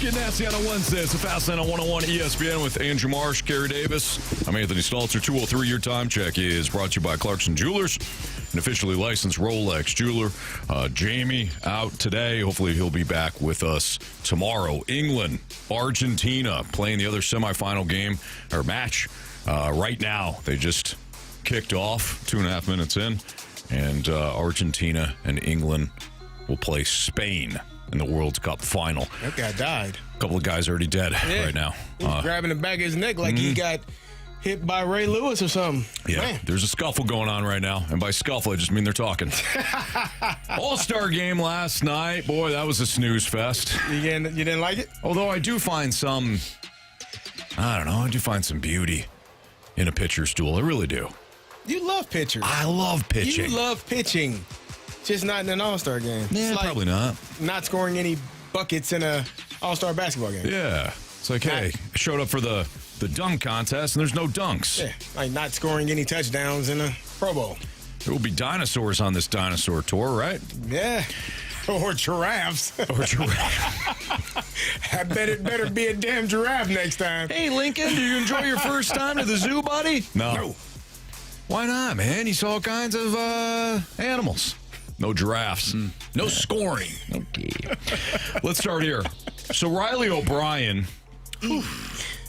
Get nasty on a Wednesday. It's a Fast Lane on 101 ESPN with Andrew Marsh, Carey Davis. I'm Anthony Stalter. 203. Your time check is brought to you by Clarkson Jewelers, an officially licensed Rolex jeweler. Jamie out today. Hopefully he'll be back with us tomorrow. England, Argentina playing the other semifinal game or match right now. They just kicked off 2.5 minutes in, and Argentina and England will play Spain in the World Cup final. That guy died. A couple of guys already dead right now. He's grabbing the back of his neck like he got hit by Ray Lewis or something. Yeah, Man. There's a scuffle going on right now. And by scuffle, I just mean they're talking. All-Star Game last night. Boy, that was a snooze fest. You didn't like it? Although I do find some beauty in a pitcher's duel. I really do. You love pitchers. I love pitching. You love pitching. Just not in an All-Star game. Yeah, it's like probably not. Not scoring any buckets in a All-Star basketball game. Yeah. It's like, hey, I showed up for the dunk contest, and there's no dunks. Yeah, like not scoring any touchdowns in a Pro Bowl. There will be dinosaurs on this dinosaur tour, right? Yeah. Or giraffes. Or giraffes. I bet it better be a damn giraffe next time. Hey, Lincoln, did you enjoy your first time to the zoo, buddy? No. Why not, man? You saw all kinds of animals. No giraffes. No scoring. Okay. Let's start here. So Riley O'Brien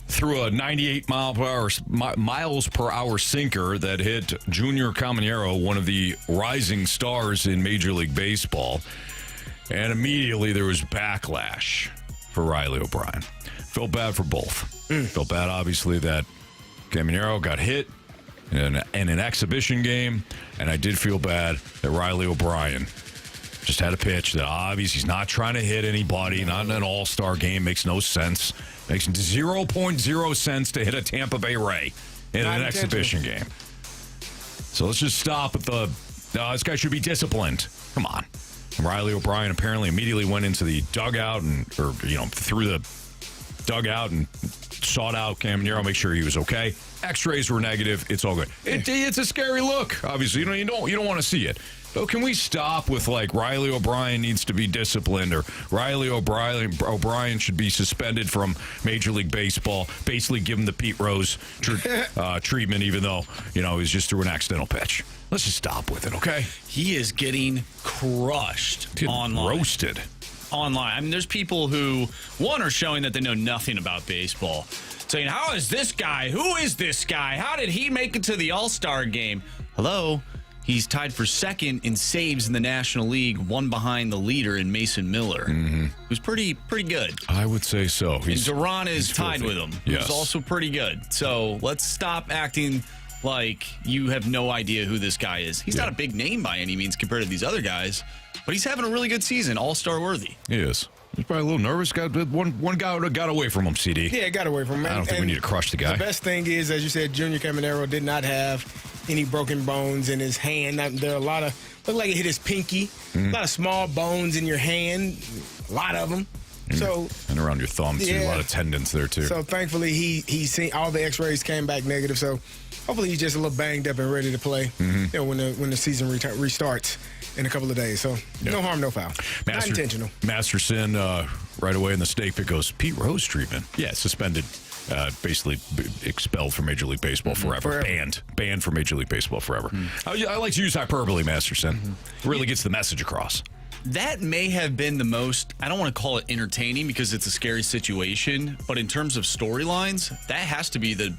threw a 98 miles per hour sinker that hit Junior Caminero, one of the rising stars in Major League Baseball. And immediately there was backlash for Riley O'Brien. Felt bad for both. Felt bad, obviously, that Caminero got hit in an exhibition game, and I did feel bad that Riley O'Brien just had a pitch that obviously he's not trying to hit anybody, not in an all-star game, makes no sense. Makes 0.0 sense to hit a Tampa Bay Ray in an exhibition game. So let's just stop with this guy should be disciplined. Come on. And Riley O'Brien apparently immediately went into the dugout through the dugout and sought out Caminero, make sure he was okay. X-rays were negative. It's all good. It's a scary look. Obviously, you don't want to see it. But can we stop with like Riley O'Brien needs to be disciplined or Riley O'Brien should be suspended from Major League Baseball? Basically, give him the Pete Rose treatment, even though he was just through an accidental pitch. Let's just stop with it, okay? He is getting crushed online. Roasted. Online. I mean, there's people who, one, are showing that they know nothing about baseball, saying, how is this guy? Who is this guy? How did he make it to the All-Star game? Hello? He's tied for second in saves in the National League, one behind the leader in Mason Miller, who's pretty good. I would say so. And Duran is tied with him, who's also pretty good. So let's stop acting like you have no idea who this guy is. He's not a big name by any means compared to these other guys, but he's having a really good season, all-star worthy. He is. He's probably a little nervous. One guy got away from him, CD. Yeah, got away from him. I don't think we need to crush the guy. The best thing is, as you said, Junior Caminero did not have any broken bones in his hand. There are a lot of, look like it hit his pinky. A lot of small bones in your hand, a lot of them. And around your thumb, too. A lot of tendons there, too. So, thankfully, he's seen all the x-rays came back negative. So, hopefully, he's just a little banged up and ready to play when the season restarts in a couple of days. So, no harm, no foul. Not intentional. Masterson, right away in the stake pick goes, Pete Rose treatment. Yeah, suspended. Basically expelled from Major League Baseball forever. Banned from Major League Baseball forever. I like to use hyperbole, Masterson. Really gets the message across. That may have been the most, I don't want to call it entertaining because it's a scary situation, but in terms of storylines, that has to be the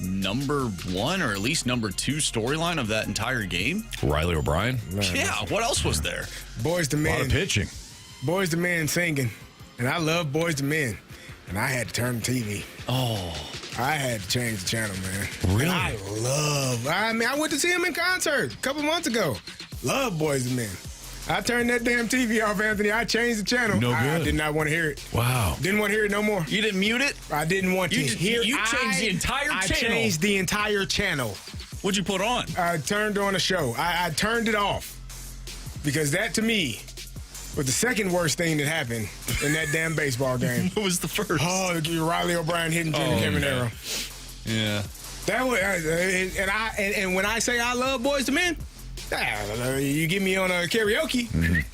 number one or at least number two storyline of that entire game. Riley O'Brien? Yeah, what else was there? Boys to Men. A lot of pitching. Boys to Men singing. And I love Boys to Men. And I had to turn the TV. Oh. I had to change the channel, man. Really? And I went to see him in concert a couple months ago. Love Boys to Men. I turned that damn TV off, Anthony. I changed the channel. No good. I did not want to hear it. Wow. Didn't want to hear it no more. You didn't mute it? I didn't want to hear it. You changed the entire channel. I changed the entire channel. What'd you put on? I turned on a show. I turned it off. Because that, to me, was the second worst thing that happened in that damn baseball game. What was the first? Oh, Riley O'Brien hitting Junior Caminero. Yeah. That was, and when I say I love Boys to Men, you get me on a karaoke.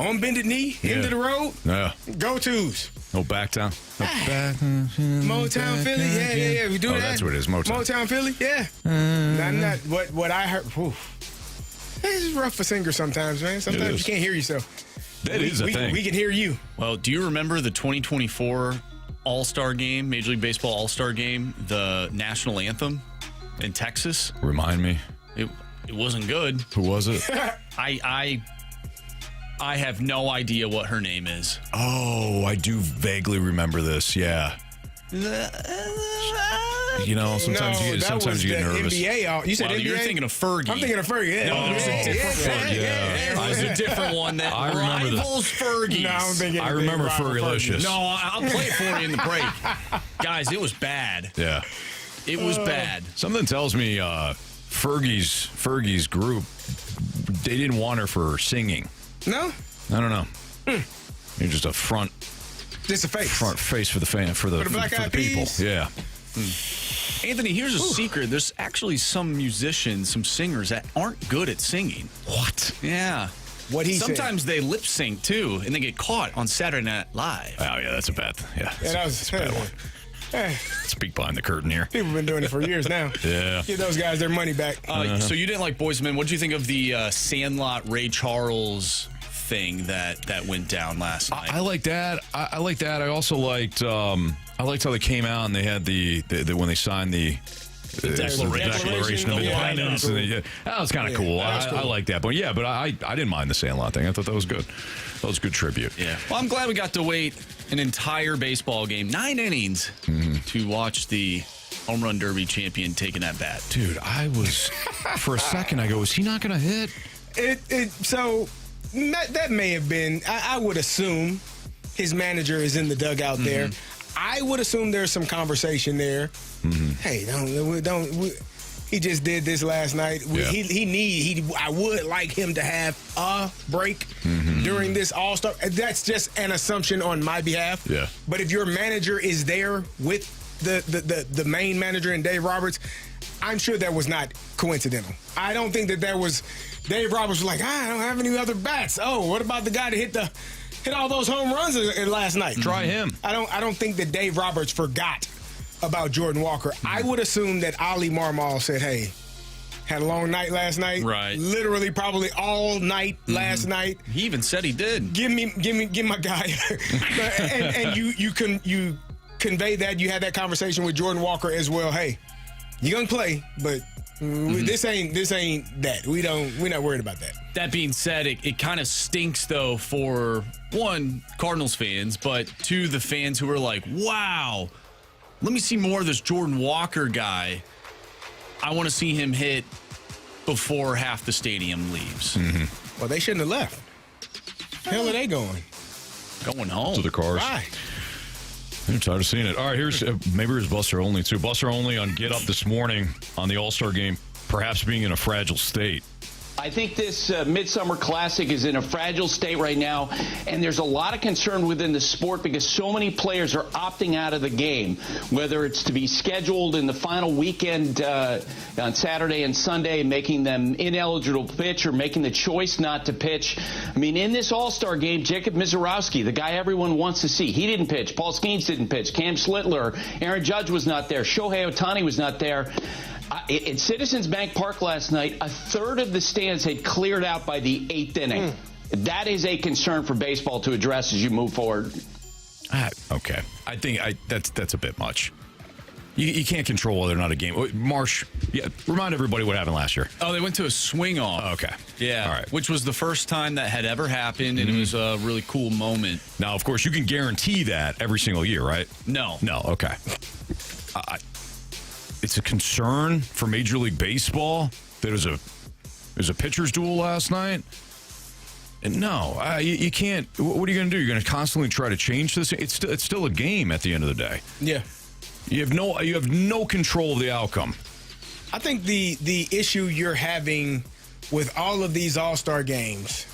On bended knee, end of the road. Yeah. Go-tos. No back down. No back. Motown Philly, yeah. We do that. That's what it is, Motown. Philly, yeah. Not what I heard. Whew. It's rough for singers sometimes, man. Sometimes you can't hear yourself. That is a thing. We can hear you. Well, do you remember the 2024 All-Star Game, Major League Baseball All-Star Game, the national anthem in Texas? Remind me. It wasn't good. Who was it? I have no idea what her name is. Oh, I do vaguely remember this. Yeah. You know, sometimes you get nervous. NBA, you said NBA? You're thinking of Fergie. I'm thinking of Fergie. Yeah. No, there's a different Fergie. Yeah. There's a different one that rivals Fergie's. No, I'm thinking. I remember Fergalicious. No, I'll play it for you in the break. Guys, it was bad. Yeah. It was bad. Something tells me Fergie's group, they didn't want her for singing. No? I don't know. You're just a front face for the fan, for the Black Eyed people. Peas? Yeah. Anthony, here's a secret. There's actually some musicians, some singers that aren't good at singing. What? Yeah. What he Sometimes they lip sync too, and they get caught on Saturday Night Live. Oh yeah, that's a bad. that's a bad one. Speak behind the curtain here. People have been doing it for years now. Yeah. Give those guys their money back. So you didn't like Boys Men. What did you think of the Sandlot Ray Charles thing that went down last night? I like that. I like that. I also liked. I liked how they came out and they had the when they signed the Declaration of Independence. That was kind of cool. I like that. But yeah, but I didn't mind the Sandlot thing. I thought that was good. That was a good tribute. Yeah. Well, I'm glad we got to wait an entire baseball game, 9 innings, to watch the home run derby champion taking that bat. Dude, I was for a second. I go, is he not going to hit? So that may have been. I would assume his manager is in the dugout there. I would assume there's some conversation there. Hey, don't. He just did this last night. I would like him to have a break during this All-Star. That's just an assumption on my behalf. Yeah. But if your manager is there with the main manager and Dave Roberts, I'm sure that was not coincidental. I don't think that was Dave Roberts was like, I don't have any other bats. Oh, what about the guy that hit all those home runs last night? Try him. I don't think that Dave Roberts forgot about Jordan Walker. I would assume that Ali Marmol said, hey, had a long night last night. Right. Literally probably all night last night. He even said he did. Give my guy. and you convey that. You had that conversation with Jordan Walker as well. Hey, you're gonna play, but this ain't that. We're not worried about that. That being said, it kind of stinks though for one, Cardinals fans, but two, the fans who are like, wow, let me see more of this Jordan Walker guy. I want to see him hit before half the stadium leaves. Well, they shouldn't have left. Hell are they going? Going home. To the cars. Why? I'm tired of seeing it. All right, here's Buster Olney, too. Buster Olney on Get Up this morning on the All-Star Game, perhaps being in a fragile state. I think this Midsummer Classic is in a fragile state right now, and there's a lot of concern within the sport because so many players are opting out of the game, whether it's to be scheduled in the final weekend on Saturday and Sunday, making them ineligible to pitch or making the choice not to pitch. I mean, in this All-Star Game, Jacob Misiorowski, the guy everyone wants to see, he didn't pitch. Paul Skeens didn't pitch. Cam Slittler, Aaron Judge was not there. Shohei Ohtani was not there. At Citizens Bank Park last night, a third of the stands had cleared out by the 8th inning. That is a concern for baseball to address as you move forward. Okay. I think that's a bit much. You can't control whether or not a game. Marsh, remind everybody what happened last year. Oh, they went to a swing off. Oh, okay. Yeah. All right. Which was the first time that had ever happened, and it was a really cool moment. Now, of course, you can guarantee that every single year, right? No. No, okay. It's a concern for Major League Baseball that there's a pitcher's duel last night. And no, you can't. What are you going to do? You're going to constantly try to change this? It's still a game at the end of the day. Yeah. You have no control of the outcome. I think the issue you're having with all of these All-Star games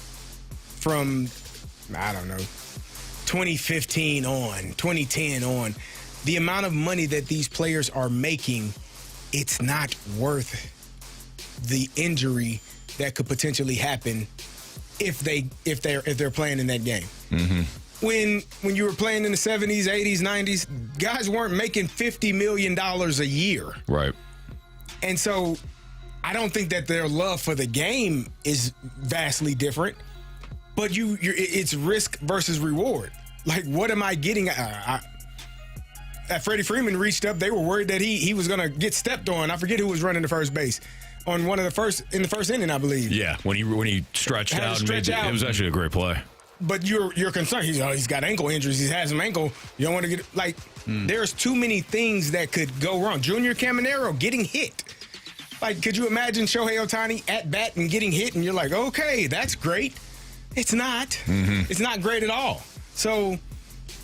from, I don't know, 2015 on, 2010 on, the amount of money that these players are making, it's not worth the injury that could potentially happen if they're playing in that game. When you were playing in the 70s, 80s, 90s, guys weren't making $50 million a year. Right. And so I don't think that their love for the game is vastly different, but it's risk versus reward. Like, what am I getting? Freddie Freeman reached up. They were worried that he was going to get stepped on. I forget who was running the first base on in the first inning, I believe. Yeah, when he stretched out and made it was actually a great play. But you're concerned. He's got ankle injuries. He has some ankle. You don't want to get There's too many things that could go wrong. Junior Caminero getting hit. Like, could you imagine Shohei Ohtani at bat and getting hit? And you're like, okay, that's great. It's not. It's not great at all. So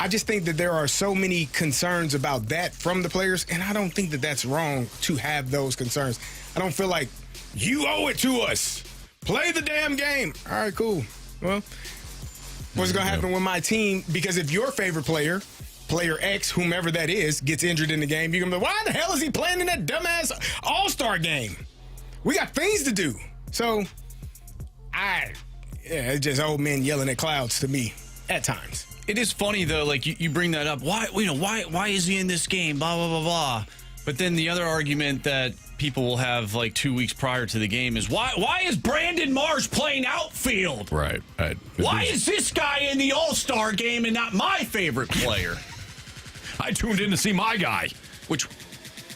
I just think that there are so many concerns about that from the players, and I don't think that that's wrong to have those concerns. I don't feel like you owe it to us. Play the damn game. All right, cool. Well, what's going to happen with my team? Because if your favorite player X, whomever that is, gets injured in the game, you're going to be like, why the hell is he playing in that dumbass All-Star game? We got things to do. So, it's just old men yelling at clouds to me at times. It is funny though, like you bring that up. Why is he in this game? Blah blah blah blah. But then the other argument that people will have like 2 weeks prior to the game is why is Brandon Marsh playing outfield? Right. Why is this guy in the All-Star game and not my favorite player? I tuned in to see my guy. Which,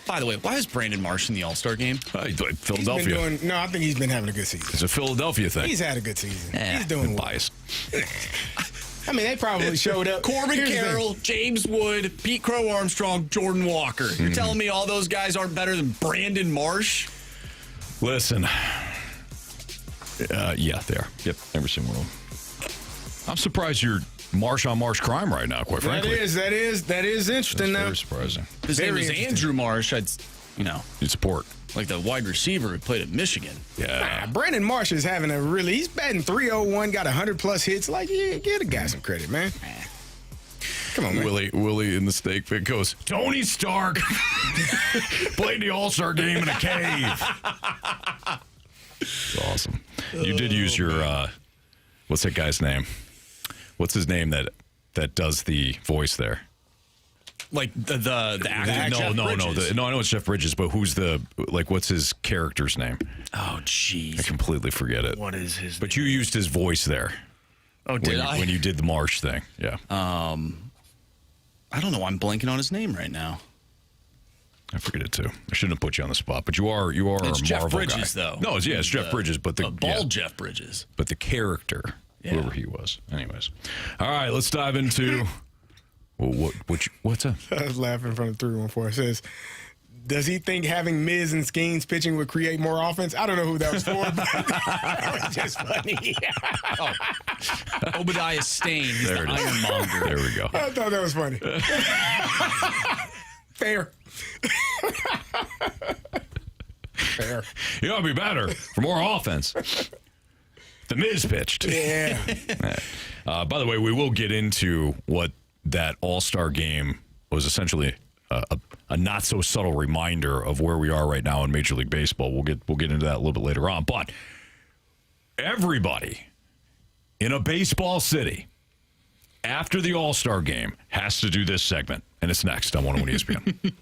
by the way, why is Brandon Marsh in the All-Star game? Philadelphia. I think he's been having a good season. It's a Philadelphia thing. He's had a good season. He's doing well. Biased. I mean, they probably showed up. Corbin Carroll, James Wood, Pete Crow Armstrong, Jordan Walker. You're telling me all those guys aren't better than Brandon Marsh? Listen. Yeah, they are. Yep, every single one. I'm surprised you're Marsh on Marsh crime right now, quite frankly. That is interesting. That's very surprising. His name is Andrew Marsh. You'd support. Like the wide receiver who played at Michigan. Yeah. Brandon Marsh is having he's batting .301, got 100+ hits. Like, yeah, give the guy some credit, man. Come on, man. Willie in the steak pit goes, Tony Stark played the All-Star game in a cave. It's awesome. You did use your, what's that guy's name? What's his name that does the voice there? Like the actor? No. I know it's Jeff Bridges, but what's his character's name? Oh, jeez. I completely forget it. What is his name? But you used his voice there. Oh, did I? When you did the Marsh thing. Yeah. I don't know. I'm blanking on his name right now. I forget it too. I shouldn't have put you on the spot, but you are it's a Jeff Marvel Bridges, guy. though. No, it's Jeff Bridges, but the bald Jeff Bridges. But the character, whoever he was. Anyways, all right, let's dive into. Well, what's that? I was laughing from the 314. It says, does he think having Miz and Skeens pitching would create more offense? I don't know who that was for, but that was just funny. Obadiah Stane. He's There the it is. Ironmonger. There we go. I thought that was funny. Fair. Fair. You ought to be better for more offense. The Miz pitched. Yeah. By the way, we will get into what that All-Star game was essentially a not so subtle reminder of where we are right now in Major League Baseball. We'll get into that a little bit later on. But everybody in a baseball city after the All-Star game has to do this segment, and it's next on 101 ESPN.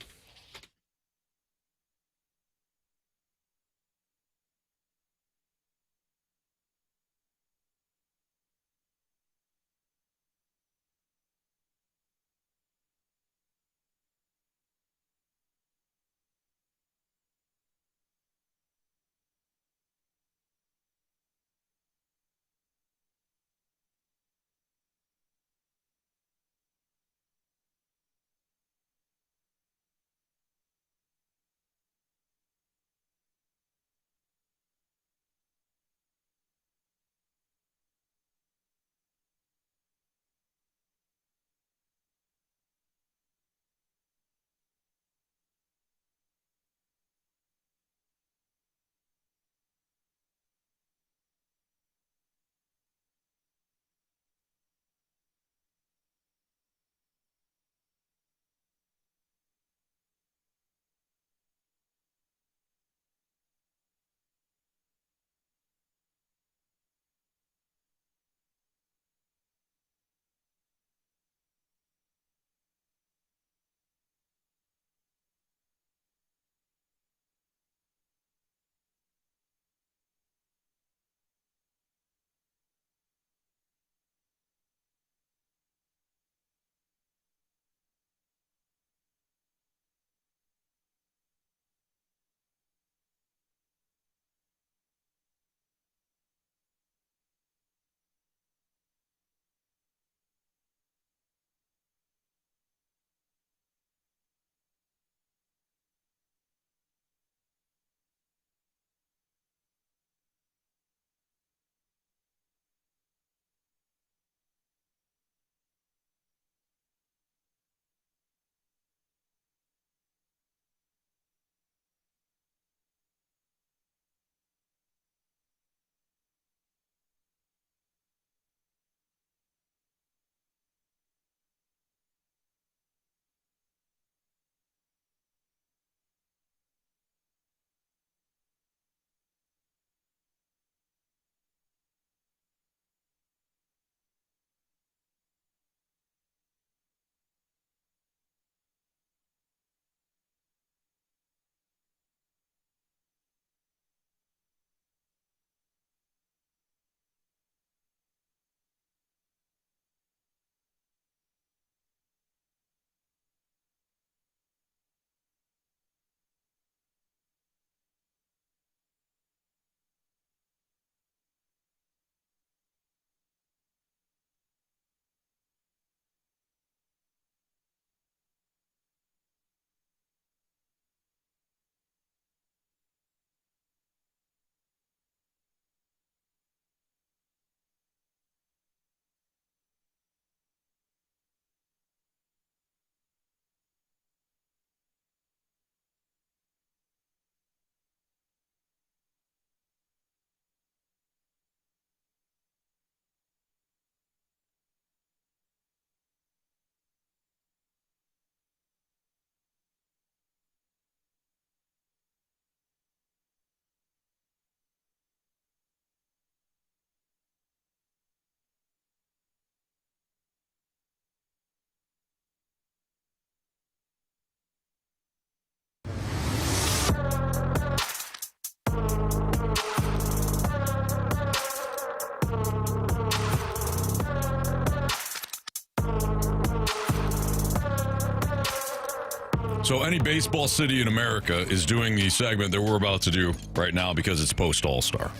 So any baseball city in America is doing the segment that we're about to do right now because it's post All-Star.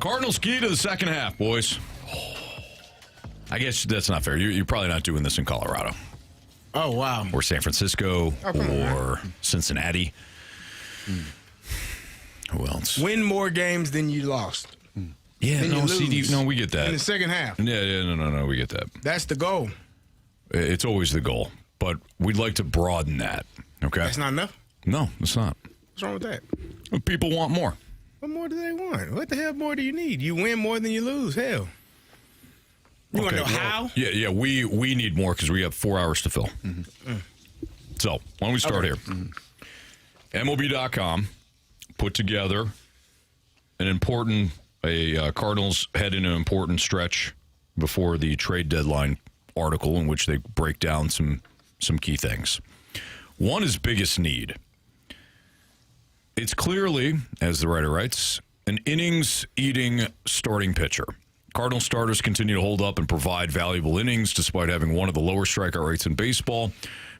Cardinals key to the second half, boys. I guess that's not fair. You're probably not doing this in Colorado. Oh, wow. Or San Francisco or Cincinnati. Who else? Win more games than you lost. Yeah, Then no, you lose no, we get that. in the second half. Yeah, no, we get that. That's the goal. It's always the goal, but we'd like to broaden that, okay? That's not enough. No, it's not. What's wrong with that? People want more. What more do they want? What the hell more do you need? You win more than you lose. Hell. You want to know how? Yeah, we need more because we have 4 hours to fill. So, why don't we start here? MLB.com put together Cardinals head in an important stretch before the trade deadline article in which they break down some key things. One is biggest need. It's clearly, as the writer writes, an innings-eating starting pitcher. Cardinal starters continue to hold up and provide valuable innings despite having one of the lower strikeout rates in baseball.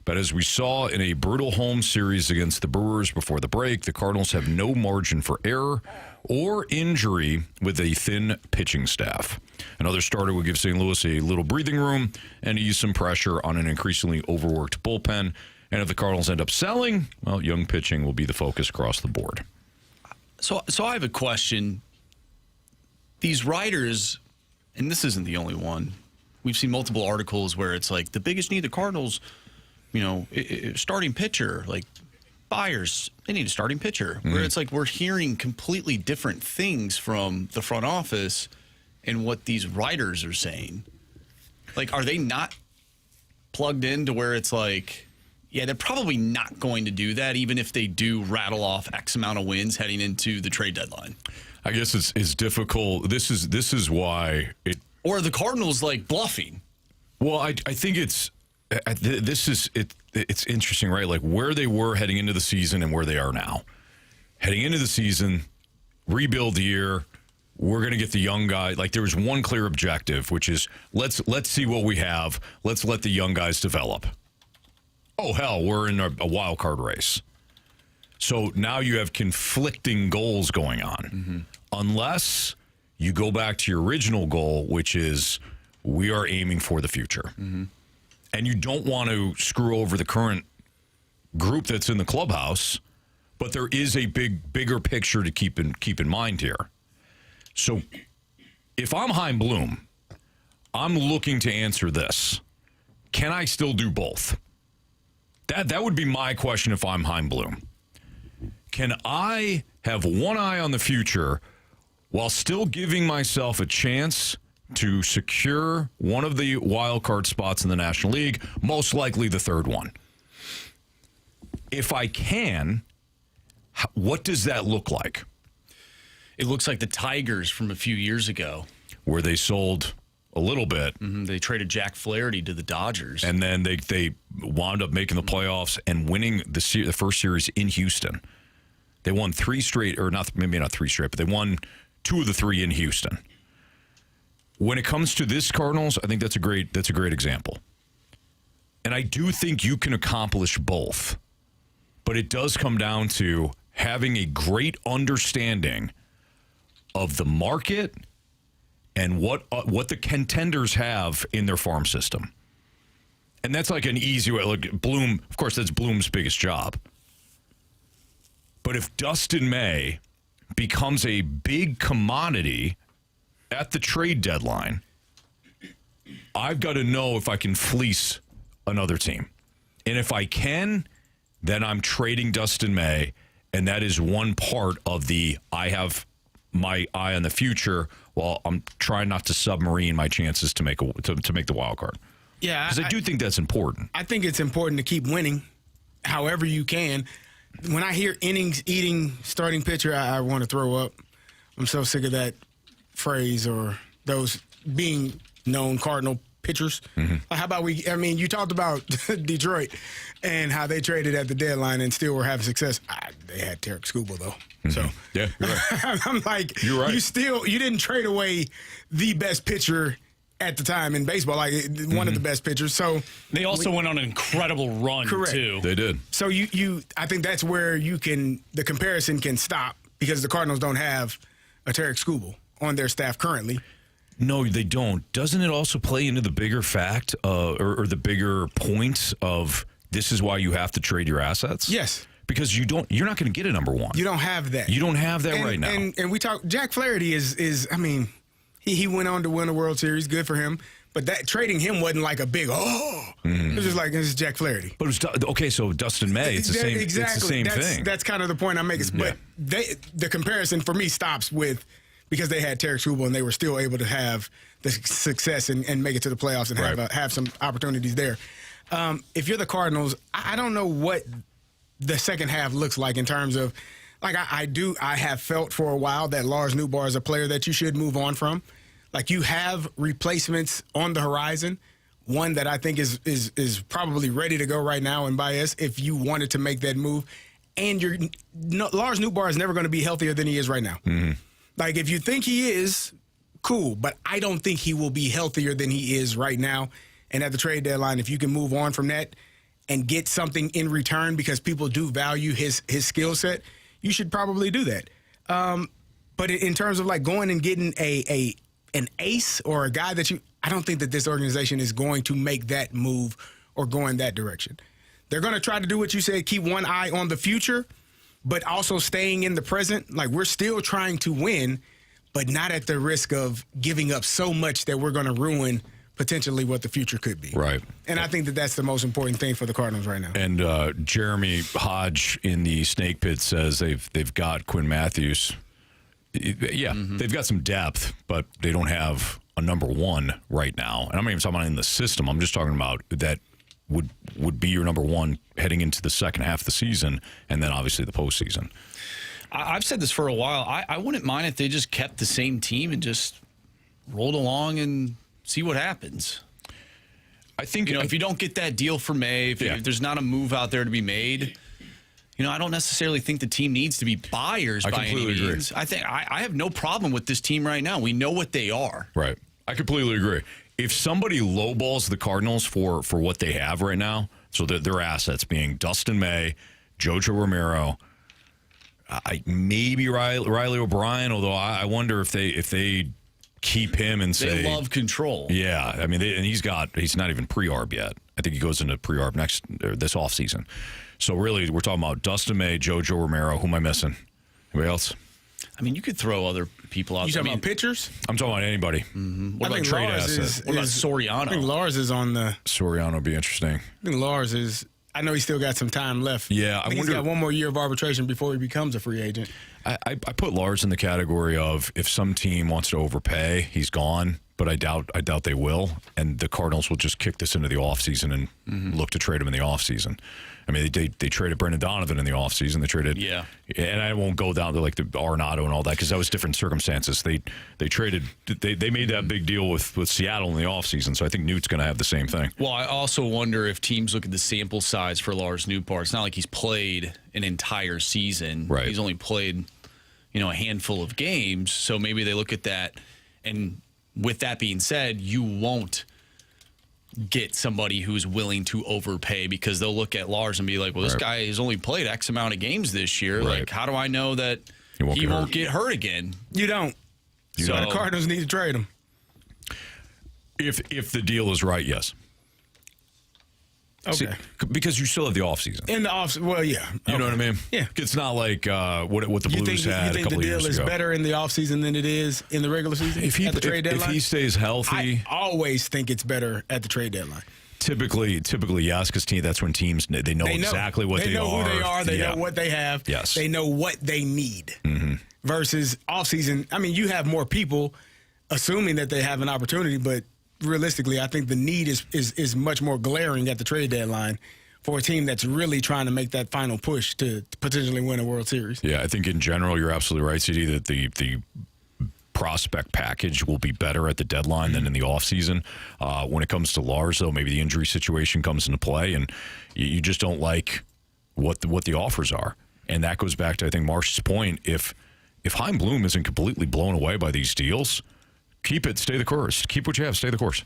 But as we saw in a brutal home series against the Brewers before the break, the Cardinals have no margin for error or injury with a thin pitching staff. Another starter would give St. Louis a little breathing room and ease some pressure on an increasingly overworked bullpen. And if the Cardinals end up selling, well, young pitching will be the focus across the board. So I have a question. These writers, and this isn't the only one, we've seen multiple articles where it's like the biggest need the Cardinals, starting pitcher, like buyers, they need a starting pitcher. Where it's like we're hearing completely different things from the front office and what these writers are saying. Like, are they not plugged into where it's like, yeah, they're probably not going to do that, even if they do rattle off X amount of wins heading into the trade deadline? I guess it's difficult. This is why it. Or are the Cardinals like bluffing? Well, I think it's interesting, right? Like where they were heading into the season and where they are now. Heading into the season, rebuild year. We're going to get the young guy. Like there was one clear objective, which is let's see what we have. Let's let the young guys develop. Oh hell, we're in a wild card race. So now you have conflicting goals going on. Unless you go back to your original goal, which is we are aiming for the future. And you don't want to screw over the current group that's in the clubhouse, but there is a bigger picture to keep in mind here. So if I'm Chaim Bloom, I'm looking to answer this. Can I still do both? That would be my question if I'm Chaim Bloom. Can I have one eye on the future while still giving myself a chance to secure one of the wild card spots in the National League, most likely the third one? If I can, what does that look like? It looks like the Tigers from a few years ago, where they sold a little bit. They traded Jack Flaherty to the Dodgers. And then they wound up making the playoffs and winning the first series in Houston. They won 3 straight, or maybe not 3 straight, but they won 2 of the 3 in Houston. When it comes to this Cardinals, I think that's a great example. And I do think you can accomplish both. But it does come down to having a great understanding of the market and what the contenders have in their farm system. And that's like an easy way. Look, Bloom, of course, that's Bloom's biggest job. But if Dustin May becomes a big commodity at the trade deadline, I've got to know if I can fleece another team. And if I can, then I'm trading Dustin May, and that is one part of I have my eye on the future while I'm trying not to submarine my chances to make the wild card. Yeah, because I do think that's important. I think it's important to keep winning however you can. When I hear innings eating starting pitcher, I want to throw up. I'm so sick of that phrase or those being known Cardinal pitchers. How about you talked about Detroit and how they traded at the deadline and still were having success. They had Tarek Skubal, though. So yeah, you're right. I'm like, you're right. You didn't trade away the best pitcher at the time in baseball, like one of the best pitchers. So they also went on an incredible run, correct. too. They did. So I think that's where the comparison can stop because the Cardinals don't have a Tarek Skubal on their staff currently. No, they don't. Doesn't it also play into the bigger fact or the bigger point of this is why you have to trade your assets? Yes. Because you're not going to get a number one. You don't have that. You don't have that right now. And we talk. Jack Flaherty is. I mean, he went on to win a World Series. Good for him. But that trading him wasn't like a big It was just like this is Jack Flaherty. But it was okay. So Dustin May, it's the same. Exactly. It's the same thing. That's kind of the point I'm making. But the comparison for me stops with because they had Tarek Skubal and they were still able to have the success and make it to the playoffs and have some opportunities there. If you're the Cardinals, I don't know what the second half looks like in terms of, like I have felt for a while that Lars Nootbaar is a player that you should move on from. Like you have replacements on the horizon. One that I think is probably ready to go right now in Baez if you wanted to make that move. And Lars Nootbaar is never going to be healthier than he is right now. Mm-hmm. Like if you think he is, cool. But I don't think he will be healthier than he is right now. And at the trade deadline, if you can move on from that and get something in return because people do value his skill set, you should probably do that. But in terms of like going and getting an ace or a guy that I don't think that this organization is going to make that move or go in that direction. They're going to try to do what you said, keep one eye on the future, but also staying in the present. Like we're still trying to win, but not at the risk of giving up so much that we're going to ruin potentially what the future could be. Right. And I think that that's the most important thing for the Cardinals right now. And Jeremy Hodge in the Snake Pit says they've got Quinn Matthews. Yeah, they've got some depth, but they don't have a number one right now. And I'm not even talking about in the system. I'm just talking about that would be your number one heading into the second half of the season and then obviously the postseason. I've said this for a while. I wouldn't mind if they just kept the same team and just rolled along and see what happens. I think, if you don't get that deal for May, if there's not a move out there to be made, I don't necessarily think the team needs to be buyers by any means. I think I have no problem with this team right now. We know what they are. Right. I completely agree. If somebody lowballs the Cardinals for what they have right now, so their assets being Dustin May, Jojo Romero, maybe Riley O'Brien, although I wonder if they keep him and say they love control. Yeah, I mean, and he's not even pre-arb yet. I think he goes into pre-arb this offseason. So really, we're talking about Dustin May, Jojo Romero. Who am I missing? Anybody else? I mean, you could throw other people out. You talking about pitchers? I'm talking about anybody. Mm-hmm. What about trade assets? What about Soriano? I think Lars is on the. Soriano would be interesting. I think Lars is. I know he's still got some time left. Yeah, I think wonder, he's got one more year of arbitration before he becomes a free agent. I put Lars in the category of if some team wants to overpay, he's gone. But I doubt they will, and the Cardinals will just kick this into the offseason and look to trade him in the offseason. I mean, they traded Brendan Donovan in the offseason. They traded, and I won't go down to like the Arenado and all that because that was different circumstances. They made that big deal with Seattle in the offseason, so I think Newt's going to have the same thing. Well, I also wonder if teams look at the sample size for Lars Nootbaar. It's not like he's played an entire season. Right. He's only played, a handful of games, so maybe they look at that and. With that being said, you won't get somebody who's willing to overpay because they'll look at Lars and be like, well, this guy has only played X amount of games this year. Right. Like, how do I know that he won't get hurt again? You don't. So the Cardinals need to trade him. If the deal is right, yes. Okay. See, because you still have the offseason. In the offseason, well, yeah. You know what I mean? Yeah. It's not like what the Blues had a couple of years ago. You think the deal is better in the offseason than it is in the regular season at the trade deadline? If he stays healthy. I always think it's better at the trade deadline. Typically, yes, because that's when teams, they know exactly what they are. They know who they are. They know what they have. Yes. They know what they need. Mm-hmm. Versus offseason, I mean, you have more people assuming that they have an opportunity, but realistically, I think the need is much more glaring at the trade deadline for a team that's really trying to make that final push to potentially win a World Series. Yeah, I think in general, you're absolutely right, CD, that the prospect package will be better at the deadline than in the offseason. When it comes to Lars, though, maybe the injury situation comes into play, and you just don't like what the offers are. And that goes back to, I think, Marsh's point. If Chaim Bloom isn't completely blown away by these deals, keep it, stay the course. Keep what you have, stay the course.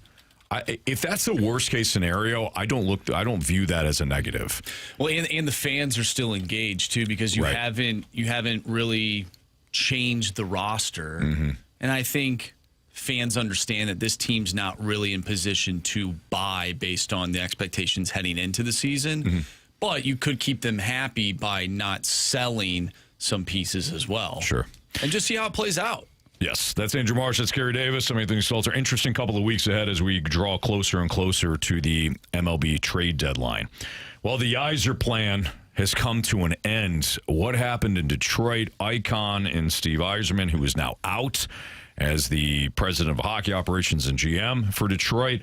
If that's the worst case scenario, I don't view that as a negative. Well, and the fans are still engaged too, because you haven't really changed the roster. Mm-hmm. And I think fans understand that this team's not really in position to buy based on the expectations heading into the season. Mm-hmm. But you could keep them happy by not selling some pieces as well. Sure. And just see how it plays out. Yes, that's Andrew Marsh. That's Carey Davis. I'm Anthony Stalter. Interesting couple of weeks ahead as we draw closer and closer to the MLB trade deadline. Well, the Yzerplan has come to an end. What happened in Detroit? Icon and Steve Yzerman, who is now out as the president of hockey operations and GM for Detroit.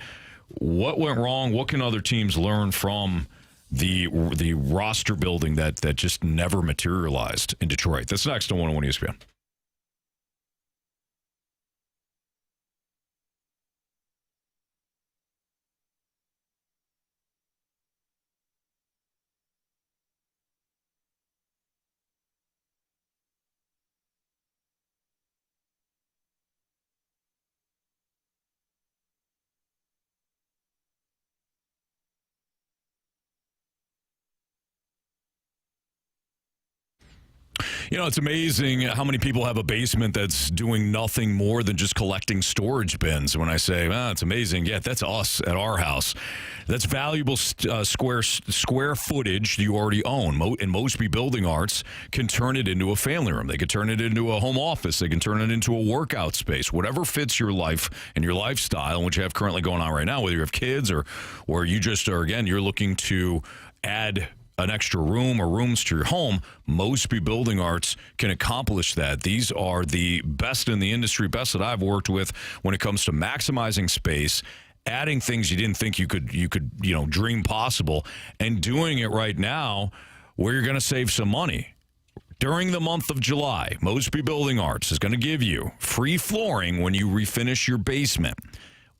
What went wrong? What can other teams learn from the roster building that just never materialized in Detroit? That's next on 101 ESPN. You know, it's amazing how many people have a basement that's doing nothing more than just collecting storage bins. When I say, it's amazing, yeah, that's us at our house. That's valuable square footage you already own. And Mosby Building Arts can turn it into a family room. They can turn it into a home office. They can turn it into a workout space. Whatever fits your life and your lifestyle and what you have currently going on right now, whether you have kids or you just are, again, you're looking to add an extra room or rooms to your home, Mosby Building Arts can accomplish that. These are the best in the industry, best that I've worked with when it comes to maximizing space, adding things you didn't think you could dream possible, and doing it right now where you're going to save some money. During the month of July, Mosby Building Arts is going to give you free flooring when you refinish your basement.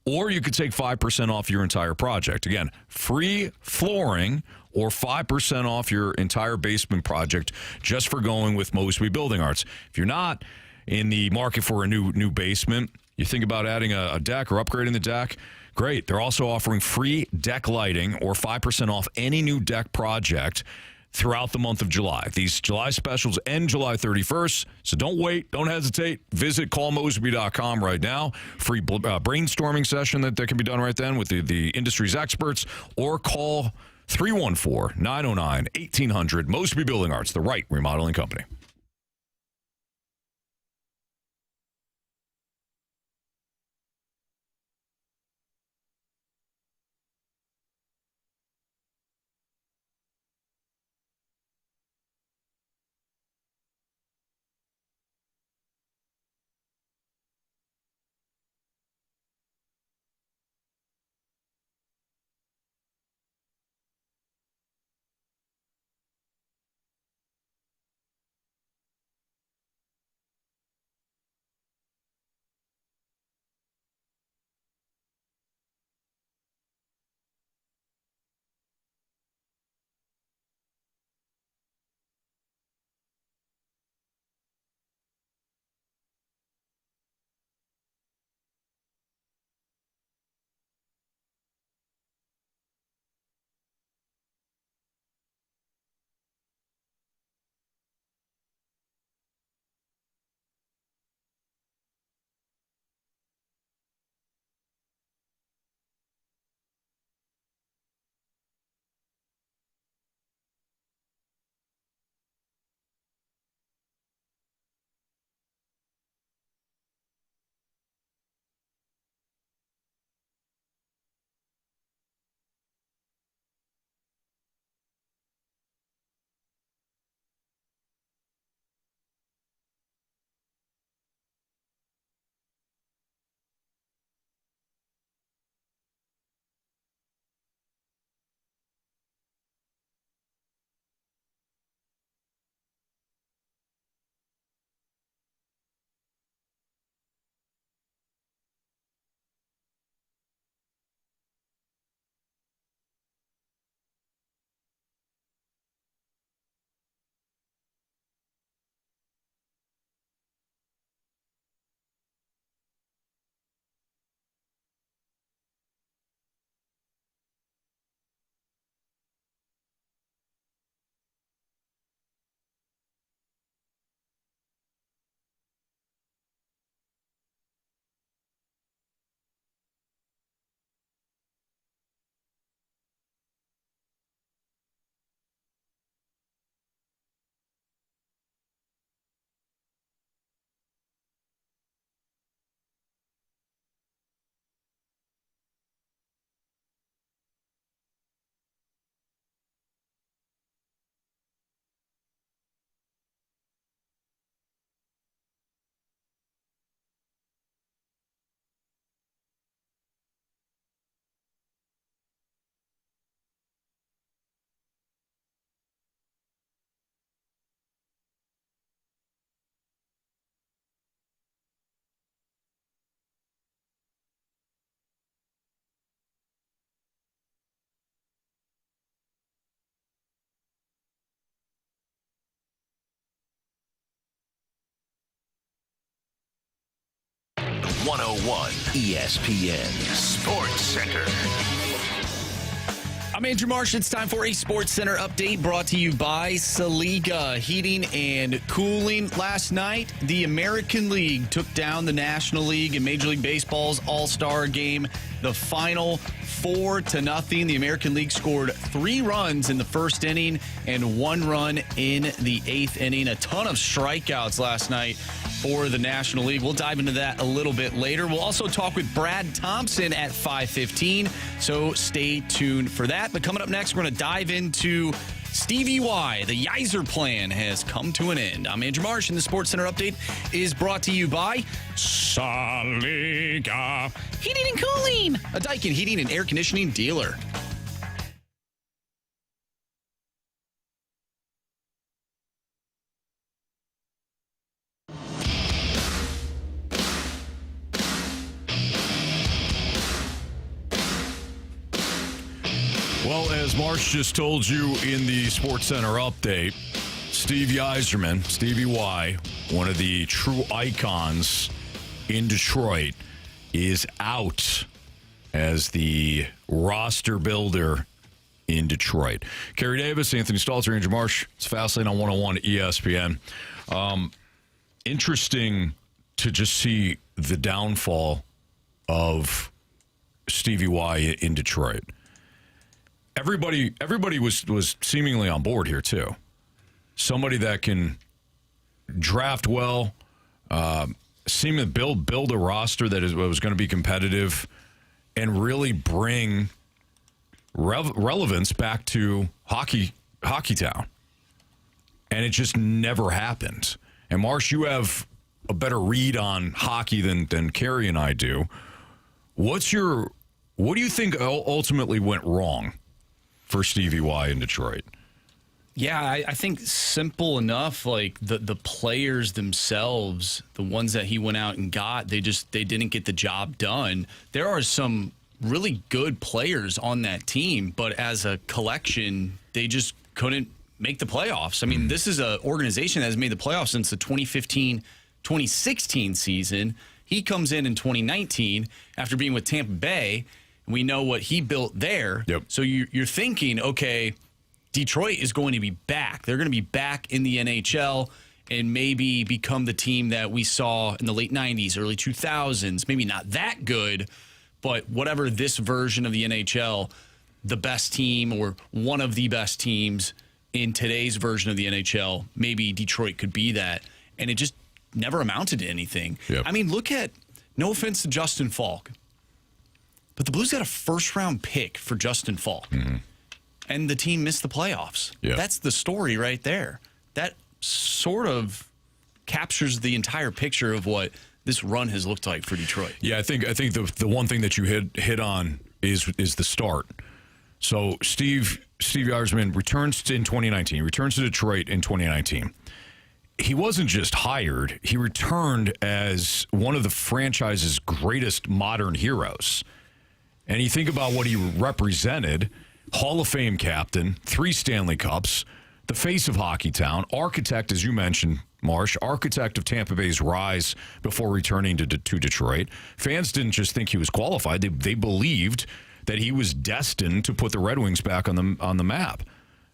Or you could take 5% off your entire project. Again, free flooring or 5% off your entire basement project just for going with Mosby Building Arts. If you're not in the market for a new basement, you think about adding a deck or upgrading the deck, great. They're also offering free deck lighting or 5% off any new deck project throughout the month of July. These July specials end July 31st, so don't wait, don't hesitate. Visit callmosby.com right now. Free brainstorming session that can be done right then with the industry's experts, or call 314-909-1800. Mosby Building Arts, the right remodeling company. 101 ESPN Sports Center. I'm Andrew Marsh. It's time for a Sports Center update brought to you by Saliga Heating and Cooling. Last night, the American League took down the National League in Major League Baseball's All-Star Game. The final 4-0. The American League scored 3 runs in the first inning and 1 run in the 8th inning. A ton of strikeouts last night for the National League. We'll dive into that a little bit later. We'll also talk with Brad Thompson at 5:15, so stay tuned for that. But coming up next, we're going to dive into Stevie Y. The Yzerplan has come to an end. I'm Andrew Marsh, and the Sports Center update is brought to you by Saliga Heating and Cooling, a Daikin heating and air conditioning dealer. Well, as Marsh just told you in the Sports Center update, Steve Yzerman, Stevie Y, one of the true icons in Detroit, is out as the roster builder in Detroit. Carey Davis, Anthony Stalter, Andrew Marsh. It's Fastlane on 101 ESPN. Interesting to just see the downfall of Stevie Y in Detroit. Everybody was seemingly on board here too. Somebody that can draft well, seem to build a roster that was going to be competitive, and really bring relevance back to hockey town. And it just never happened. And Marsh, you have a better read on hockey than Carey and I do. What do you think ultimately went wrong for Stevie Y in Detroit? Yeah, I think simple enough, like the players themselves, the ones that he went out and got, they didn't get the job done. There are some really good players on that team, but as a collection, they just couldn't make the playoffs. I mean, this is an organization that has made the playoffs since the 2015-2016 season. He comes in 2019 after being with Tampa Bay. We know what he built there. Yep. So you're thinking, okay, Detroit is going to be back. They're going to be back in the NHL and maybe become the team that we saw in the late 90s, early 2000s. Maybe not that good, but whatever this version of the NHL, the best team or one of the best teams in today's version of the NHL, maybe Detroit could be that. And it just never amounted to anything. Yep. I mean, look at, no offense to Justin Falk, but the Blues got a first-round pick for Justin Falk, and the team missed the playoffs. Yeah. That's the story right there. That sort of captures the entire picture of what this run has looked like for Detroit. Yeah, I think the one thing that you hit on is the start. So Steve Yzerman returns in 2019. Returns to Detroit in 2019. He wasn't just hired; he returned as one of the franchise's greatest modern heroes. And you think about what he represented: Hall of Fame captain, 3 Stanley Cups, the face of Hockey Town, architect, as you mentioned, Marsh, architect of Tampa Bay's rise before returning to Detroit. Fans didn't just think he was qualified; they believed that he was destined to put the Red Wings back on the map.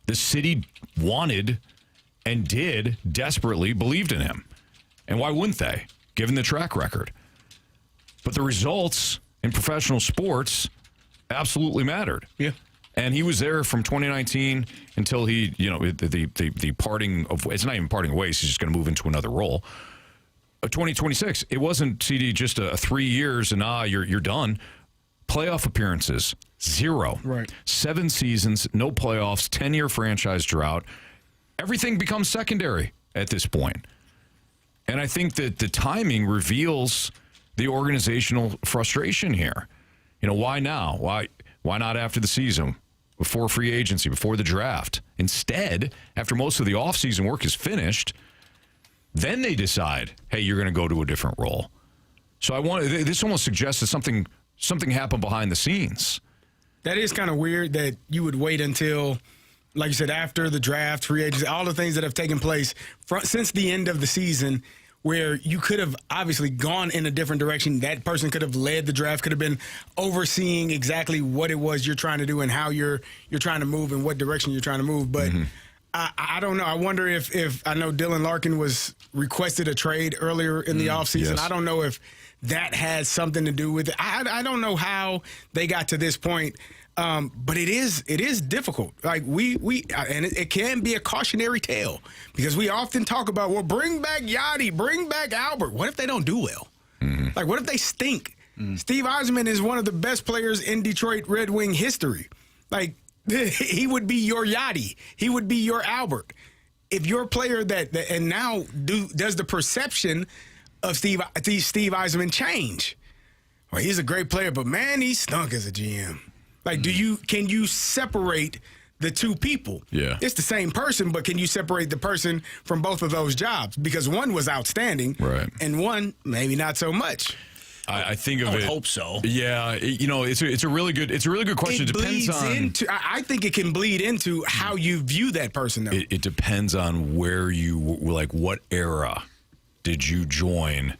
The city wanted and did desperately believed in him, and why wouldn't they, given the track record? But the results in professional sports absolutely mattered. Yeah. And he was there from 2019 until he, the parting of, it's not even parting ways, he's just going to move into another role. 2026, it wasn't, CD, just a 3 years and you're done. Playoff appearances, 0. Right. 7 seasons, no playoffs, 10-year franchise drought. Everything becomes secondary at this point. And I think that the timing reveals the organizational frustration here. Why now? Why not after the season, before free agency, before the draft? Instead, after most of the offseason work is finished, then they decide, hey, you're going to go to a different role. So this almost suggests that something happened behind the scenes. That is kind of weird that you would wait until, like you said, after the draft, free agency, all the things that have taken place since the end of the season, where you could have obviously gone in a different direction. That person could have led the draft, could have been overseeing exactly what it was you're trying to do and how you're trying to move and what direction you're trying to move. But I don't know. I wonder if I know Dylan Larkin was requested a trade earlier in the offseason. Yes. I don't know if that has something to do with it. I don't know how they got to this point. But it is difficult. Like and it can be a cautionary tale because we often talk about, well, bring back Yachty, bring back Albert. What if they don't do well? Like, what if they stink? Steve Yzerman is one of the best players in Detroit Red Wing history. Like, he would be your Yachty. He would be your Albert. If you're a player and now does the perception of Steve Yzerman change? Well, he's a great player, but man, he stunk as a GM. Like, can you separate the two people? Yeah. It's the same person, but can you separate the person from both of those jobs? Because one was outstanding, right, and one maybe not so much. I think of it. I hope so. Yeah, it's a really good question. It depends on. I think it can bleed into how you view that person, though. It depends on where what era did you join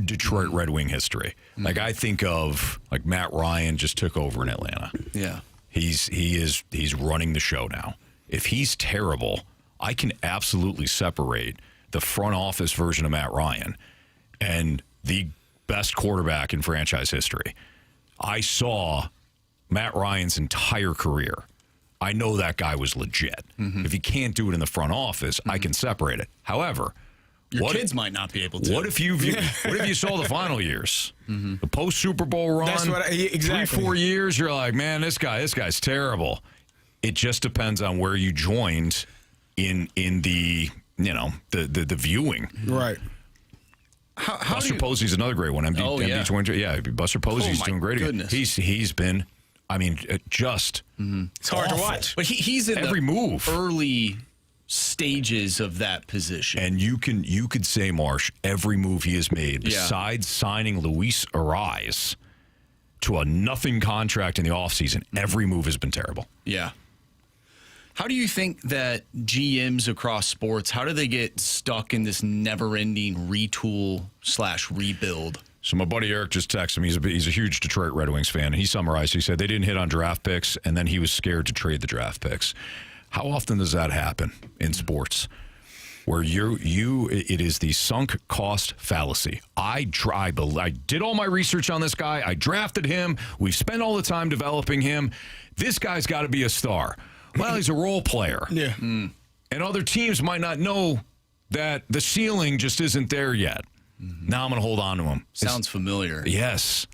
Detroit Red Wing history. Like, I think of, like, Matt Ryan just took over in Atlanta. Yeah. He's running the show now. If he's terrible, I can absolutely separate the front office version of Matt Ryan and the best quarterback in franchise history. I saw Matt Ryan's entire career. I know that guy was legit. If he can't do it in the front office, I can separate it. However, your kids might not be able to. What if you saw the final years, the post Super Bowl run? That's what exactly. 3-4 years. You're like, man, this guy's terrible. It just depends on where you joined in the the viewing. Right. Buster Posey's another great one. MD 20. Yeah, Buster Posey's doing great again. He's been. I mean, just it's hard to watch. But he's in every move early stages of that position. And you could say, Marsh, every move he has made, besides signing Luis Ariz to a nothing contract in the offseason, every move has been terrible. Yeah. How do you think that GMs across sports, how do they get stuck in this never-ending retool/rebuild? So my buddy Eric just texted me. He's a huge Detroit Red Wings fan. And he summarized. He said they didn't hit on draft picks, and then he was scared to trade the draft picks. How often does that happen in sports? Where it is the sunk cost fallacy. I did all my research on this guy. I drafted him. We've spent all the time developing him. This guy's got to be a star. Well, he's a role player. Yeah. And other teams might not know that the ceiling just isn't there yet. Now I'm going to hold on to him. Sounds familiar. Yes.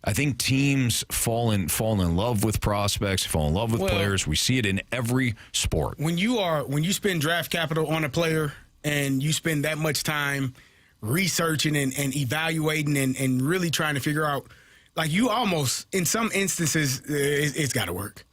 I think teams fall in love with prospects, fall in love with players. We see it in every sport. When you spend draft capital on a player and you spend that much time researching and evaluating and really trying to figure out, like, you almost, in some instances, it's got to work.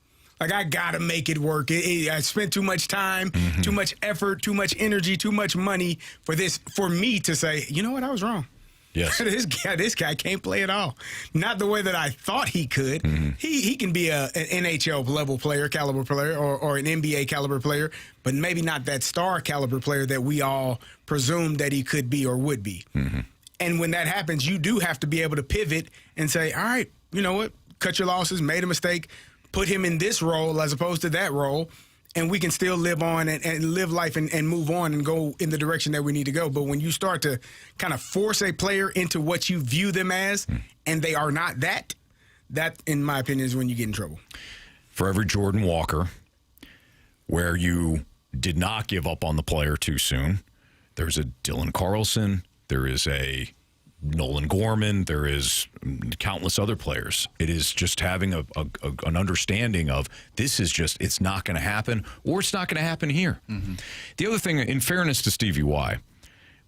Like, I got to make it work. I spent too much time, too much effort, too much energy, too much money for me to say, you know what, I was wrong. Yes. This guy can't play at all. Not the way that I thought he could. He can be an NHL level player, caliber player, or an NBA caliber player, but maybe not that star caliber player that we all presumed that he could be or would be. And when that happens, you do have to be able to pivot and say, all right, you know what? Cut your losses, made a mistake, put him in this role as opposed to that role, and we can still live on and live life and move on and go in the direction that we need to go. But when you start to kind of force a player into what you view them as, and they are not that, in my opinion, is when you get in trouble. For every Jordan Walker, where you did not give up on the player too soon, there's a Dylan Carlson, there is a Nolan Gorman, there is countless other players. It is just having an understanding of this is just, it's not going to happen, or it's not going to happen here. The other thing, in fairness to Stevie Y,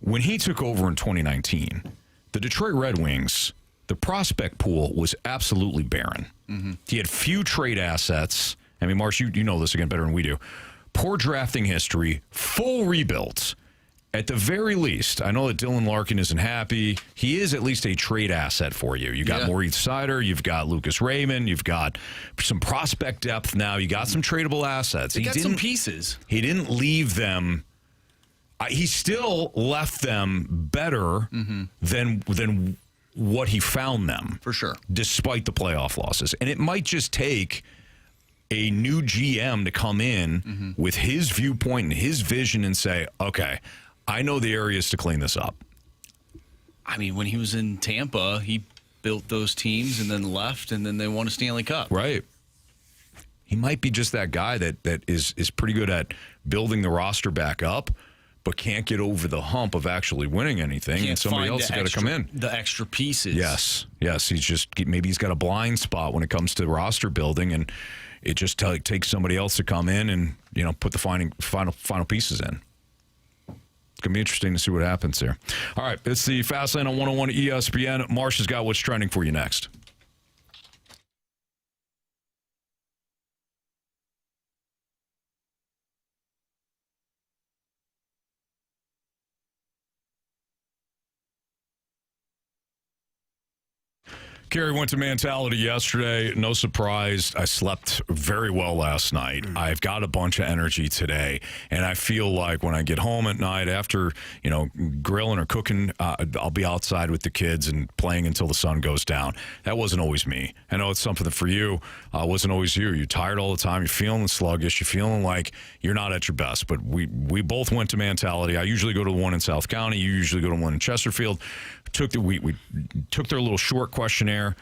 when he took over in 2019, the Detroit Red Wings, the prospect pool was absolutely barren. He had few trade assets. I mean, Marsh, you know this again better than we do. Poor drafting history, full rebuilds. At the very least, I know that Dylan Larkin isn't happy. He is at least a trade asset for you. You got Maurice Sider, you've got Lucas Raymond, you've got some prospect depth now. You got some tradable assets. He got some pieces. He didn't leave them he still left them better than what he found them. For sure. Despite the playoff losses. And it might just take a new GM to come in with his viewpoint and his vision and say, okay, I know the areas to clean this up. I mean, when he was in Tampa, he built those teams and then left, and then they won a Stanley Cup. Right. He might be just that guy that is pretty good at building the roster back up, but can't get over the hump of actually winning anything, and somebody else has got to come in. The extra pieces. Yes. Maybe he's got a blind spot when it comes to roster building, and it just takes somebody else to come in and put the final pieces in. It's going to be interesting to see what happens there. All right, it's the Fast Lane on 101 ESPN. Marsh has got what's trending for you next. Carey went to Mentality yesterday. No surprise. I slept very well last night. I've got a bunch of energy today, and I feel like when I get home at night after, grilling or cooking, I'll be outside with the kids and playing until the sun goes down. That wasn't always me. I know it's something that for you wasn't always you. You're tired all the time. You're feeling sluggish. You're feeling like you're not at your best. But we both went to Mentality. I usually go to the one in South County. You usually go to the one in Chesterfield. We took their little short questionnaire.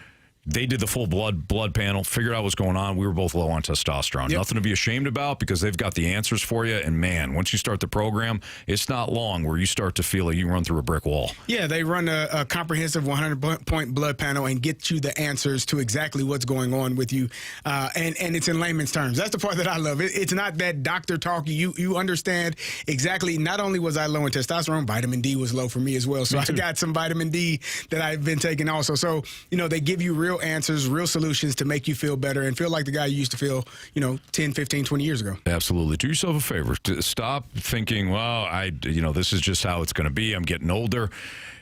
They did the full blood panel, figured out what's going on. We were both low on testosterone. Yep. Nothing to be ashamed about because they've got the answers for you. And, man, once you start the program, it's not long where you start to feel like you run through a brick wall. Yeah, they run a comprehensive 100-point blood panel and get you the answers to exactly what's going on with you. And it's in layman's terms. That's the part that I love. It's not that doctor talk. You understand exactly. Not only was I low in testosterone, vitamin D was low for me as well. So I got some vitamin D that I've been taking also. So, they give you real answers, real solutions to make you feel better and feel like the guy you used to feel, 10, 15, 20 years ago. Absolutely. Do yourself a favor. Stop thinking, well, this is just how it's going to be. I'm getting older.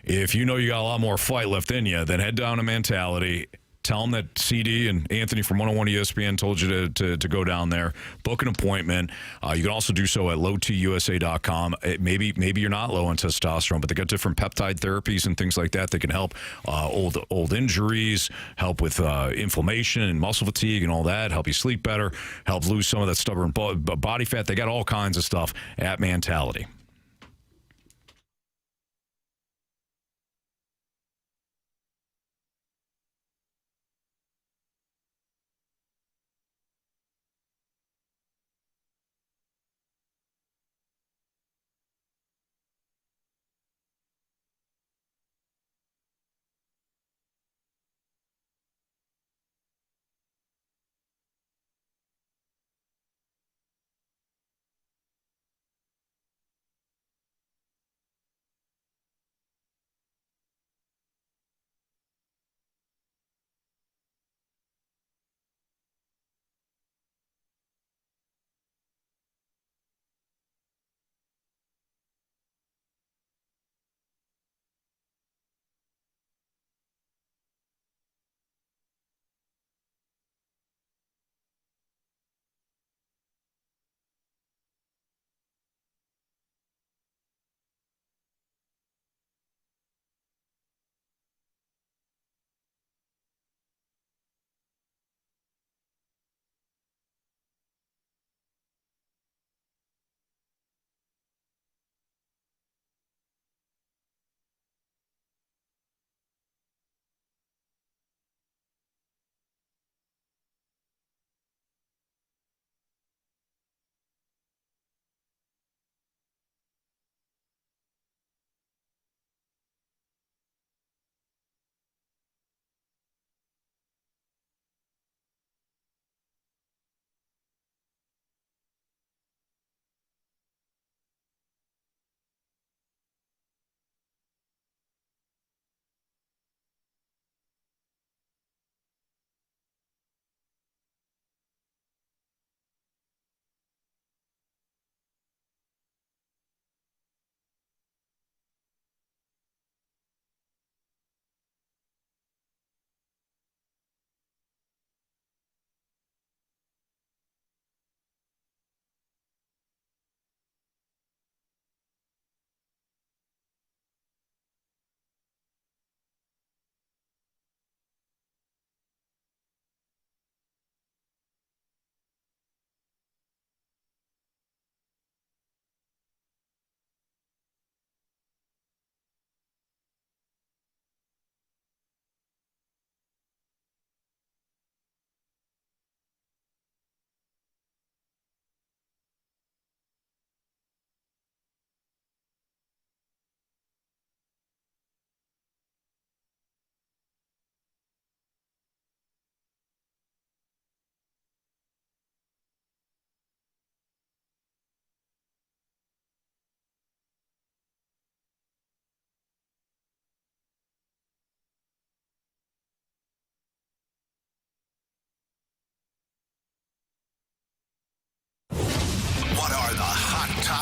If you know you got a lot more fight left in you, then head down to Mentality. Tell them that CD and Anthony from 101 ESPN told you to go down there, book an appointment. You can also do so at lowtusa.com. Maybe you're not low on testosterone, but they got different peptide therapies and things like that that can help old injuries, help with inflammation and muscle fatigue and all that, help you sleep better, help lose some of that stubborn body fat. They got all kinds of stuff at Mentality.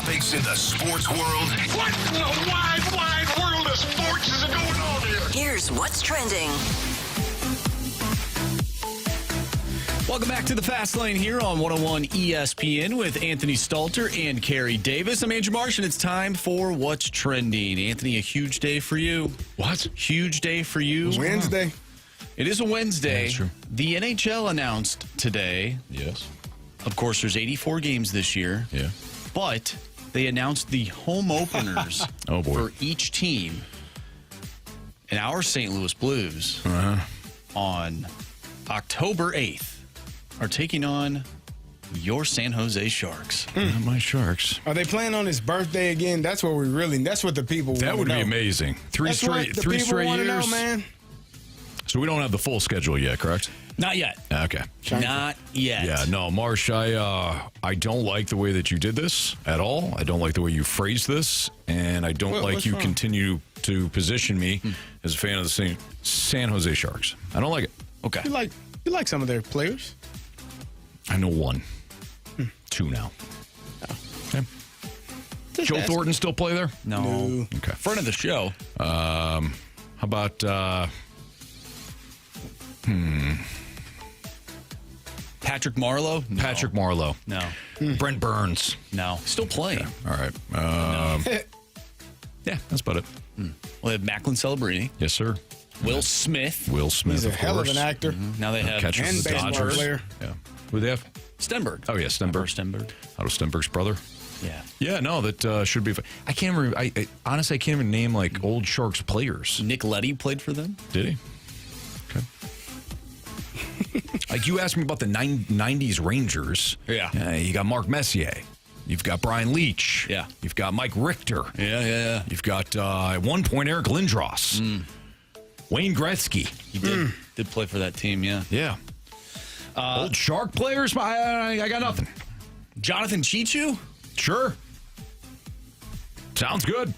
topics in the sports world. What in the wide, wide world of sports is going on here? Here's what's trending. Welcome back to the Fast Lane here on 101 ESPN with Anthony Stalter and Carey Davis. I'm Andrew Marsh, and it's time for What's Trending. Anthony, a huge day for you. What? Huge day for you. Wednesday. It is a Wednesday. That's true. The NHL announced today. Yes. Of course, there's 84 games this year. Yeah. But they announced the home openers Oh, boy. for each team. And our St. Louis Blues on October 8th are taking on your San Jose Sharks. Not my Sharks. Are they playing on his birthday again? That's what that's what the people That want would to be know. amazing. Three That's what straight the people wanna years. know, man. So we don't have the full schedule yet, correct? Not yet. Okay. Not yet. Yeah, no, Marsh, I don't like the way that you did this at all. I don't like the way you phrased this, and I don't like what's you wrong? continue to position me as a fan of the San Jose Sharks. I don't like it. Okay. You like some of their players? I know one. Two now. Okay. Joe ask. Thornton still play there? No. Okay. Friend of the show. How about Patrick Marleau? No. Patrick Marleau? No. Brent Burns. No. Still playing. All right. Yeah, that's about it. Well, they have Macklin Celebrini. Yes, sir. Will Smith. Will Smith, He's a of hell course. of an actor. Now they have Catcher for And the baseball Dodgers. player. Yeah. Who they have? Stenberg. Oh, yeah, Stenberg. Stenberg. Otto Stenberg's brother. Yeah. Yeah, no, that should be. I can't remember. I honestly, I can't even name like old Sharks players. Nick Leddy played for them. Did he? Okay. Like you asked me about the 90s Rangers. Yeah. You got Mark Messier. You've got Brian Leach. Yeah. You've got Mike Richter. Yeah. You've got at one point Eric Lindros. Wayne Gretzky. He did play for that team, yeah. Yeah. Old Shark players. I got nothing. Jonathan Chichu? Sure. Sounds good.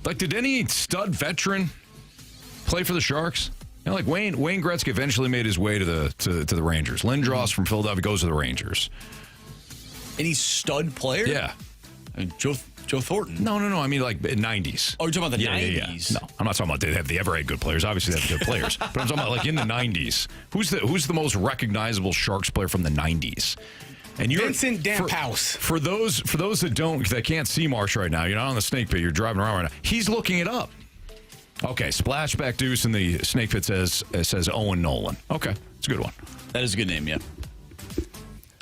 Like, did any stud veteran play for the Sharks? You know, like Wayne Gretzky eventually made his way to the Rangers. Lindros from Philadelphia goes to the Rangers. Any stud player? Yeah. I mean, Joe Thornton. No. I mean, like, 90s. Oh, you're talking about the Yeah. 90s? No, I'm not talking about they ever had good players. Obviously, they have good players. But I'm talking about, like, in the 90s. Who's the most recognizable Sharks player from the 90s? And you're Vincent Damphouse. For those that can't see Marsh right now, you're not on the snake pit, you're driving around right now. He's looking it up. Okay, Splashback Deuce in the snake pit says Owen Nolan. Okay, it's a good one. That is a good name, yeah.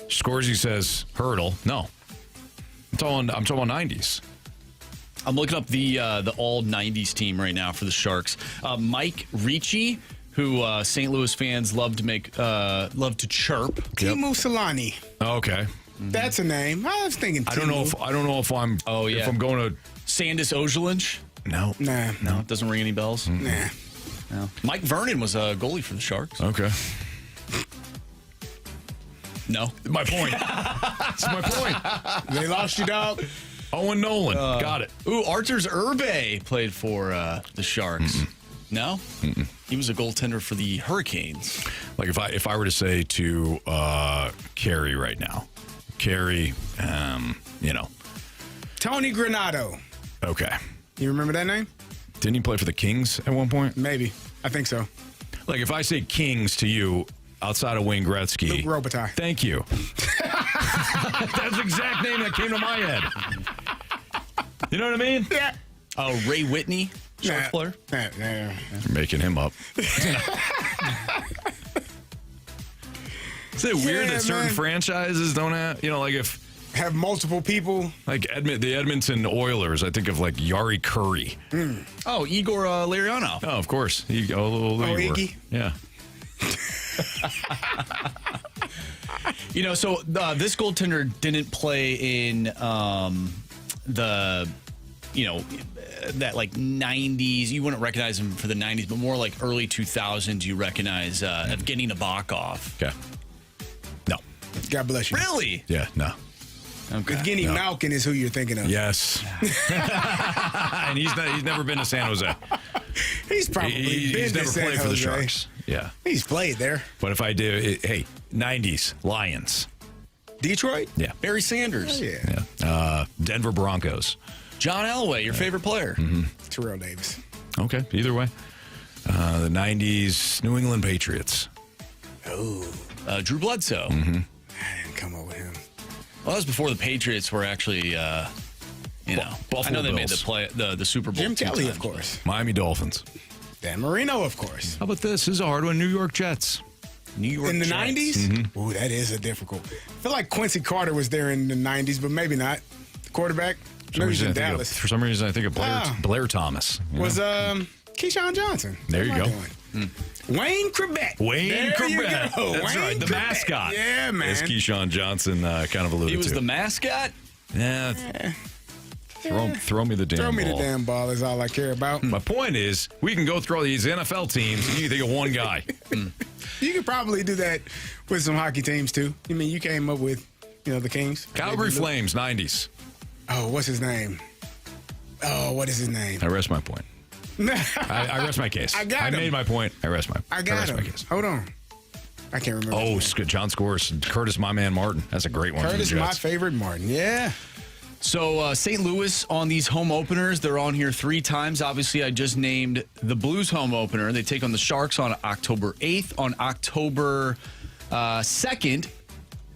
Scorsese says Hurdle. No. I'm talking about 90s. I'm looking up the all 90s team right now for the Sharks. Mike Ricci, who St. Louis fans love to chirp. Timu Solani. Okay. That's a name. I was thinking. I don't know if I'm Oh, yeah. if I'm going to Sandis Ojelinch. No. Nah. No, it doesn't ring any bells. Nah. No. Mike Vernon was a goalie for the Sharks. Okay. No. My point. That's my point. They lost you, dog. Owen Nolan. Got it. Ooh, Arturs Urbe played for the Sharks. No? He was a goaltender for the Hurricanes. Like if I were to say to Carey right now, Carey, Tony Granado. Okay. You remember that name? Didn't he play for the Kings at one point? Maybe. I think so. Like if I say Kings to you outside of Wayne Gretzky. Luke Robitaille. Thank you. That's the exact name that came to my head. You know what I mean? Yeah. Oh, Ray Whitney, Sharks player. Nah. You're making him up. Isn't it weird Yeah, that certain man. franchises don't have, like if Have multiple people. like the Edmonton Oilers, I think of like Yari Curry. Oh, Igor Larionov. Oh, of course. Iggy? Yeah. So this goaltender didn't play in that like 90s. You wouldn't recognize him for the 90s, but more like early 2000s. You recognize Evgeny Nabokov. Okay. No. God bless you. Really? Yeah, no. Okay. Evgeny Malkin is who you're thinking of. Yes. And he's never been to San Jose. He's probably been He's to never San played for the Jose. Sharks. Yeah. He's played there. But if I do, hey, 90s, Lions. Detroit? Yeah. Barry Sanders. Oh, yeah. Yeah. Denver Broncos. John Elway, your favorite player. Terrell Davis. Okay, either way. The 90s New England Patriots. Drew Bledsoe. I didn't come up with him. Well, that was before the Patriots were actually, I Buffalo know they made Bills. the Super Bowl. Jim 2 Kelly, times. of course. Miami Dolphins. Dan Marino, of course. How about this? This is a hard one. New York Jets. New York In the Jets. 90s? Ooh, that is a difficult. I feel like Quincy Carter was there in the 90s, but maybe not. The quarterback? No, he's in Dallas. For some reason, I think of Blair Thomas. Was Keyshawn Johnson. There you What am I go. doing? Wayne Crabette. Wayne There you Crabette. go. That's Wayne right. The Crabette. mascot. Yeah, man. As Keyshawn Johnson kind of alluded He was to. the mascot? Yeah. Throw me the damn Throw me ball. the damn ball is all I care about. My point is, we can go through these NFL teams and you can think of one guy. You could probably do that with some hockey teams, too. I mean, you came up with, the Kings. Calgary Flames, 90s. Oh, what's his name? Oh, what is his name? I rest my point. I rest my case. I got him. made my point. I rest my him. case. Hold on. I can't remember. Oh, his name. John Scores. Curtis, my man Martin. That's a great one. Curtis, for the my Jets. favorite Martin. Yeah. So St. Louis on these home openers, they're on here 3 times. Obviously, I just named the Blues home opener. They take on the Sharks on October 8th. On October 2nd,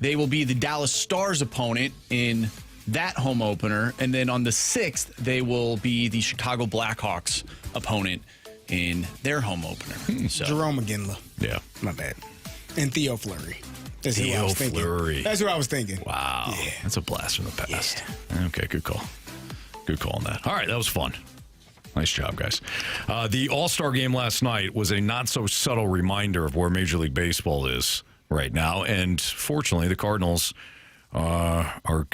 they will be the Dallas Stars opponent in that home opener. And then on the 6th, they will be the Chicago Blackhawks opponent in their home opener. So, Jerome McGinley. Yeah. My bad. And Theo Fleury. That's who I Theo was thinking. Fleury. That's who I was thinking. Wow. Yeah. That's a blast from the past. Okay, good call. Good call on that. All right, that was fun. Nice job, guys. The All-Star Game last night was a not-so-subtle reminder of where Major League Baseball is right now. And fortunately, the Cardinals are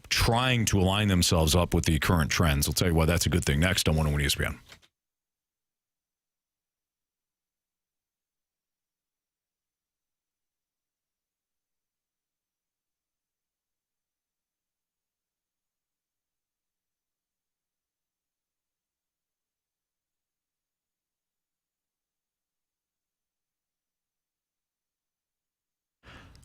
trying to align themselves up with the current trends. I'll tell you why that's a good thing next on 101 ESPN.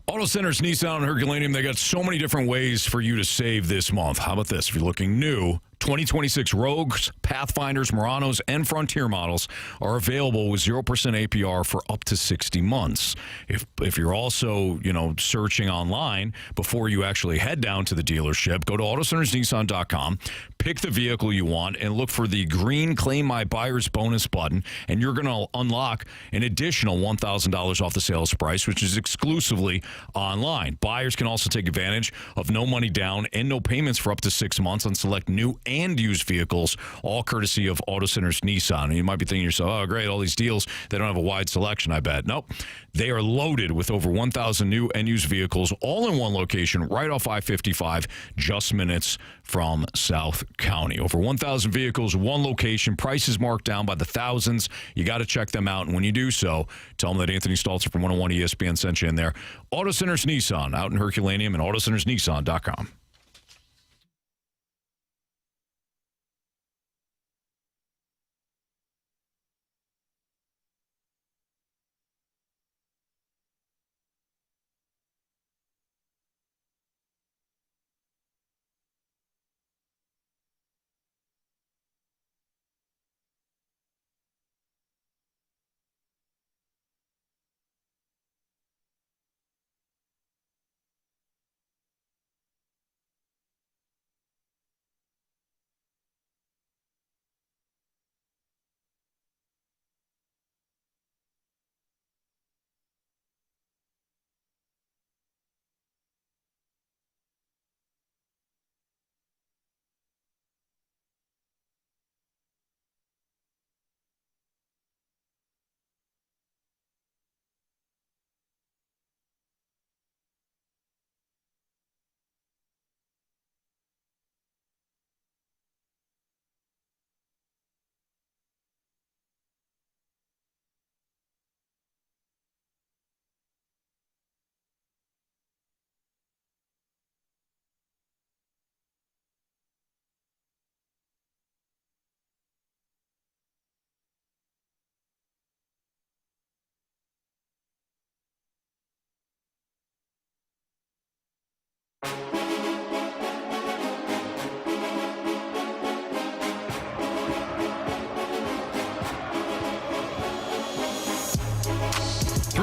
Auto Centers Nissan and Herculaneum, they got so many different ways for you to save this month. How about this? If you're looking new, 2026 Rogues, Pathfinders, Muranos, and Frontier models are available with 0% APR for up to 60 months. If you're also, searching online before you actually head down to the dealership, go to AutoCentersNissan.com, pick the vehicle you want, and look for the green Claim My Buyer's Bonus button, and you're going to unlock an additional $1,000 off the sales price, which is exclusively online. Buyers can also take advantage of no money down and no payments for up to 6 months on select new and used vehicles, all courtesy of Auto Centers Nissan. And you might be thinking to yourself, oh, great, all these deals, they don't have a wide selection, I bet. Nope. They are loaded with over 1,000 new and used vehicles, all in one location, right off I-55, just minutes from South County. Over 1,000 vehicles, one location, prices marked down by the thousands. You got to check them out. And when you do so, tell them that Anthony Stalter from 101 ESPN sent you in there. Auto Centers Nissan, out in Herculaneum, and AutoCentersNissan.com.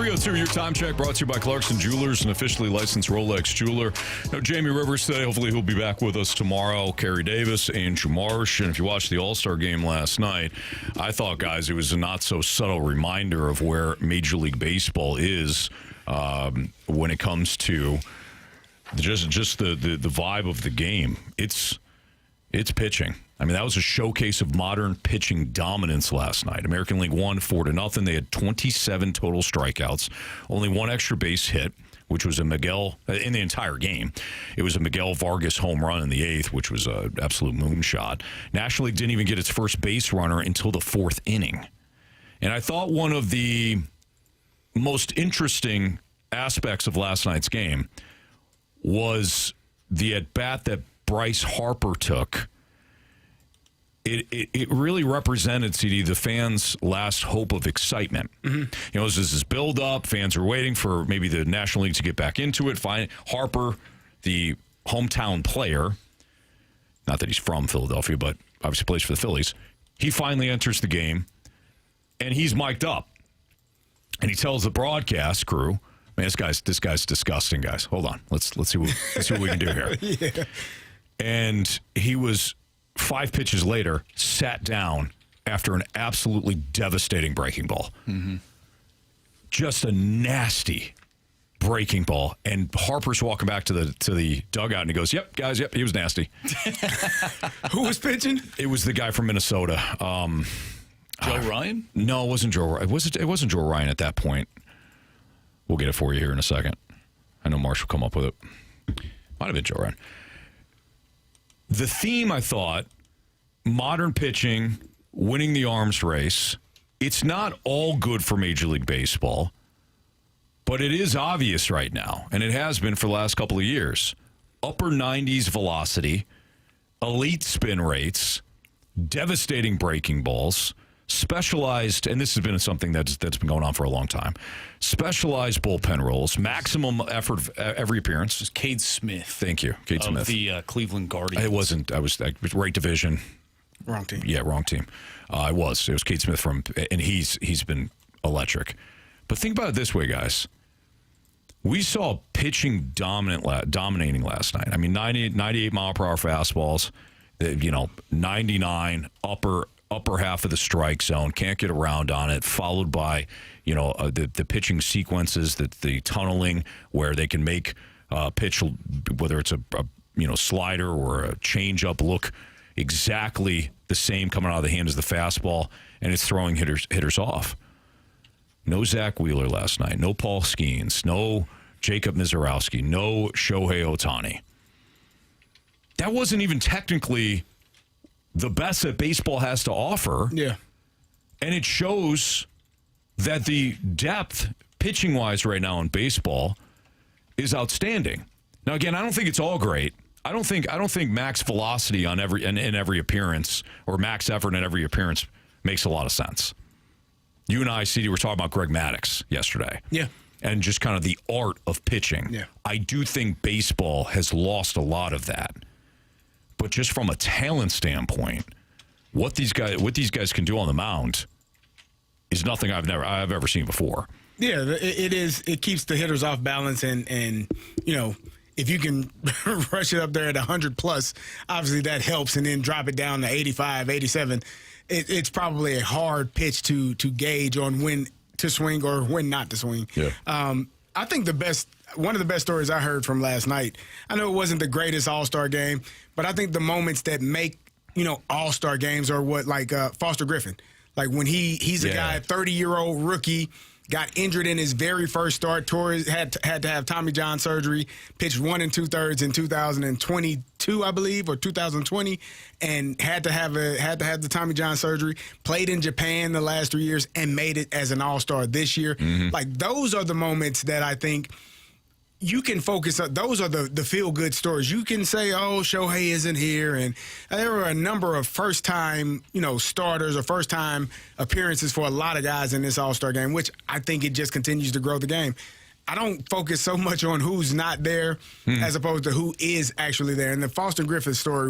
go to your time check brought to you by Clarkson Jewelers, an officially licensed Rolex jeweler. Now, Jamie Rivers today. Hopefully he'll be back with us tomorrow. Carey Davis, Andrew Marsh. And if you watched the All-Star Game last night, I thought, guys, it was a not-so-subtle reminder of where Major League Baseball is when it comes to just the vibe of the game. It's pitching. I mean, that was a showcase of modern pitching dominance last night. American League won 4-0. They had 27 total strikeouts, only one extra base hit, which was a Miguel in the entire game. It was a Miguel Vargas home run in the 8th, which was an absolute moonshot. National League didn't even get its first base runner until the 4th inning. And I thought one of the most interesting aspects of last night's game was the at-bat that Bryce Harper took. It really represented, CD, the fans' last hope of excitement. Mm-hmm. You know, this is build-up. Fans are waiting for maybe the National League to get back into it. Harper, the hometown player, not that he's from Philadelphia, but obviously plays for the Phillies, he finally enters the game, and he's mic'd up. And he tells the broadcast crew, man, this guy's disgusting, guys. Hold on. Let's see what we can do here. Yeah. And he was 5 pitches later, sat down after an absolutely devastating breaking ball. Mm-hmm. Just a nasty breaking ball. And Harper's walking back to the dugout, and he goes, "Yep, guys, yep, he was nasty." Who was pitching? It was the guy from Minnesota. Joe Ryan? No, it wasn't Joe Ryan. It wasn't Joe Ryan at that point. We'll get it for you here in a second. I know Marsh will come up with it. Might have been Joe Ryan. The theme, I thought, modern pitching, winning the arms race, it's not all good for Major League Baseball, but it is obvious right now, and it has been for the last couple of years. Upper 90s velocity, elite spin rates, devastating breaking balls, specialized, and this has been something that's been going on for a long time, specialized bullpen roles, maximum effort every appearance. It was Cade Smith. Thank you, Cade Smith. Of the Cleveland Guardians. It wasn't. I was right division. Wrong team. Yeah, wrong team. It was Cade Smith and he's been electric. But think about it this way, guys. We saw pitching dominating last night. I mean, 98 mile per hour fastballs, 99 upper half of the strike zone, can't get around on it, followed by, the pitching sequences, the tunneling where they can make pitch, whether it's a slider or a changeup, look exactly the same coming out of the hand as the fastball, and it's throwing hitters off. No Zach Wheeler last night, no Paul Skeens, no Jacob Mizorowski, no Shohei Ohtani. That wasn't even technically the best that baseball has to offer. Yeah. And it shows that the depth, pitching-wise right now in baseball, is outstanding. Now, again, I don't think it's all great. I don't think max velocity on in every appearance or max effort in every appearance makes a lot of sense. You and I, CD, were talking about Greg Maddux yesterday. Yeah. And just kind of the art of pitching. Yeah. I do think baseball has lost a lot of that. But just from a talent standpoint, what these guys can do on the mound is nothing I've ever seen before. Yeah, it is. It keeps the hitters off balance, and if you can rush it up there at 100 plus, obviously that helps, and then drop it down to 85, 87. It's probably a hard pitch to gauge on when to swing or when not to swing. Yeah. I think one of the best stories I heard from last night, I know it wasn't the greatest All-Star game, but I think the moments that make, All-Star games are what, like Foster Griffin. Like when he's a guy, 30-year-old rookie, got injured in his very first start, had to have Tommy John surgery, pitched 1 2/3 in 2022, I believe, or 2020, and had to have the Tommy John surgery, played in Japan the last 3 years, and made it as an All-Star this year. Mm-hmm. Like, those are the moments that I think you can focus on. Those are the feel-good stories. You can say, oh, Shohei isn't here, and there were a number of first-time, starters or first-time appearances for a lot of guys in this All-Star game, which I think it just continues to grow the game. I don't focus so much on who's not there as opposed to who is actually there. And the Foster Griffin story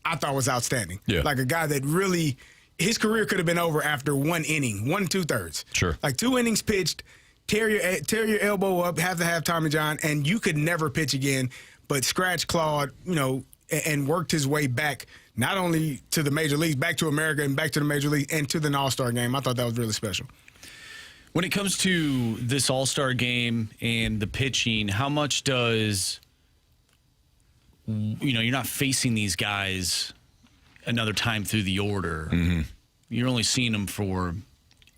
I thought was outstanding. Yeah. Like a guy that really, his career could have been over after 1 inning, 1 2/3. Sure. Like 2 innings pitched, tear your elbow up, have to have Tommy John, and you could never pitch again. But scratch clawed, and worked his way back, not only to the major leagues, back to America and back to the major league and to the All-Star game. I thought that was really special. When it comes to this All-Star game and the pitching, how much does, you're not facing these guys another time through the order. Mm-hmm. You're only seeing them for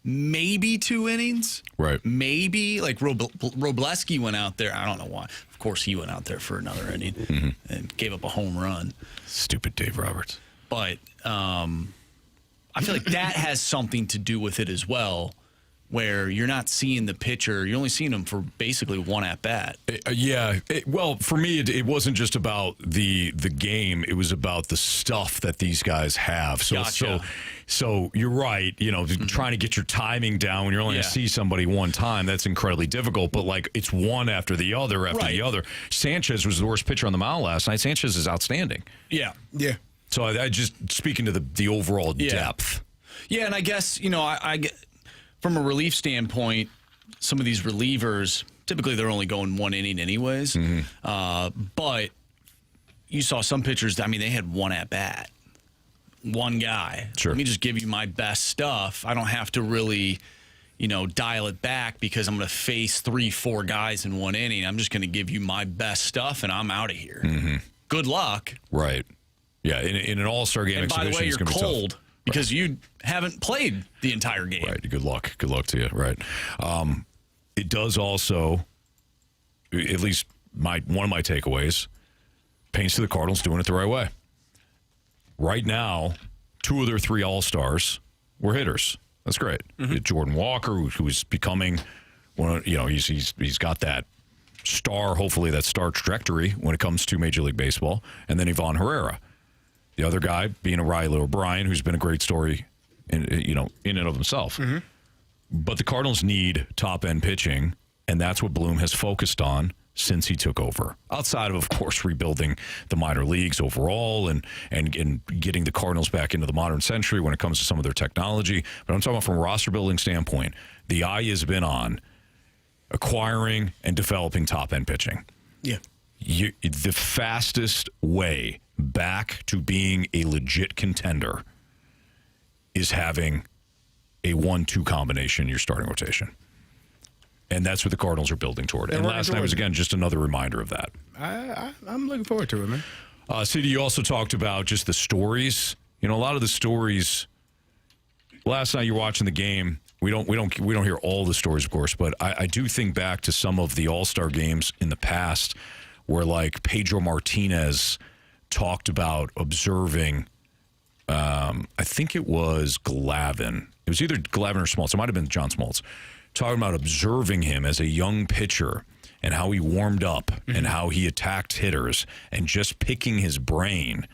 maybe 2 innings. Right. Maybe. Like Robleski went out there. I don't know why. Of course, he went out there for another inning and gave up a home run. Stupid Dave Roberts. But I feel like that has something to do with it as well, where you're not seeing the pitcher. You're only seeing him for basically one at-bat. Well, for me, it wasn't just about the game. It was about the stuff that these guys have. So, Gotcha. so you're right. Trying to get your timing down when you're only going to see somebody one time, that's incredibly difficult. But, it's one after the other after the other. Sanchez was the worst pitcher on the mound last night. Sanchez is outstanding. Yeah. Yeah. So I just speaking to the overall depth. Yeah, and I guess, I get... From a relief standpoint, some of these relievers, typically they're only going 1 inning anyways. Mm-hmm. But you saw some pitchers, they had one at-bat. One guy. Sure. Let me just give you my best stuff. I don't have to really, dial it back because I'm going to face 3-4 guys in 1 inning. I'm just going to give you my best stuff, and I'm out of here. Mm-hmm. Good luck. Right. Yeah, in an All-Star game and exhibition, by the way, it's you're going to be cold. tough. Because you haven't played the entire game. Right. Good luck. Good luck to you. Right. It does also, at least one of my takeaways, paints to the Cardinals doing it the right way. Right now, 2 of their 3 All-Stars were hitters. That's great. Mm-hmm. Jordan Walker, who is becoming one. He's got that star. Hopefully, that star trajectory when it comes to Major League Baseball, and then Ivan Herrera. The other guy being Riley O'Brien, who's been a great story in and of himself. Mm-hmm. But the Cardinals need top-end pitching, and that's what Bloom has focused on since he took over. Outside of course, rebuilding the minor leagues overall and getting the Cardinals back into the modern century when it comes to some of their technology. But I'm talking about from a roster-building standpoint, the eye has been on acquiring and developing top-end pitching. Yeah. The fastest way back to being a legit contender is having a 1-2 combination in your starting rotation. And that's what the Cardinals are building toward. And last night was, again, just another reminder of that. I'm looking forward to it, man. CD, you also talked about just the stories. A lot of the stories. Last night you're watching the game. We don't hear all the stories, of course, but I do think back to some of the All-Star games in the past where, Pedro Martinez talked about observing, I think it was Glavine. It was either Glavine or Smoltz. It might have been John Smoltz. Talking about observing him as a young pitcher and how he warmed up and how he attacked hitters and just picking his brain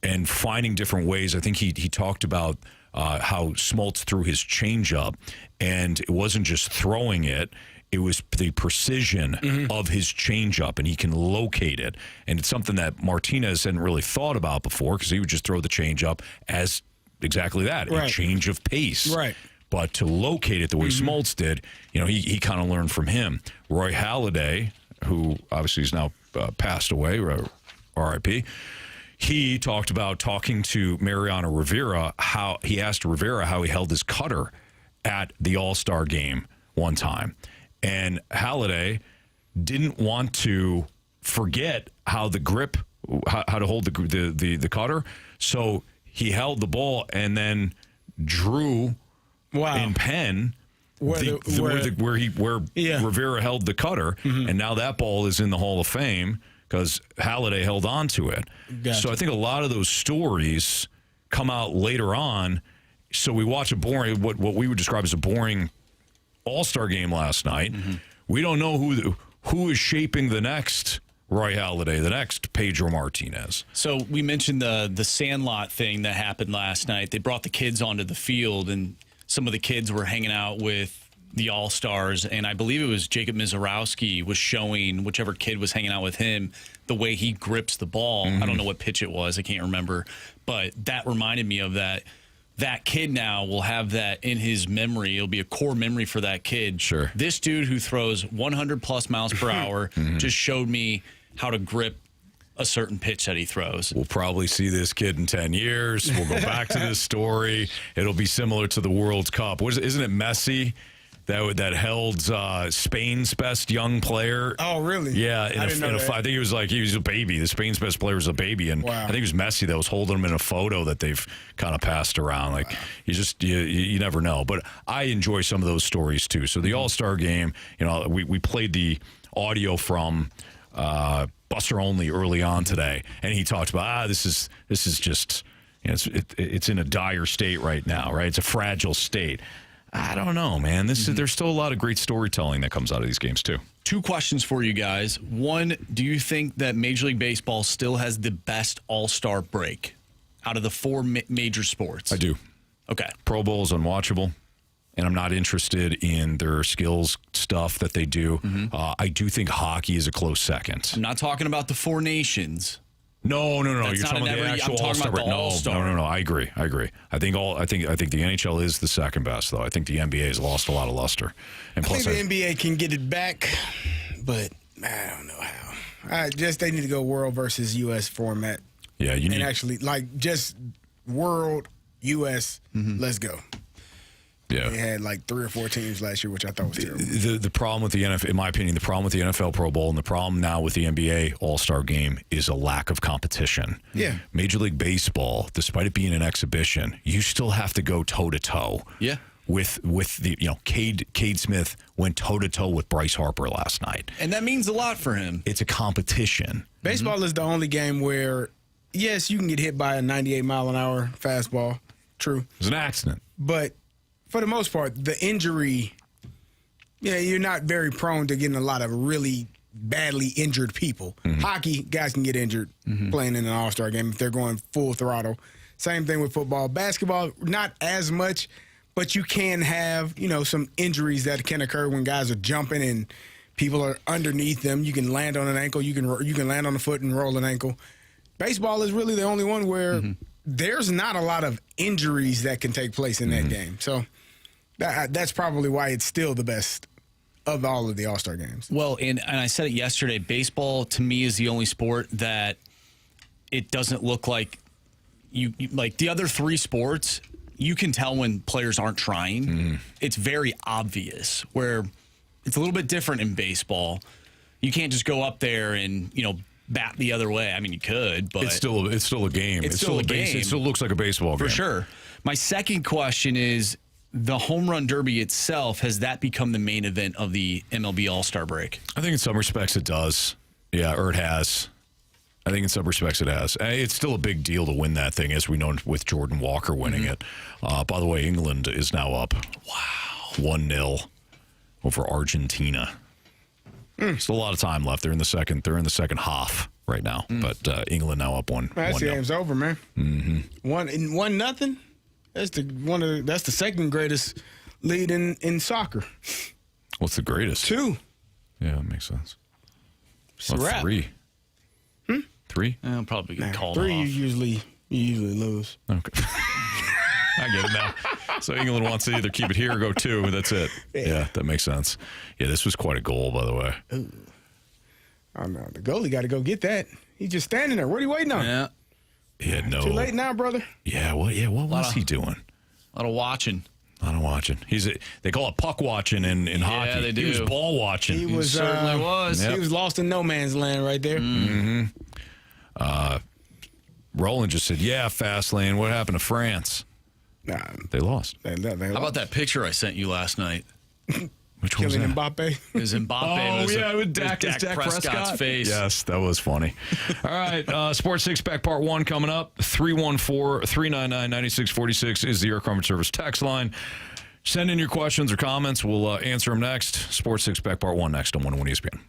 and finding different ways. I think he talked about how Smoltz threw his changeup, and it wasn't just throwing it. It was the precision of his changeup, and he can locate it. And it's something that Martinez hadn't really thought about before because he would just throw the changeup as exactly that, a change of pace. Right. But to locate it the way Smoltz did, he kind of learned from him. Roy Halladay, who obviously is now passed away, R.I.P., he talked about talking to Mariano Rivera, how he asked Rivera how he held his cutter at the All-Star game one time. And Halladay didn't want to forget how the grip, how to hold the cutter. So he held the ball and then drew in pen where Rivera held the cutter, and now that ball is in the Hall of Fame because Halladay held on to it. Gotcha. So I think a lot of those stories come out later on. So we watch a boring, what we would describe as a boring All-Star game last night. We don't know who is shaping the next Roy Halladay, the next Pedro Martinez. So we mentioned the Sandlot thing that happened last night. They brought the kids onto the field, and some of the kids were hanging out with the All-Stars, and I believe it was Jacob Mizorowski was showing whichever kid was hanging out with him the way he grips the ball. I don't know what pitch it was. I can't remember. But that reminded me of that. that kid now will have that in his memory. It'll be a core memory for that kid. Sure. This dude who throws 100-plus miles per hour just showed me how to grip a certain pitch that he throws. We'll probably see this kid in 10 years. We'll go back to this story. It'll be similar to the World Cup. Isn't it Messi that held Spain's best young player? Oh, really? Yeah. I didn't know that. I think he was a baby. The Spain's best player was a baby. And wow. I think it was Messi that was holding him in a photo that they've kind of passed around. Like, you never know. But I enjoy some of those stories, too. So the All-Star Game, we played the audio from Buster Olney early on today, and he talked about this is just it's in a dire state right now, right? It's a fragile state. I don't know, man. There's still a lot of great storytelling that comes out of these games too. 2 questions for you guys. One, do you think that Major League Baseball still has the best All-Star break out of the 4 major sports? I do. Okay. Pro Bowl is unwatchable, and I'm not interested in their skills stuff that they do. I do think hockey is a close second. I'm not talking about the 4 nations. No. That's You're not talking about the actual All-Star break. All-Star. No. I agree. I think the NHL is the second best, though. I think the NBA has lost a lot of luster. And I plus, think the NBA can get it back, but I don't know how. They need to go world versus U.S. format. Yeah, you need and actually just world U.S. Let's go. Yeah. They had 3 or 4 teams last year, which I thought was terrible. The problem with the NFL, in my opinion, the problem with the NFL Pro Bowl and the problem now with the NBA All-Star Game is a lack of competition. Yeah. Major League Baseball, despite it being an exhibition, you still have to go toe-to-toe. Yeah. With the Cade Smith went toe-to-toe with Bryce Harper last night. And that means a lot for him. It's a competition. Baseball is the only game where, yes, you can get hit by a 98-mile-an-hour fastball. True. It was an accident. But for the most part, the injury, you're not very prone to getting a lot of really badly injured people. Hockey, guys can get injured playing in an All-Star game if they're going full throttle. Same thing with football. Basketball, not as much, but you can have, some injuries that can occur when guys are jumping and people are underneath them. You can land on an ankle. You can land on a foot and roll an ankle. Baseball is really the only one where there's not a lot of injuries that can take place in that game. So that's probably why it's still the best of all of the All-Star games. Well, and I said it yesterday, baseball to me is the only sport that it doesn't look like you like the other 3 sports. You can tell when players aren't trying. It's very obvious, where it's a little bit different in baseball. You can't just go up there and, bat the other way. I mean, you could, but it's still a game. It's still a game. It still looks like a baseball game. For sure. My second question is, the home run derby itself, has that become the main event of the MLB All-Star break? I think in some respects it does. Yeah, or it has. I think in some respects it has. It's still a big deal to win that thing, as we know with Jordan Walker winning it. By the way, England is now up 1-0 over Argentina. Still a lot of time left. They're in the second half right now. But England now up 1-0. That game's over, man. 1-0. That's the second greatest lead in soccer. What's the greatest? 2. Yeah, that makes sense. It's a wrap. 3. 3? I'll probably get called 3 off. you usually lose. Okay. I get it now. So England wants to either keep it here or go 2, and that's it. Yeah, that makes sense. Yeah, this was quite a goal, by the way. Ooh. Oh, no. The goalie got to go get that. He's just standing there. What are you waiting on? Yeah. He had no. Too late now, brother. Yeah, what was he doing? A lot of watching. A lot of watching. They call it puck watching in hockey. Yeah, they do. He was ball watching. He was certainly was. He was lost in no man's land right there. Roland just said, "Yeah, fast lane. What happened to France? Nah, They lost. they How about that picture I sent you last night? Which one was killing that? Mbappe? It was Mbappe. with Dak Prescott's face. Yes, that was funny. All right, Sports Six Pack Part 1 coming up. 314-399-9646 is the Air Comfort Service text line. Send in your questions or comments. We'll answer them next. Sports Six Pack Part 1 next on 101 ESPN.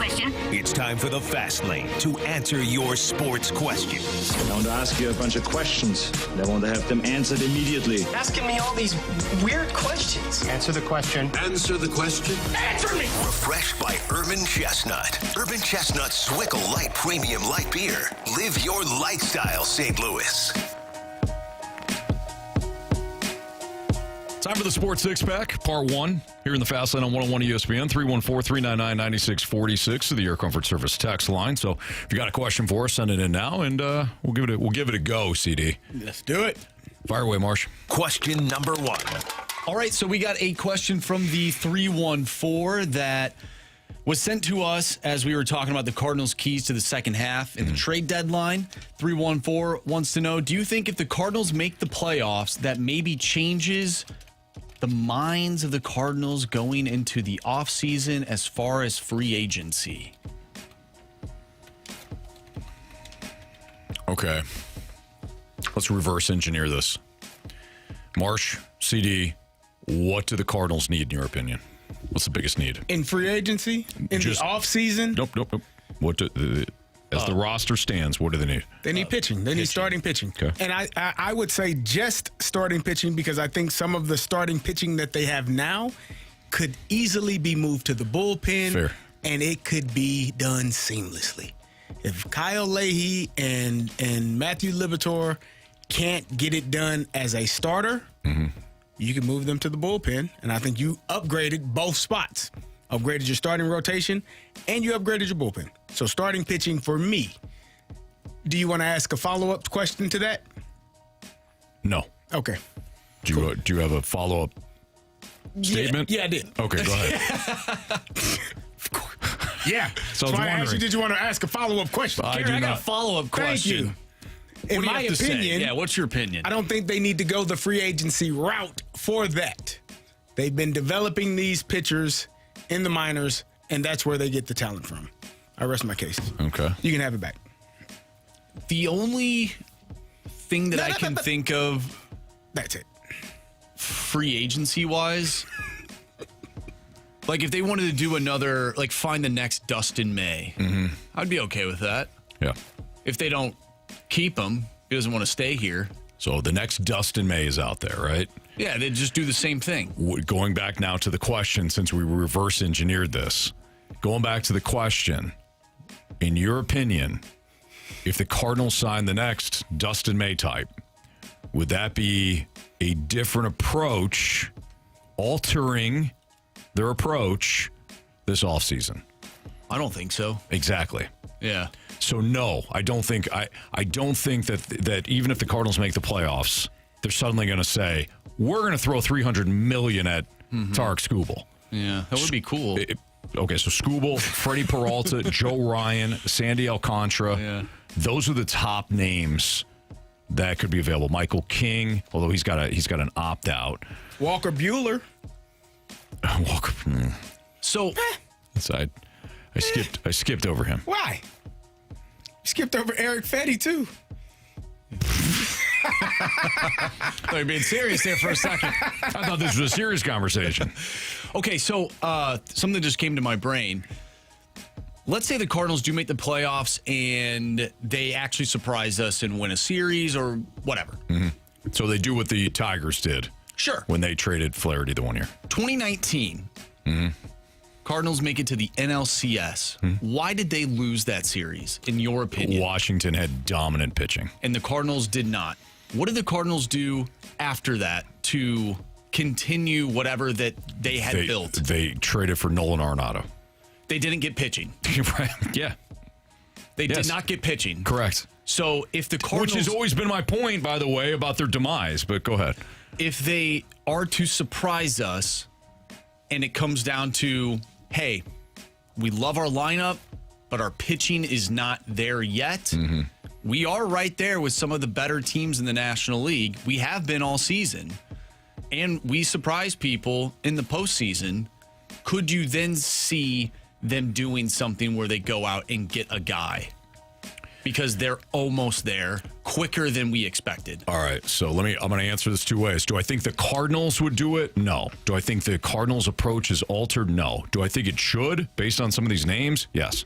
question. It's time for the Fast Lane to answer your sports questions. I want to ask you a bunch of questions, and I want to have them answered immediately. Asking me all these weird questions. Answer the question. Answer the question. Answer me! Refreshed by Urban Chestnut. Urban Chestnut Swickle Light Premium Light Beer. Live your lifestyle, St. Louis. Time for the Sports Six Pack, Part 1, here in the Fast Lane on 101 ESPN, 314-399-9646 to the Air Comfort Service text line. So if you got a question for us, send it in now, and we'll give it a go, CD. Let's do it. Fire away, Marsh. Question number 1. All right, so we got a question from the 314 that was sent to us as we were talking about the Cardinals' keys to the second half in the trade deadline. 314 wants to know, do you think if the Cardinals make the playoffs, that maybe changes the minds of the Cardinals going into the offseason as far as free agency? Okay. Let's reverse engineer this. Marsh, CD, what do the Cardinals need, in your opinion? What's the biggest need? In free agency? In the offseason? Nope. What as the roster stands, what do they need? They need pitching. They need starting pitching. Okay. And I would say just starting pitching, because I think some of the starting pitching that they have now could easily be moved to the bullpen. Fair. And it could be done seamlessly. If Kyle Leahy and Matthew Liberatore can't get it done as a starter, you can move them to the bullpen. And I think you upgraded both spots. Upgraded your starting rotation, and you upgraded your bullpen. So starting pitching for me. Do you want to ask a follow-up question to that? No. Okay. Do you have a follow-up statement? Yeah, I did. Okay, go ahead. Yeah. So I was That's why I asked you, wondering. did you want to ask a follow-up question? I Gary, do I got a not. follow-up question. Thank you. In What do you my have to say? opinion, Yeah, what's your opinion? I don't think they need to go the free agency route for that. They've been developing these pitchers in the minors, and that's where they get the talent from. I rest my case. Okay. You can have it back. The only thing that I can think of That's it. free agency wise, like if they wanted to do another, like find the next Dustin May, I'd be okay with that. Yeah. If they don't keep him, he doesn't want to stay here. So the next Dustin May is out there, right? Yeah, they just do the same thing. Going back now to the question, since we reverse engineered this, going back to the question, in your opinion, if the Cardinals sign the next Dustin May type, would that be a different approach, altering their approach this offseason? I don't think so. Exactly. Yeah. So no, I don't think that even if the Cardinals make the playoffs, they're suddenly going to say, we're going to throw $300 million at Tarek Skubal. Yeah, that would be cool. Okay, so Skubal, Freddie Peralta, Joe Ryan, Sandy Alcantara. Yeah. Those are the top names that could be available. Michael King, although he's got an opt out. Walker Buehler. Walker. So I skipped over him. Why? You skipped over Eric Fetty, too. they're being serious there for a second. I thought this was a serious conversation. Okay, so something just came to my brain. Let's say the Cardinals do make the playoffs and they actually surprise us and win a series or whatever. So they do what the Tigers did. Sure. When they traded Flaherty the 1 year. 2019, Cardinals make it to the NLCS. Why did they lose that series, in your opinion? Washington had dominant pitching. And the Cardinals did not. What did the Cardinals do after that to continue whatever that they had built? They traded for Nolan Arenado. They didn't get pitching. Right. Yeah. They Yes. did not get pitching. Correct. So if the Cardinals... Which has always been my point, by the way, about their demise, but go ahead. If they are to surprise us and it comes down to, hey, we love our lineup, but our pitching is not there yet. We are right there with some of the better teams in the National League. We have been all season. And we surprise people in the postseason. Could you then see them doing something where they go out and get a guy? because they're almost there quicker than we expected. All right, so I'm going to answer this two ways. Do I think the Cardinals would do it? No. Do I think the Cardinals' approach is altered? No. Do I think it should, based on some of these names? Yes.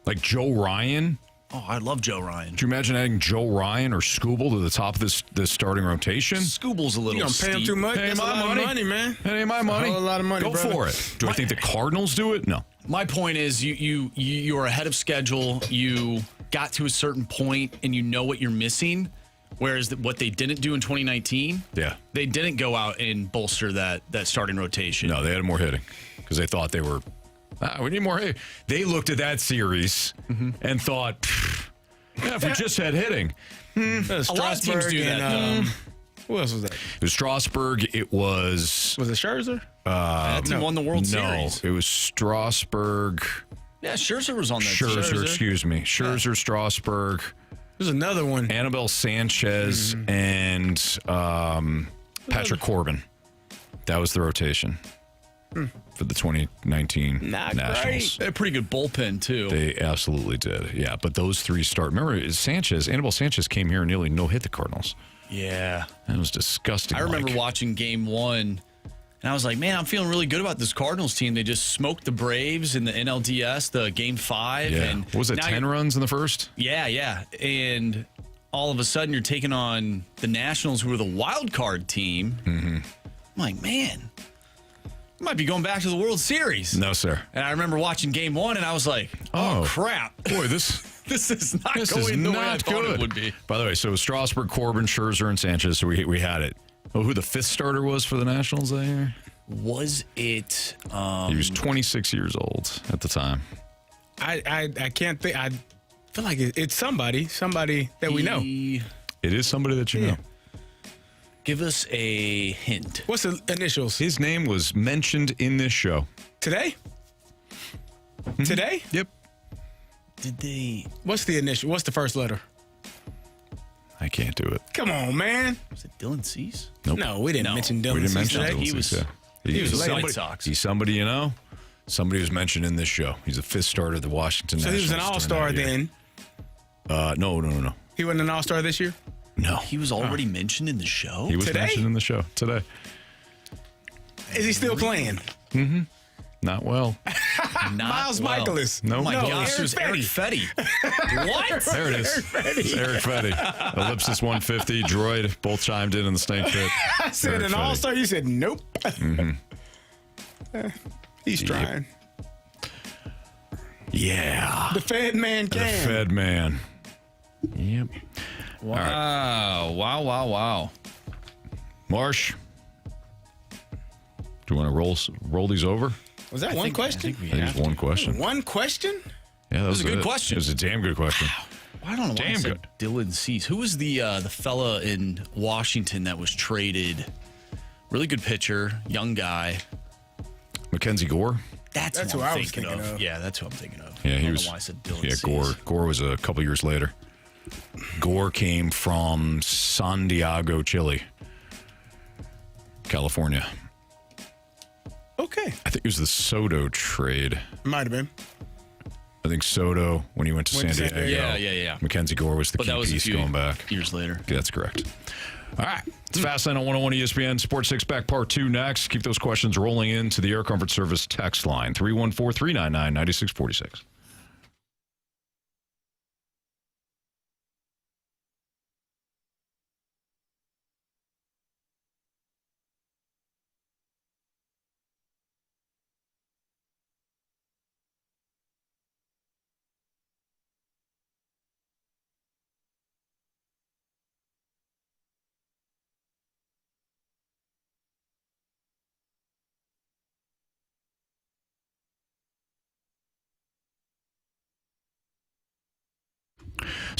Like Joe Ryan. Oh, I love Joe Ryan. Could you imagine adding Joe Ryan or Scooble to the top of this starting rotation? Scooble's a little You don't pay him steep. too much? Hey, That's a my lot money. of money, man. That ain't my money. A whole lot of money, Go brother. for it. Do I think the Cardinals do it? No. My point is you're ahead of schedule. You got to a certain point and you know what you're missing. Whereas what they didn't do in 2019, Yeah. they didn't go out and bolster that starting rotation. No, they had more hitting because they thought they were, we need more hitting. They looked at that series and thought, yeah, if we just had hitting. A lot of teams do that, and, who else was that? It was Strasburg. It was... Was it Scherzer? That team won the World Series. No, it was Strasburg. Yeah, Scherzer was on that team. Scherzer, excuse me. Scherzer, Strasburg, There's another one. Anibal Sanchez, and Patrick Corbin. That was the rotation for the 2019 Not Nationals. great. They had a pretty good bullpen, too. They absolutely did. Yeah, but those three start. Remember, Anibal Sanchez came here and nearly no-hit the Cardinals. Yeah. That was disgusting. I remember Mike. watching game one, and I was like, man, I'm feeling really good about this Cardinals team. They just smoked the Braves in the NLDS, the game 5. Yeah. And What was it, now 10 runs in the first? Yeah. And all of a sudden, you're taking on the Nationals, who are the wild card team. I'm like, man, I might be going back to the World Series. No, sir. And I remember watching game 1, and I was like, oh crap. Boy, this This is not is going the way I not thought good. it would be. By the way, so it was Strasburg, Corbin, Scherzer, and Sanchez. So we had it. Oh, who the fifth starter was for the Nationals that year? Was it? He was 26 years old at the time. I can't think. I feel like it's somebody that we know. It is somebody that you know. Give us a hint. What's the initials? His name was mentioned in this show. Today? Today? Yep. Did they? What's the initial? What's the first letter? I can't do it. Come on, man. Was it Dylan Cease? Nope. No, we didn't No. mention We Dylan didn't Cease mention today. Dylan He Cease, was- yeah. he was late. White Sox. He's somebody you know. Somebody who's mentioned in this show. He's a fifth starter of the Washington So he Nationals. was an all-star during that year. then. No. He wasn't an all-star this year? No. He was already mentioned in the show. He was Today? mentioned in the show today. Is he still playing? Not well. Not Miles well. Michaelis. No. Oh my No, gosh, it was Eric Fetty. What? There it is. It's Eric Fetty. Ellipsis 150. Droid both chimed in the snake pit. I said Eric an Fetty. all-star. You said nope. He's trying. Yeah. The Fed man The can. Fed man. Yep. Wow. Marsh. Do you want to roll these over? Was that one question? I think it was one question. One question? Yeah, that was a good question. It was a damn good question. I don't know why I Damn said good. Dylan Cease. Who was the fella in Washington that was traded? Really good pitcher, young guy. Mackenzie Gore. That's That's who who I'm I was thinking thinking of. of. Yeah, that's who I'm thinking of. Yeah, I he don't was. know why I said Dylan Yeah, Cease. Gore. Gore was a couple years later. Gore came from San Diego, Chile, California. Okay. I think it was the Soto trade. Might have been. I think Soto, when he went to Went San to Diego. San Diego. Yeah. Mackenzie Gore was the But key that was a piece few going back. years later. Yeah, that's correct. All right. It's Fastlane on 101 ESPN. Sports Six Pack Part 2 next. Keep those questions rolling into the Air Comfort Service text line 314-399-9646.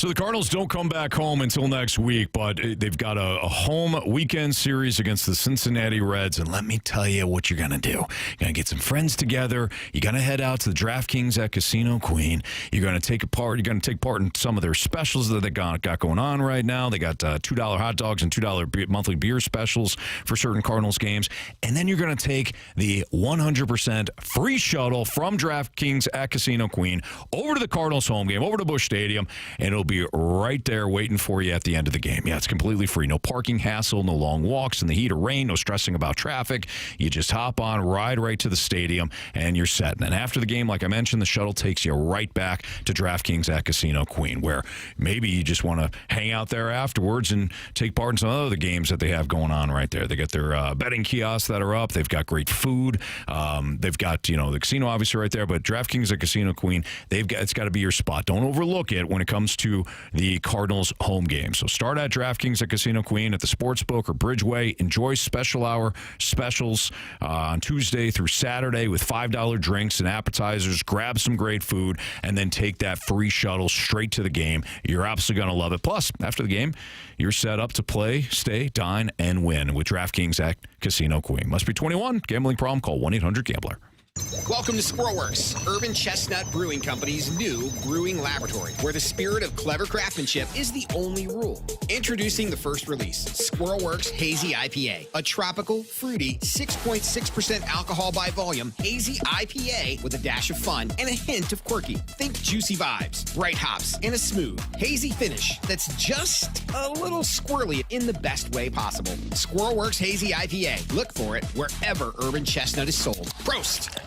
So the Cardinals don't come back home until next week, but they've got a home weekend series against the Cincinnati Reds, and let me tell you what you're going to do. You're going to get some friends together. You're going to head out to the DraftKings at Casino Queen. You're going to take part in some of their specials that they got going on right now. They got $2 hot dogs and $2 monthly beer specials for certain Cardinals games. And then you're going to take the 100% free shuttle from DraftKings at Casino Queen over to the Cardinals home game, over to Busch Stadium, and it'll be right there waiting for you at the end of the game. Yeah, it's completely free. No parking hassle, no long walks in the heat or rain, no stressing about traffic. You just hop on, ride right to the stadium, and you're set. And after the game, like I mentioned, the shuttle takes you right back to DraftKings at Casino Queen, where maybe you just want to hang out there afterwards and take part in some other games that they have going on right there. They got their betting kiosks that are up. They've got great food. They've got, the casino obviously right there, but DraftKings at Casino Queen, it's got to be your spot. Don't overlook it when it comes to the Cardinals home game. So start at DraftKings at Casino Queen at the Sportsbook or Bridgeway. Enjoy special hour specials on Tuesday through Saturday with $5 drinks and appetizers. Grab some great food and then take that free shuttle straight to the game. You're absolutely going to love it. Plus, after the game, you're set up to play, stay, dine, and win with DraftKings at Casino Queen. Must be 21. Gambling problem? Call 1-800-GAMBLER. Welcome to Squirrelworks, Urban Chestnut Brewing Company's new brewing laboratory, where the spirit of clever craftsmanship is the only rule. Introducing the first release, Squirrelworks Hazy IPA, a tropical, fruity, 6.6% alcohol by volume hazy IPA with a dash of fun and a hint of quirky. Think juicy vibes, bright hops, and a smooth, hazy finish that's just a little squirrely in the best way possible. Squirrelworks Hazy IPA. Look for it wherever Urban Chestnut is sold. Prost!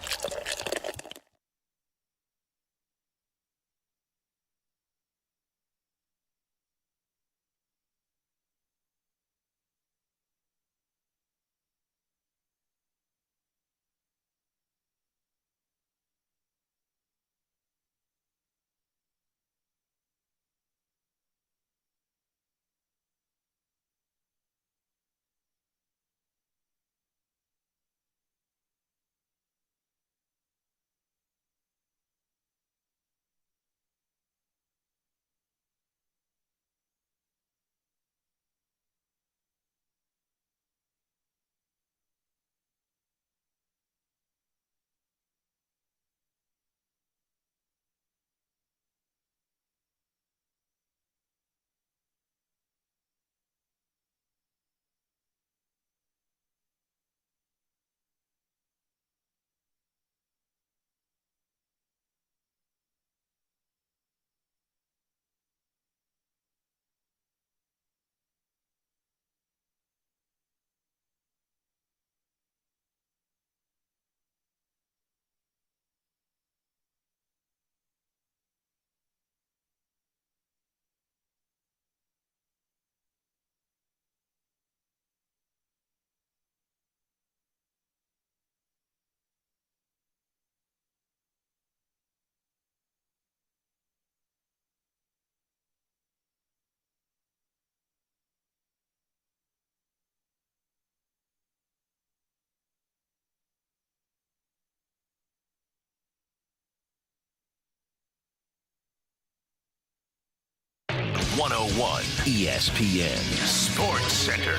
ESPN Sports Center.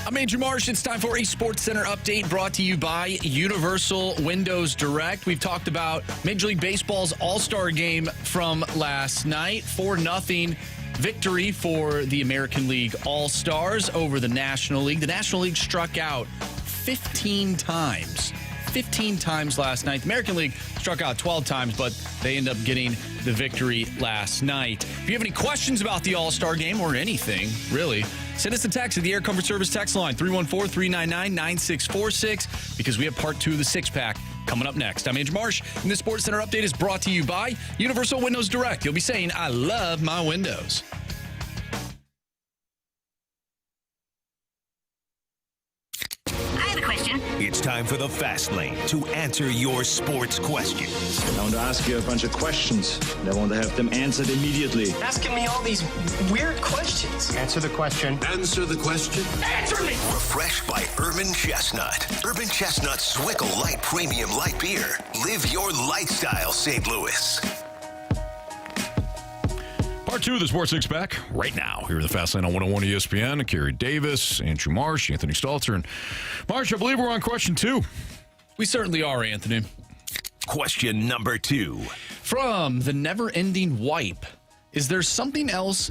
I'm Andrew Marsh. It's time for a Sports Center update brought to you by Universal Windows Direct. We've talked about Major League Baseball's All-Star Game from last night. 4-0 victory for the American League All-Stars over the National League. The National League struck out 15 times. 15 times last night. The American League struck out 12 times, but they end up getting the victory last night. If you have any questions about the All-Star Game or anything, really, send us a text at the Air Comfort Service text line, 314-399-9646, because we have part 2 of the six-pack coming up next. I'm Andrew Marsh, and this Sports Center update is brought to you by Universal Windows Direct. You'll be saying, I love my windows. It's time for the Fast Lane to answer your sports questions. I want to ask you a bunch of questions, and I want to have them answered immediately. Asking me all these weird questions. Answer the question. Answer the question. Answer me! Refreshed by Urban Chestnut. Urban Chestnut Swickle Light Premium Light Beer. Live your lifestyle, St. Louis. Part 2 of the Sports Six Pack right now here in the Fast Lane on 101 ESPN. Carey Davis, Andrew Marsh, Anthony Stalter. And Marsh, I believe we're on question 2. We certainly are, Anthony. Question number 2. From the never-ending wipe, is there something else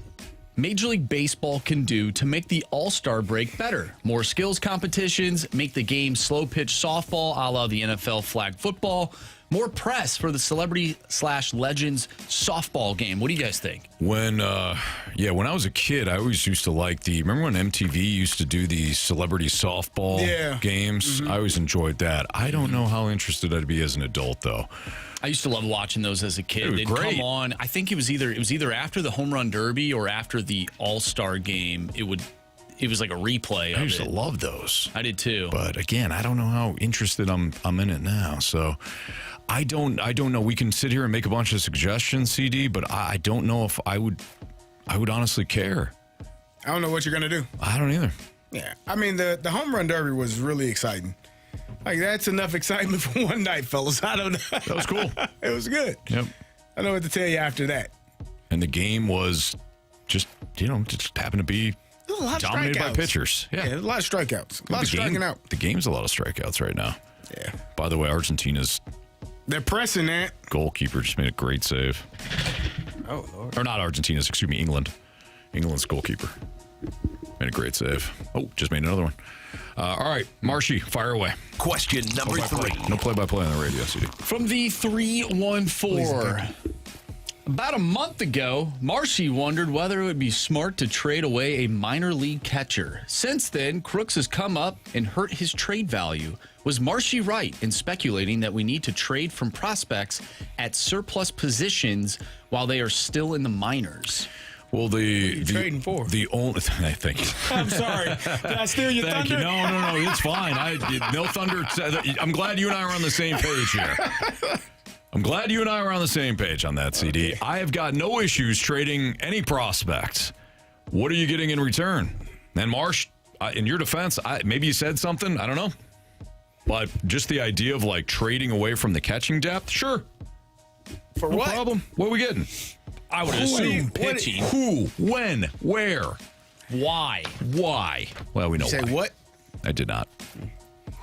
Major League Baseball can do to make the All-Star break better? More skills competitions, make the game slow-pitch softball a la the NFL flag football, more press for the celebrity/legends softball game. What do you guys think? When I was a kid, I always used to like remember when MTV used to do the celebrity softball games? I always enjoyed that. I don't know how interested I'd be as an adult, though. I used to love watching those as a kid. They'd great. come on. I think it was either after the Home Run Derby or after the All-Star game. It was like a replay. I used to love those. I did too. But again, I don't know how interested I'm in it now. So I don't know. We can sit here and make a bunch of suggestions, CD, but I don't know if I would honestly care. I don't know what you're going to do. I don't either. Yeah. I mean, the Home Run Derby was really exciting. Like, that's enough excitement for one night, fellas. I don't know. That was cool. It was good. Yep. I don't know what to tell you after that. And the game was just happened to be There's a lot of dominated by strikeouts. pitchers. Yeah. There's a lot of strikeouts. A lot of striking out. The game's a lot of strikeouts right now. Yeah. By the way, Argentina's They're pressing that. goalkeeper just made a great save. Oh, Lord. Or not Argentina's, excuse me, England. England's goalkeeper made a great save. Oh, just made another one. All right, Marshy, fire away. Question number 3. No play-by-play on the radio, CD. From the 314. About a month ago, Marshy wondered whether it would be smart to trade away a minor league catcher. Since then, Crooks has come up and hurt his trade value. Was Marshy right in speculating that we need to trade from prospects at surplus positions while they are still in the minors? Well, trading for? The only thank you. I'm sorry. Did I steal your Thank thunder? you. No, it's fine. No thunder. I'm glad you and I are on the same page here. I'm glad you and I are on the same page on that, CD. I have got no issues trading any prospects. What are you getting in return? And Marsh, in your defense, maybe you said something. I don't know. But just the idea of like trading away from the catching depth, sure. For No what? problem. What are we getting? I would assume pitching. Who? When? Where? Why? Why? Well, we know You say why. what? I did not.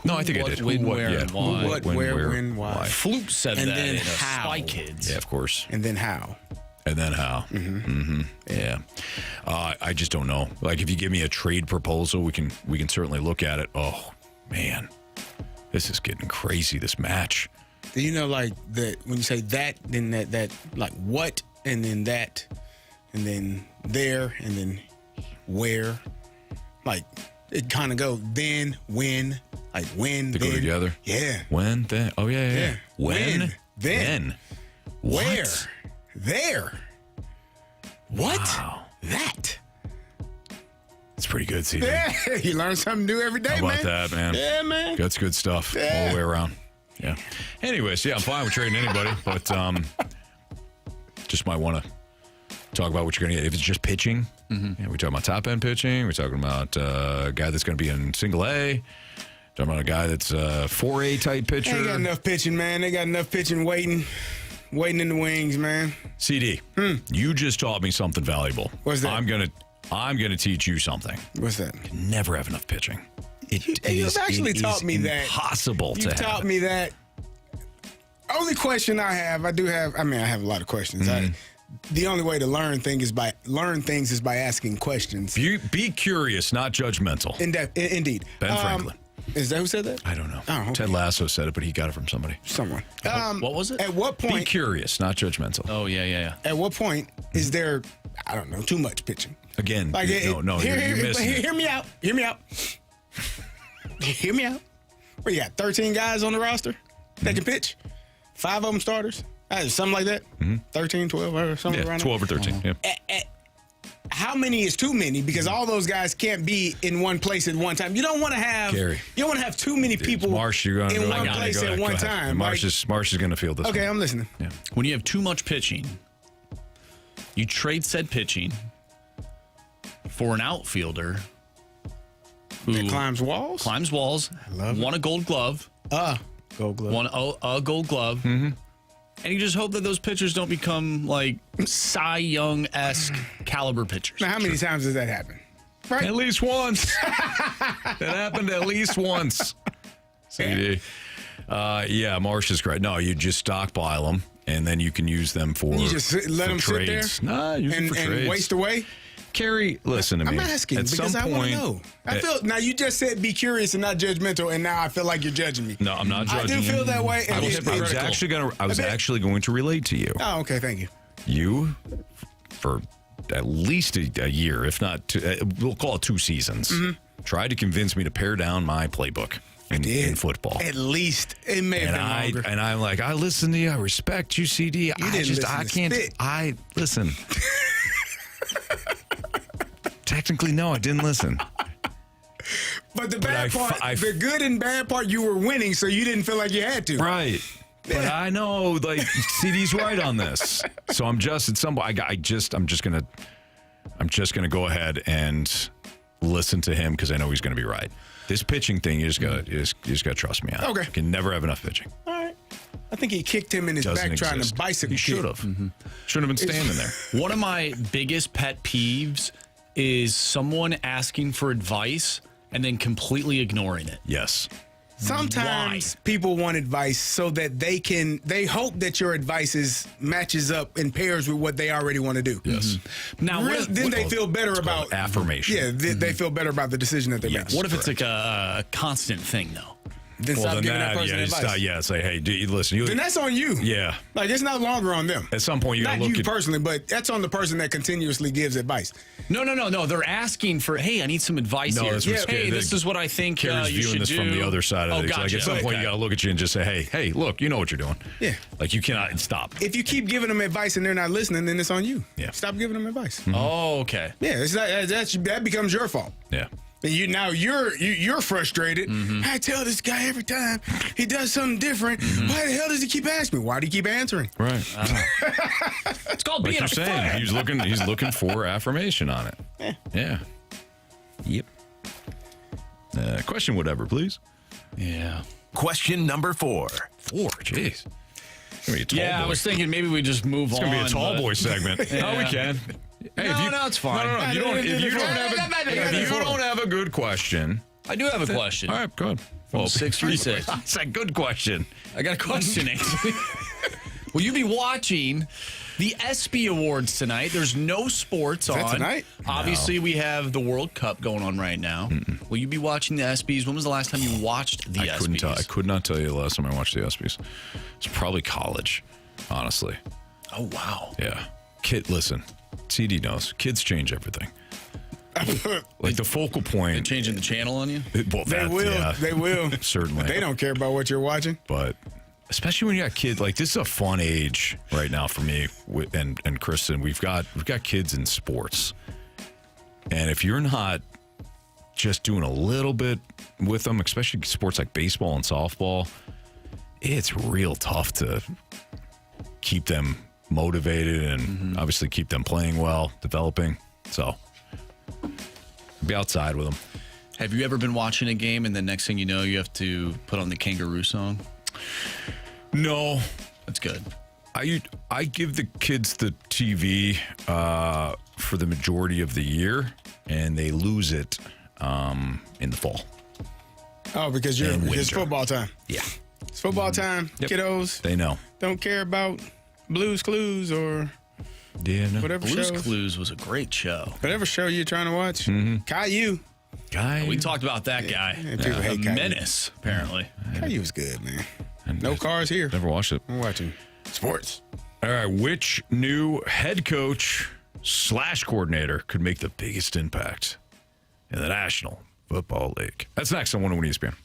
No, I think I what, did. when, Who, what, where, yeah. and why. Who, what, where, when, why. Floop said And that then in how. Spy Kids. Yeah, of course. And then how? And then how? Mm-hmm. Yeah. I just don't know. Like, if you give me a trade proposal, we can certainly look at it. Oh, man. This is getting crazy, this match. Do you know, like, that when you say that, then that like what, and then that, and then there, and then where? Like, it kind of go then, when, like when, They then. go together? Yeah. When, then? Oh, yeah. Yeah. When, then. What? Where? There. What? Wow. That. It's pretty good, CD. Yeah. You learn something new every day, How about man. that, man? Yeah, man. That's good stuff all Yeah. the way around. Yeah. Anyways, yeah, I'm fine with trading anybody, but just might want to talk about what you're going to get. If it's just pitching, yeah, we're talking about top-end pitching. We're talking about a guy that's going to be in single A. Talking about a guy that's a 4A type pitcher. They got enough pitching, man. They got enough pitching waiting in the wings, man. CD, you just taught me something valuable. What's that? I'm gonna teach you something. What's that? Never have enough pitching. You've actually taught me that. Impossible to You've have. taught me that. Only question I have, I have a lot of questions. The only way to learn things is by asking questions. Be curious, not judgmental. Indeed. Ben Franklin. Is that who said that? I don't know. Oh, okay. Ted Lasso said it, but he got it from somebody. Someone. What was it? At what Be point? curious, not judgmental. Oh, yeah. At what point is there? I don't know. Too much pitching. Again, Like you're missing it. Hear me out. Hear me out. Hear me out. What you got? 13 guys on the roster that can pitch. 5 of them starters. Something like that. 13, 12, or something Yeah, around 12 or 13. Yeah. How many is too many? Because all those guys can't be in one place at one time. You don't want to have. Gary. You don't want to have too many people Marsh, you're going in one place at one time. Marsh is going to feel this. Okay, one. I'm listening. Yeah. When you have too much pitching, you trade said pitching for an outfielder who That climbs walls. won a Gold Glove, Gold glove. won a Gold Glove, And you just hope that those pitchers don't become like Cy Young-esque caliber pitchers. Now, how many times does that happen? Right? At least once. That happened at least once. CD. Yeah, Marsh is great. No, you just stockpile them, and then you can use them for You just let them trades. sit there Nah, use them for and trades. waste away? Carey, listen to me. I'm asking At because some I want point, to know. I feel now you just said be curious and not judgmental, and now I feel like you're judging me. No, I'm not judging I do you. feel that way. And I was actually going to relate to you. Oh, okay, thank you. You, for at least a year, if not, we'll call it 2 seasons, tried to convince me to pare down my playbook in football. At least it may have been longer. And I'm like, I listen to you. I respect you, CD. I listen. Technically, no, I didn't listen. But the bad part, the good and bad part, you were winning, so you didn't feel like you had to. Right. But I know, like, CD's right on this. So I'm just at some point. I'm just gonna go ahead and listen to him because I know he's gonna be right. This pitching thing, you just gotta trust me on. Okay. You can never have enough pitching. All right. I think he kicked him in his Doesn't back trying exist. to bicycle. He should have. Shouldn't have been standing there. One of my biggest pet peeves is someone asking for advice and then completely ignoring it. Yes. Sometimes people want advice so that they hope that your advice matches up and pairs with what they already want to do. Yes. Now, Then they feel better about affirmation. Yeah, they feel better about the decision that they make. What if it's like a constant thing, though? Then stop giving that person advice. Say, hey, listen. Then that's on you. Yeah. Like, it's not longer on them. At some point, you gotta Not look you at personally, but that's on the person that continuously gives advice. No. They're asking for, hey, I need some advice here. That's what's Hey, good. this is what I think Carey's you viewing should this do. from the other side of things. Gotcha. Like, at some point, you got to look at you and just say, hey, look, you know what you're doing. Yeah. Like, you cannot stop. If you keep giving them advice and they're not listening, then it's on you. Yeah. Stop giving them advice. Oh, okay. Yeah, it's not, that becomes your fault. Yeah. And you're frustrated. I tell this guy every time he does something different. Why the hell does he keep asking me? Why do you keep answering? Right. It's called Like being you're a saying, fan. he's looking for affirmation on it. Yeah. Yep. Question whatever, please. Yeah. Question number 4. 4, jeez. It's gonna be a tall Yeah, boy. I was thinking maybe we just move on. It's gonna be a tall but- boy segment. No, we can. Hey, No, it's fine. No, if you don't have a good question. I do have a question. All right, good. Well, 636. That's a good question. I got a question, actually. Will you be watching the ESPY Awards tonight? There's no sports on. that tonight? Obviously, we have the World Cup going on right now. Will you be watching the ESPYs? When was the last time you watched the ESPYs? I could not tell you the last time I watched the ESPYs. It's probably college, honestly. Oh, wow. Yeah. Listen, CD knows. Kids change everything. Like the focal point. Changing the channel on you? They will. Certainly. They don't care about what you're watching. But especially when you got kids, like this is a fun age right now for me and Kristen. We've got kids in sports. And if you're not just doing a little bit with them, especially sports like baseball and softball, it's real tough to keep them motivated and obviously keep them playing well, developing. So be outside with them. Have you ever been watching a game and the next thing you know, you have to put on the kangaroo song? No. That's good. I give the kids the TV for the majority of the year, and they lose it in the fall. Oh, because it's football time. Yeah. It's football time. Yep. Kiddos They know. don't care about Blues Clues or whatever Blue's shows. Clues was a great show. Whatever show you're trying to watch. Caillou. We talked about that guy. Yeah, people hate A Caillou. menace, apparently. Caillou was good, man. No cars here. Never watched it. I'm watching sports. All right. Which new head coach / coordinator could make the biggest impact in the National Football League? That's next on 101 ESPN.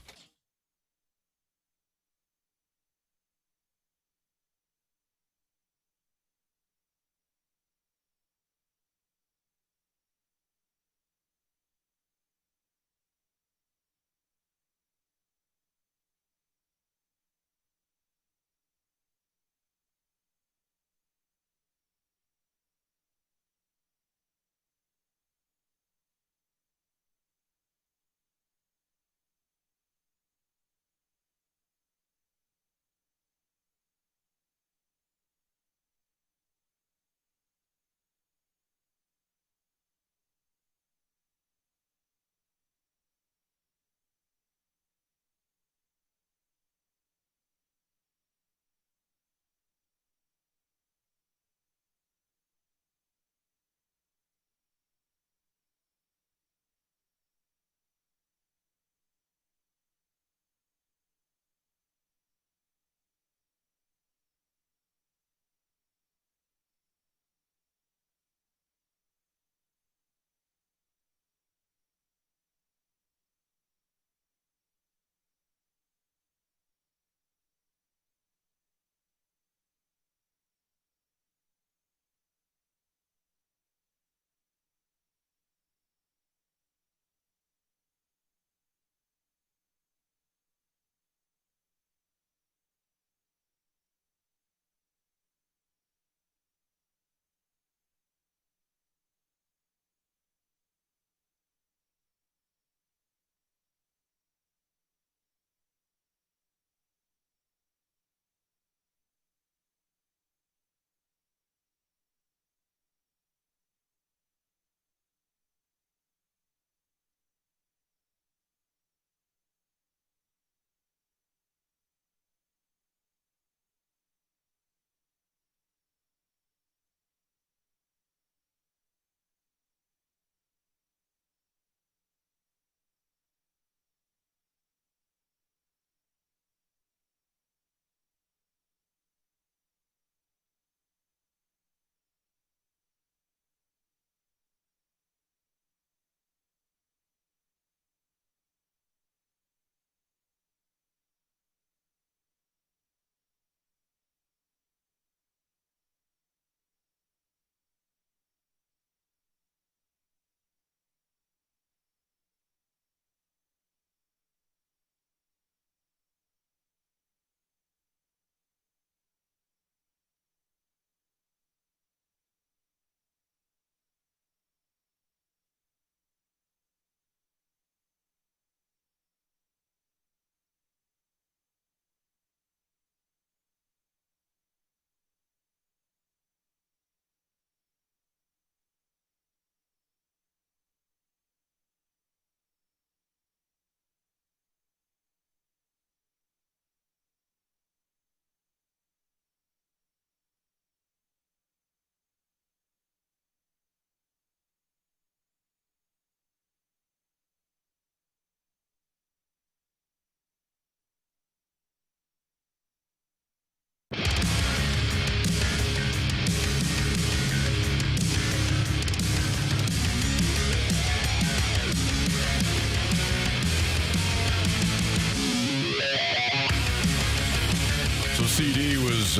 So CD was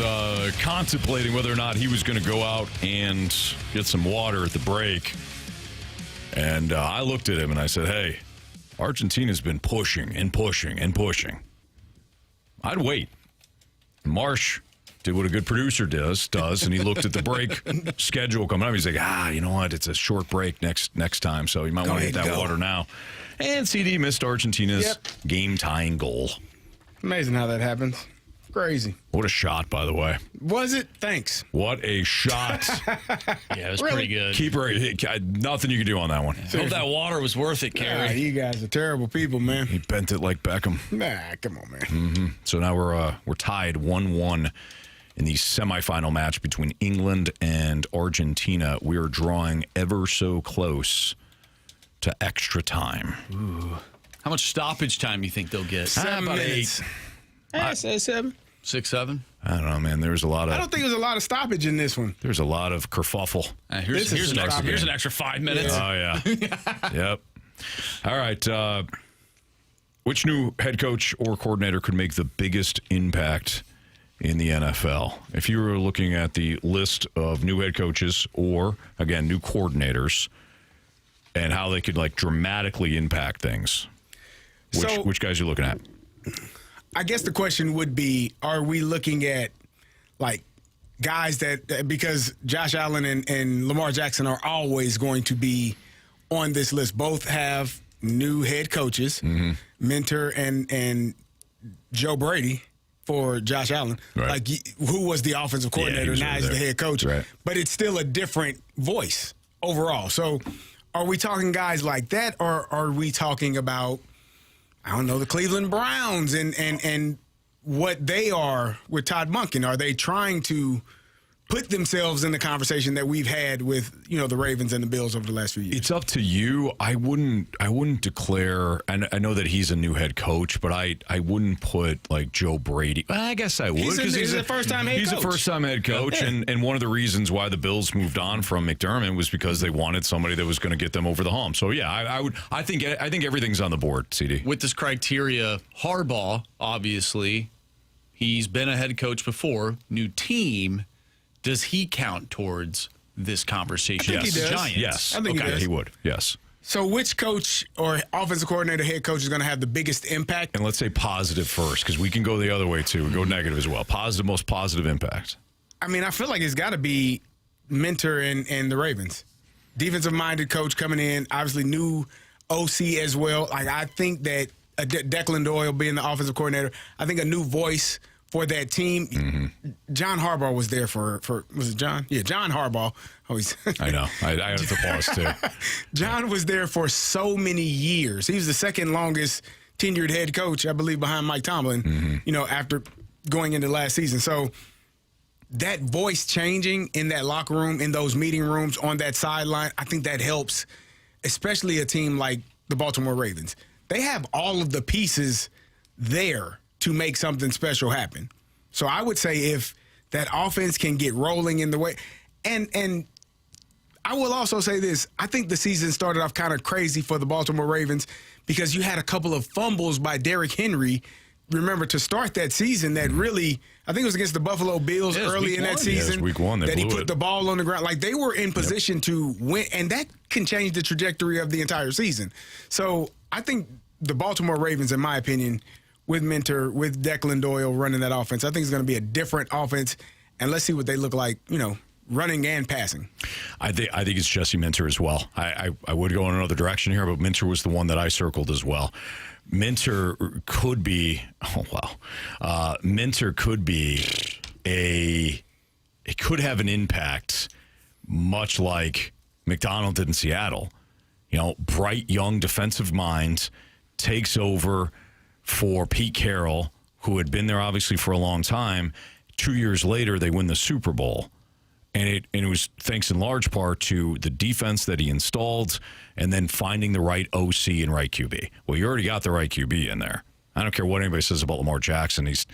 contemplating whether or not he was going to go out and get some water at the break. And I looked at him and I said, hey, Argentina's been pushing and pushing and pushing. I'd wait. Marsh did what a good producer does, and he looked at the break schedule coming up. He's like, you know what? It's a short break next time, so you might want to hit that water now. And CD missed Argentina's game-tying goal. Amazing how that happens. Crazy. What a shot, by the way. Was it? Thanks. What a shot. Yeah, it was pretty good. Keeper, nothing you can do on that one. Hope that water was worth it, Carey. You guys are terrible people, man. He bent it like Beckham. Nah, come on, man. Mm-hmm. So now we're tied 1-1 in the semifinal match between England and Argentina. We are drawing ever so close to extra time. Ooh. How much stoppage time you think they'll get? 7 minutes. 8. I said 7. 6, 7? I don't know, man. There's a lot of. I don't think there's a lot of stoppage in this one. There's a lot of kerfuffle. Here's an extra 5 minutes. Oh, yeah. Yep. All right. Which new head coach or coordinator could make the biggest impact in the NFL? If you were looking at the list of new head coaches or, again, new coordinators and how they could, dramatically impact things, which guys are you looking at? I guess the question would be, are we looking at, guys that, because Josh Allen and Lamar Jackson are always going to be on this list. Both have new head coaches, Mentor and Joe Brady for Josh Allen. Right. Who was the offensive coordinator, now he's the head coach. Right. But it's still a different voice overall. So are we talking guys like that, or are we talking about, I don't know, the Cleveland Browns and what they are with Todd Monken? Are they trying to put themselves in the conversation that we've had with, the Ravens and the Bills over the last few years? It's up to you. I wouldn't declare, and I know that he's a new head coach, but I wouldn't put Joe Brady. Well, I guess I would, because he's a first-time head coach. He's a first-time head coach, and one of the reasons why the Bills moved on from McDermott was because they wanted somebody that was going to get them over the hump. So yeah, I think everything's on the board, CD. With this criteria, Harbaugh, obviously, he's been a head coach before, new team. Does he count towards this conversation? I think he does. Giants. Yes. I think he would. Yes. So which coach or offensive coordinator, head coach is going to have the biggest impact? And let's say positive first, because we can go the other way too. We go negative as well. Most positive impact. I mean, I feel like it's got to be Mentor and the Ravens. Defensive-minded coach coming in, obviously new OC as well. I think that Declan Doyle being the offensive coordinator, I think a new voice for that team. Mm-hmm. John Harbaugh was there for was it John? Yeah, John Harbaugh. I know. I have to pause too. John was there for so many years. He was the second longest tenured head coach, I believe, behind Mike Tomlin, after going into last season. So that voice changing in that locker room, in those meeting rooms, on that sideline, I think that helps, especially a team like the Baltimore Ravens. They have all of the pieces there to make something special happen. So I would say if that offense can get rolling in the way, and I will also say this, I think the season started off kind of crazy for the Baltimore Ravens because you had a couple of fumbles by Derrick Henry, remember, to start that season that really, I think it was against the Buffalo Bills early in that season. Week 1, that he put the ball on the ground. They were in position to win, and that can change the trajectory of the entire season. So I think the Baltimore Ravens, in my opinion, with Mentor, with Declan Doyle running that offense, I think it's going to be a different offense, and let's see what they look like, running and passing. I think it's Jesse Mentor as well. I would go in another direction here, but Mentor was the one that I circled as well. Mentor could be, Mentor could be it could have an impact much like McDonald did in Seattle. Bright, young defensive mind takes over for Pete Carroll, who had been there obviously for a long time. 2 years later, they win the Super Bowl. And it was thanks in large part to the defense that he installed and then finding the right OC and right QB. Well, you already got the right QB in there. I don't care what anybody says about Lamar Jackson. He's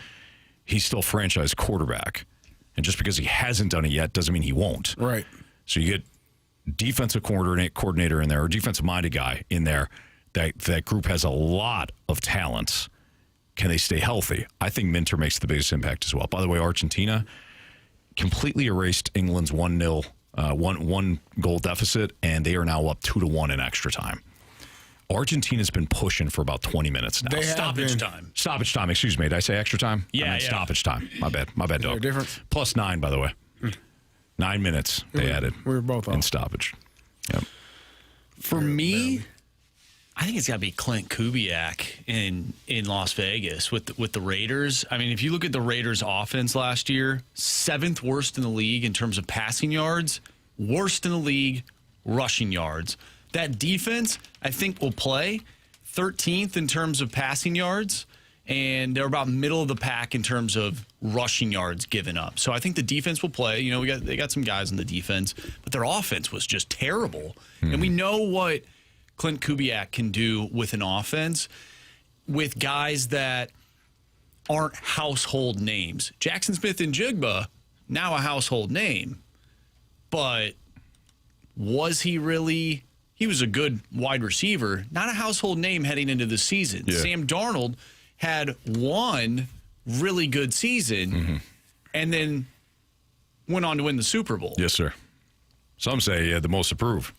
still franchise quarterback. And just because he hasn't done it yet doesn't mean he won't. Right. So you get defensive coordinator in there, or defensive-minded guy in there. That group has a lot of talent. can they stay healthy? I think Minter makes the biggest impact as well. By the way, Argentina completely erased England's 1-0, one goal deficit, and they are now up 2-1 in extra time. Argentina's been pushing for about 20 minutes now. Stoppage time. Stoppage time, excuse me. Did I say extra time? Yeah, I meant stoppage time. My bad, Is there dog. a difference? Plus 9, by the way. 9 minutes they added. We were both in off. stoppage. Yep. For me, I think it's got to be Clint Kubiak in Las Vegas with the Raiders. I mean, if you look at the Raiders' offense last year, 7th worst in the league in terms of passing yards, worst in the league rushing yards. That defense, I think, will play 13th in terms of passing yards, and they're about middle of the pack in terms of rushing yards given up. So I think the defense will play. You know, they got some guys on the defense, but their offense was just terrible. And we know what Clint Kubiak can do with an offense with guys that aren't household names. Jackson Smith and Jigba, now a household name, but was he really? He was a good wide receiver, not a household name heading into the season. Yeah. Sam Darnold had one really good season and then went on to win the Super Bowl. Yes, sir. Some say he had the most approved.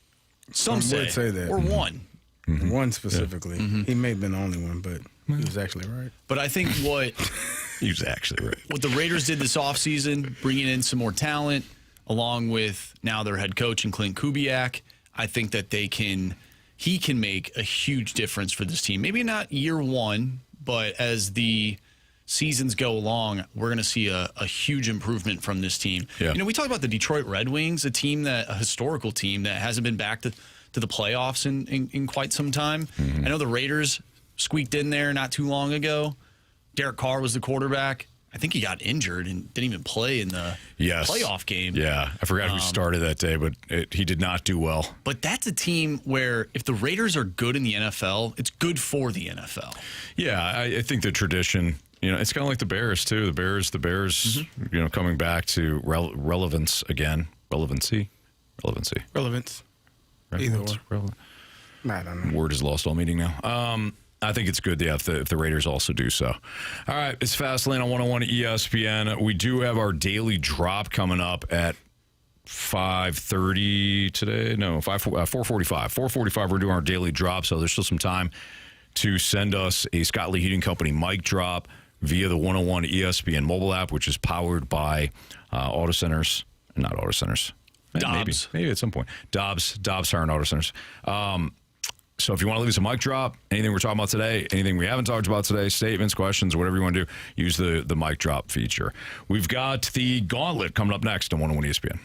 Some would say that. Or one. One specifically. He may have been the only one, but he was actually right. But I think He was actually right. what the Raiders did this offseason, bringing in some more talent, along with now their head coach and Clint Kubiak, I think that he can make a huge difference for this team. Maybe not year one, but as the seasons go along, we're going to see a huge improvement from this team. Yeah. You know, we talked about the Detroit Red Wings, a historical team that hasn't been back to the playoffs in quite some time. I know the Raiders squeaked in there not too long ago. Derek Carr was the quarterback. I think he got injured and didn't even play in the playoff game. Yeah, I forgot who started that day, but he did not do well. But that's a team where if the Raiders are good in the NFL, it's good for the NFL. Yeah, I think the tradition, you know, it's kind of like the Bears, too. The Bears, you know, coming back to relevance again. Relevancy. Relevance. Either or. I don't know. Word has lost all meaning now. I think it's good if the Raiders also do so. All right, it's Fastlane on 101 ESPN. We do have our daily drop coming up at 5:30 today. No, 4:45. 4:45, we're doing our daily drop, so there's still some time to send us a Scott Lee Heating Company mic drop via the 101 ESPN mobile app, which is powered by Auto Centers. Not Auto Centers. Dobbs. Maybe at some point. Dobbs Tire and Auto Centers. So if you want to leave us a mic drop, anything we're talking about today, anything we haven't talked about today, statements, questions, whatever you want to do, use the mic drop feature. We've got the Gauntlet coming up next on 101 ESPN.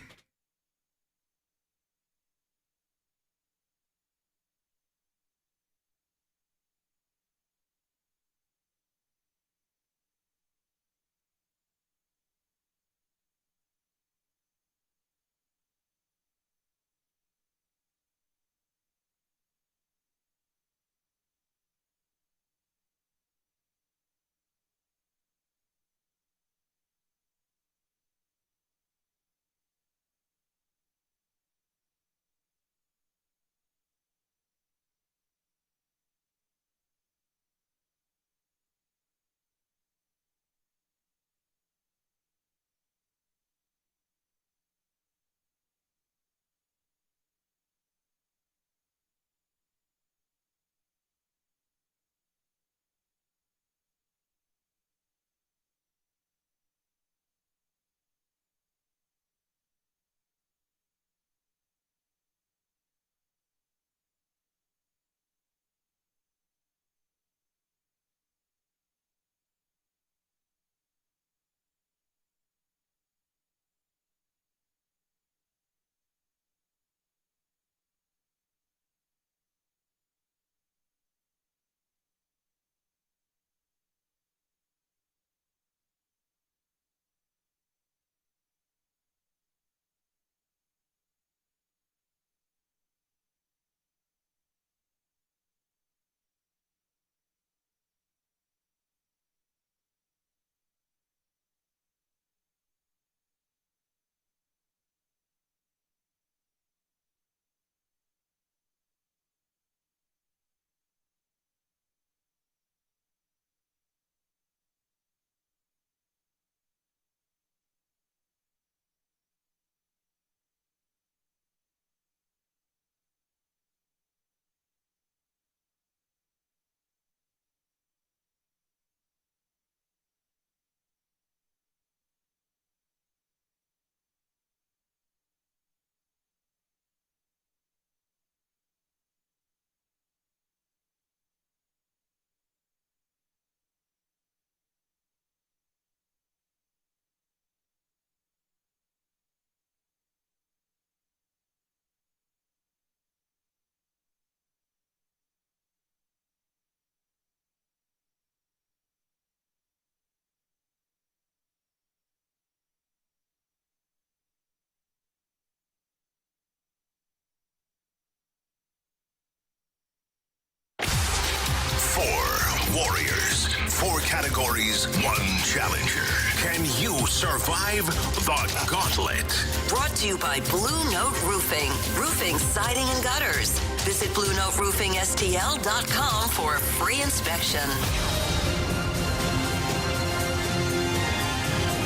warriors. 4 categories, 1 challenger. Can you survive the gauntlet? Brought to you by Blue Note Roofing. Roofing, siding, and gutters. Visit BlueNoteRoofingSTL.com for a free inspection.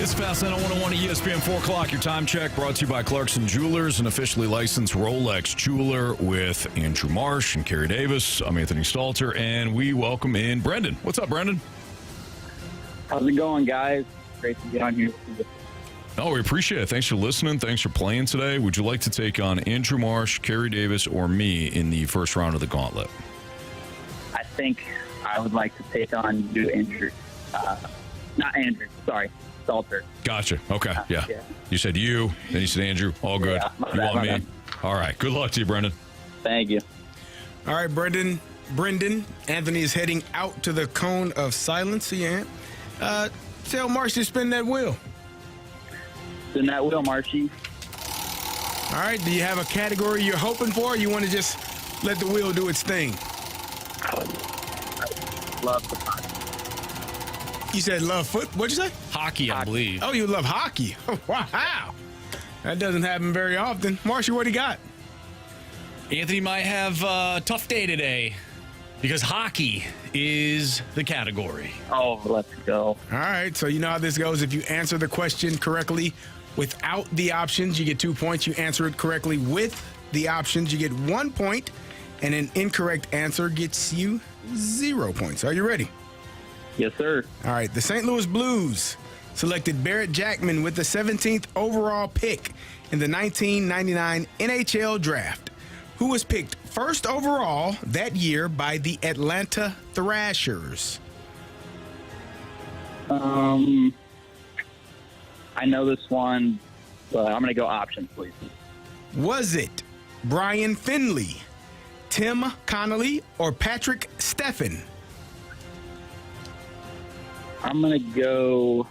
It's Fast 901 ESPN 4 o'clock. Your time check brought to you by Clarkson Jewelers, an officially licensed Rolex jeweler with Andrew Marsh and Carey Davis. I'm Anthony Stalter, and we welcome in Brendan. What's up, Brendan? How's it going, guys? Great to get on here. Oh, we appreciate it. Thanks for listening. Thanks for playing today. Would you like to take on Andrew Marsh, Carey Davis, or me in the first round of the Gauntlet? I think I would like to take on you, Andrew. Not Andrew, sorry. Stalter. Gotcha. Okay. Yeah. You said you, then you said Andrew. All good. Yeah, you want me? All right. Good luck to you, Brendan. Thank you. All right, Brendan. Anthony is heading out to the cone of silence. See you, Ant. Tell Marsh to spin that wheel. Spin that wheel, Marshy. All right. Do you have a category you're hoping for, or you want to just let the wheel do its thing? Love the hockey. You said love foot. What'd you say? Hockey, I believe. Oh, you love hockey. Wow. That doesn't happen very often. Marshall, what do you got? Anthony might have a tough day today because hockey is the category. Oh, let's go. All right. So you know how this goes. If you answer the question correctly without the options, you get 2 points. You answer it correctly with the options, you get 1 point. And an incorrect answer gets you 0 points. Are you ready? Yes, sir. All right. The St. Louis Blues selected Barrett Jackman with the 17th overall pick in the 1999 NHL Draft, who was picked first overall that year by the Atlanta Thrashers. I know this one, but I'm going to go options, please. Was it Brian Finley, Tim Connolly, or Patrick Steffen? I'm gonna go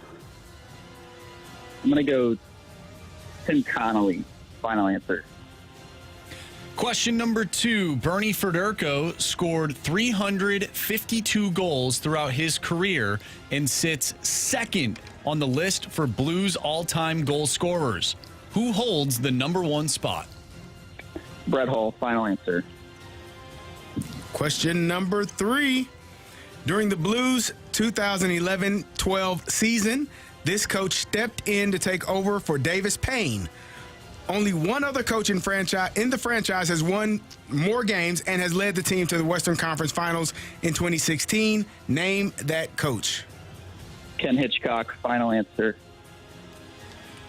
Tim Connolly. Final answer. Question number 2. Bernie Federko scored 352 goals throughout his career and sits second on the list for Blues all-time goal scorers. Who holds the number 1 spot? Brett Hull. Final answer. Question number 3. During the Blues' 2011-12 season, this coach stepped in to take over for Davis Payne. Only one other coach in the franchise has won more games and has led the team to the Western Conference Finals in 2016. Name that coach. Ken Hitchcock. Final answer.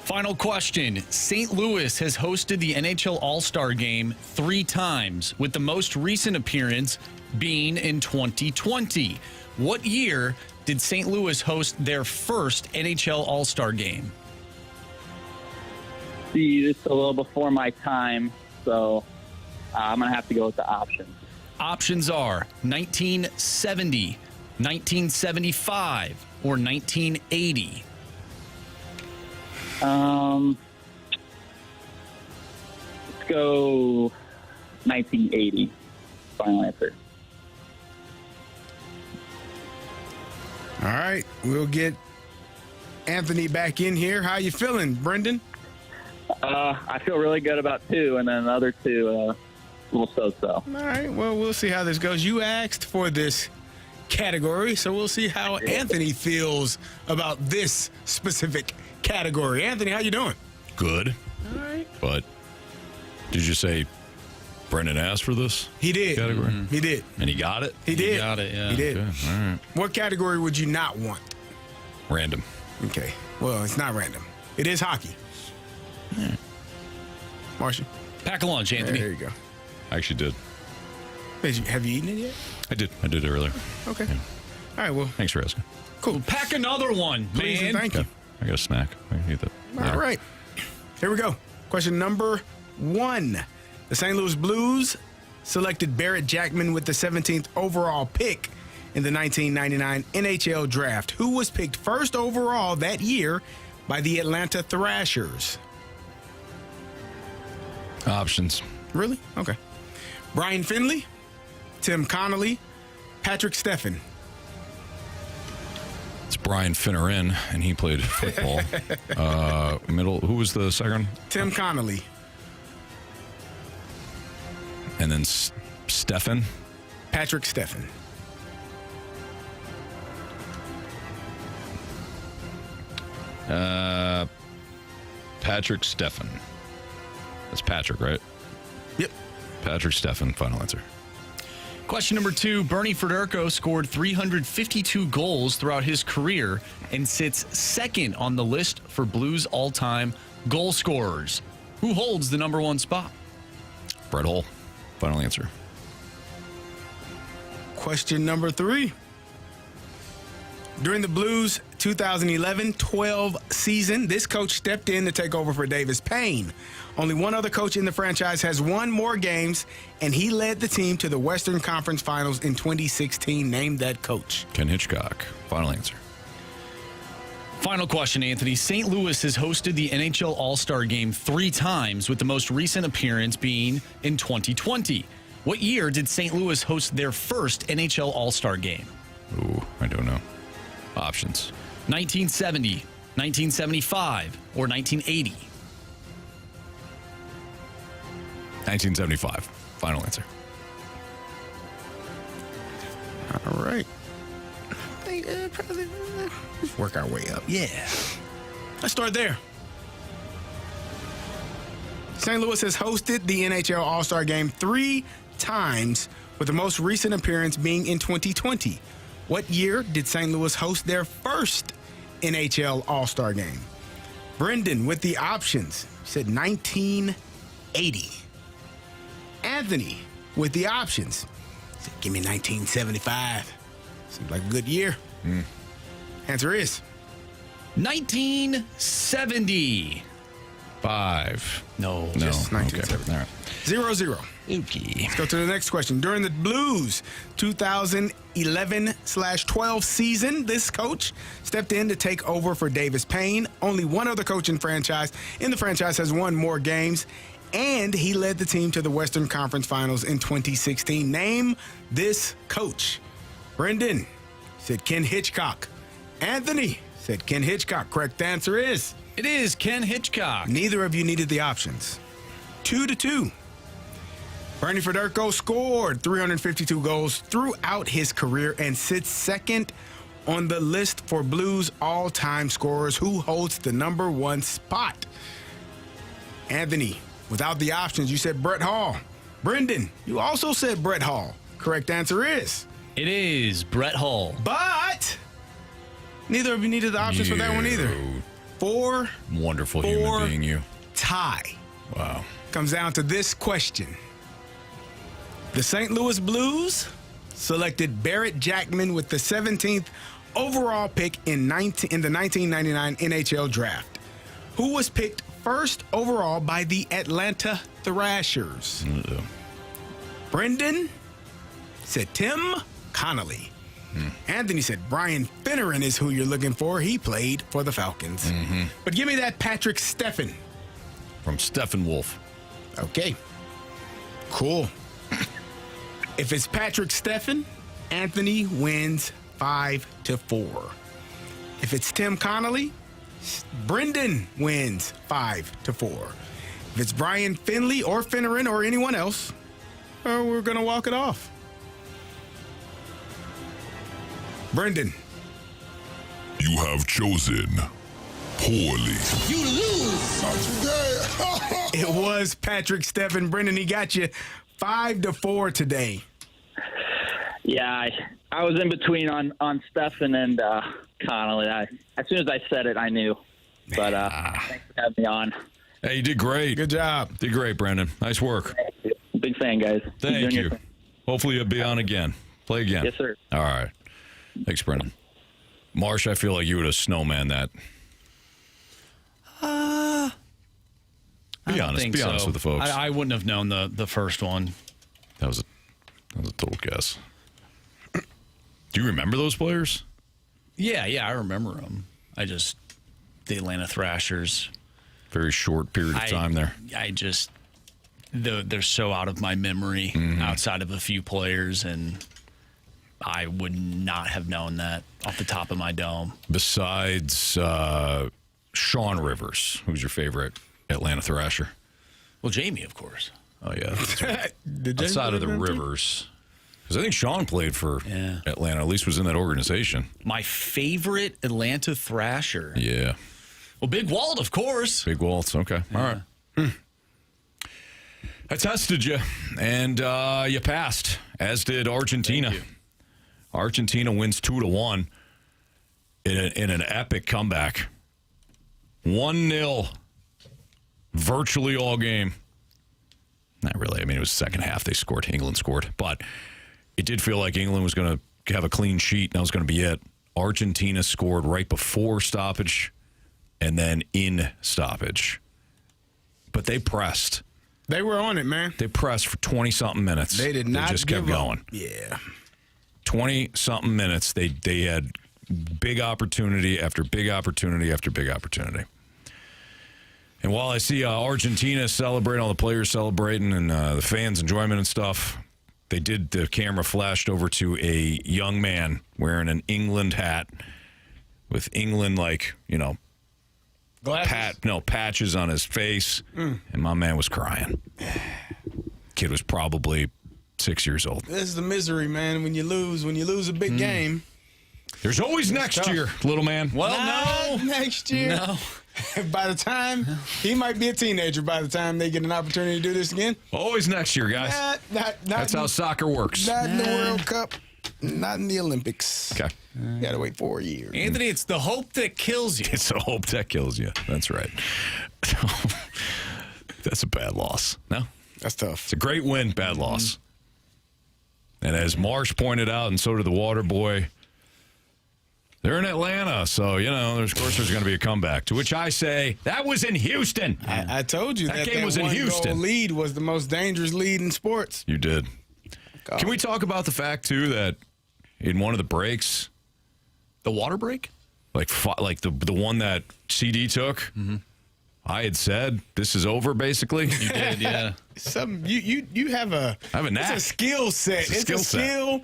Final question. St. Louis has hosted the NHL All-Star Game 3 times, with the most recent appearance being in 2020. What year did St. Louis host their first NHL All-Star Game? See, this is a little before my time, so I'm going to have to go with the options. Options are 1970, 1975, or 1980. Let's go 1980. Final answer. All right, we'll get Anthony back in here. How you feeling, Brendan? I feel really good about 2, and then the other 2, a little so-so. All right, well, we'll see how this goes. You asked for this category, so we'll see how Anthony feels about this specific category. Anthony, how you doing? Good. All right. But did you say Brendan asked for this? He did. Category? Mm-hmm. He did. And he got it? He did. Got it, yeah. He did. Okay. All right. What category would you not want? Random. Okay. Well, it's not random. It is hockey. Yeah. Marshall. Pack a lunch, Anthony. There you go. I actually did. Have you eaten it yet? I did it earlier. Okay. Yeah. All right, well. Thanks for asking. Cool. Pack another one, Please man. and thank you. I got a snack. I can eat that later. All right. Here we go. Question number 1. The St. Louis Blues selected Barrett Jackman with the 17th overall pick in the 1999 NHL Draft, who was picked first overall that year by the Atlanta Thrashers. Options. Really? Okay. Brian Finley, Tim Connolly, Patrick Steffen. Brian Finneran, and he played football. Who was the second? Tim Connolly. And then Stephen? Patrick Stephen. Patrick Stephen. That's Patrick, right? Yep. Patrick Stephen, final answer. Question number 2. Bernie Federko scored 352 goals throughout his career and sits second on the list for Blues all-time goal scorers. Who holds the number 1 spot? Brett Hull, final answer. Question number 3. During the Blues 2011-12 season, this coach stepped in to take over for Davis Payne. Only one other coach in the franchise has won more games, and he led the team to the Western Conference Finals in 2016. Name that coach. Ken Hitchcock, final answer. Final question, Anthony. St. Louis has hosted the NHL All-Star Game 3 times, with the most recent appearance being in 2020. What year did St. Louis host their first NHL All-Star Game? Ooh, I don't know. Options. 1970, 1975, or 1980? 1975. Final answer. All right. Work our way up. Yeah. Let's start there. St. Louis has hosted the NHL All-Star Game 3 times, with the most recent appearance being in 2020. What year did St. Louis host their first NHL All-Star Game? Brendan with the options said 1980. Anthony with the options said, give me 1975. Seems like a good year. Answer is 1970. 5. No. Just 1970. Okay. All right. 0-0. Okay. Let's go to the next question. During the Blues 2011/12 season, this coach stepped in to take over for Davis Payne. Only one other coach in the franchise has won more games, and he led the team to the Western Conference Finals in 2016. Name this coach. Brendan said Ken Hitchcock. Anthony said Ken Hitchcock. Correct answer is? It is Ken Hitchcock. Neither of you needed the options. 2-2. Bernie Federko scored 352 goals throughout his career and sits second on the list for Blues all-time scorers. Who holds the number 1 spot? Anthony, without the options, you said Brett Hall. Brendan, you also said Brett Hall. Correct answer is? It is Brett Hull. But neither of you needed the options for that one either. 4 Wonderful human being, you. tie. Wow. Comes down to this question. The St. Louis Blues selected Barrett Jackman with the 17th overall pick in the 1999 NHL Draft. Who was picked first overall by the Atlanta Thrashers? Brendan said Tim Connolly. Anthony said Brian Finneran is who you're looking for. He played for the Falcons. But give me that Patrick Stephen. From Steppenwolf. Okay. Cool. If it's Patrick Stephen, Anthony wins 5-4. If it's Tim Connolly, Brendan wins 5-4. If it's Brian Finley or Finneran or anyone else, we're going to walk it off. Brendan. You have chosen poorly. You lose. Not today. It was Patrick Stephen. Brendan, he got you 5-4 today. Yeah, I was in between on Stephen and Connolly. As soon as I said it, I knew. But thanks for having me on. Hey, you did great. Good job. Did great, Brandon. Nice work. Big fan, guys. Thank you. Hopefully you'll be on again. Play again. Yes, sir. All right. Thanks, Brendan. Marsh, I feel like you would have snowman that. Be honest with the folks. I wouldn't have known the first one. That was a total guess. Do you remember those players? Yeah, I remember them. The Atlanta Thrashers. Very short period of time there. They're so out of my memory outside of a few players, and I would not have known that off the top of my dome. Besides Sean Rivers, who's your favorite Atlanta Thrasher? Well, Jamie, of course. Oh, yeah. That's right. Outside of the Rivers. Because I think Sean played for Atlanta, at least was in that organization. My favorite Atlanta Thrasher. Yeah. Well, Big Walt, of course. Big Waltz, okay. All right. I tested you, and you passed, as did Argentina. Argentina wins 2-1 in an epic comeback. 1-0, virtually all game. Not really. I mean, it was second half they scored. England scored. But it did feel like England was going to have a clean sheet, and that was going to be it. Argentina scored right before stoppage and then in stoppage. But they pressed. They were on it, man. They pressed for 20-something minutes. They did not They just kept give up. going. Yeah. 20-something minutes. They had big opportunity after big opportunity after big opportunity. And while I see Argentina celebrate, all the players celebrating, and the fans' enjoyment and stuff, the camera flashed over to a young man wearing an England hat with England, patches on his face, and my man was crying. Kid was probably 6 years old. This is the misery, man. When you lose a big game. There's always next year, little man. Well, no. Next year. No. By the time, he might be a teenager by the time they get an opportunity to do this again. Always next year, guys. That's how soccer works. Not in the World Cup. Not in the Olympics. Okay. You got to wait 4 years. Anthony, it's the hope that kills you. It's the hope that kills you. That's right. That's a bad loss. No? That's tough. It's a great win, bad loss. And as Marsh pointed out, and so did the water boy, they're in Atlanta, so, of course there's going to be a comeback. To which I say, that was in Houston. I told you that game was in one Houston. Goal lead was the most dangerous lead in sports. You did. God. Can we talk about the fact, too, that in one of the breaks, The water break? like the one that CD took, I had said, this is over, basically. You did, yeah. You have a I have a knack. It's a skill set. It's a skill.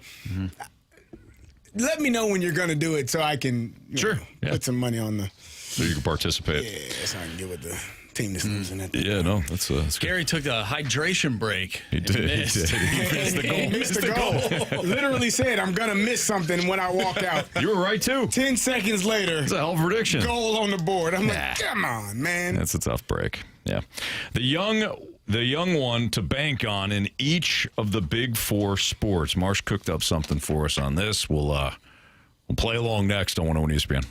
Let me know when you're going to do it so I can put some money on the. So you can participate. Yeah, so I can get with the team that's losing it. Yeah, no, that's good. Gary took a hydration break. He did. Missed. He missed the goal. He missed the goal. Literally said, I'm going to miss something when I walk out. You were right, too. 10 seconds later. That's a hell of a prediction. Goal on the board. I'm like, come on, man. That's a tough break. Yeah. The young one to bank on in each of the big four sports. Marsh cooked up something for us on this. We'll play along next on 101 ESPN.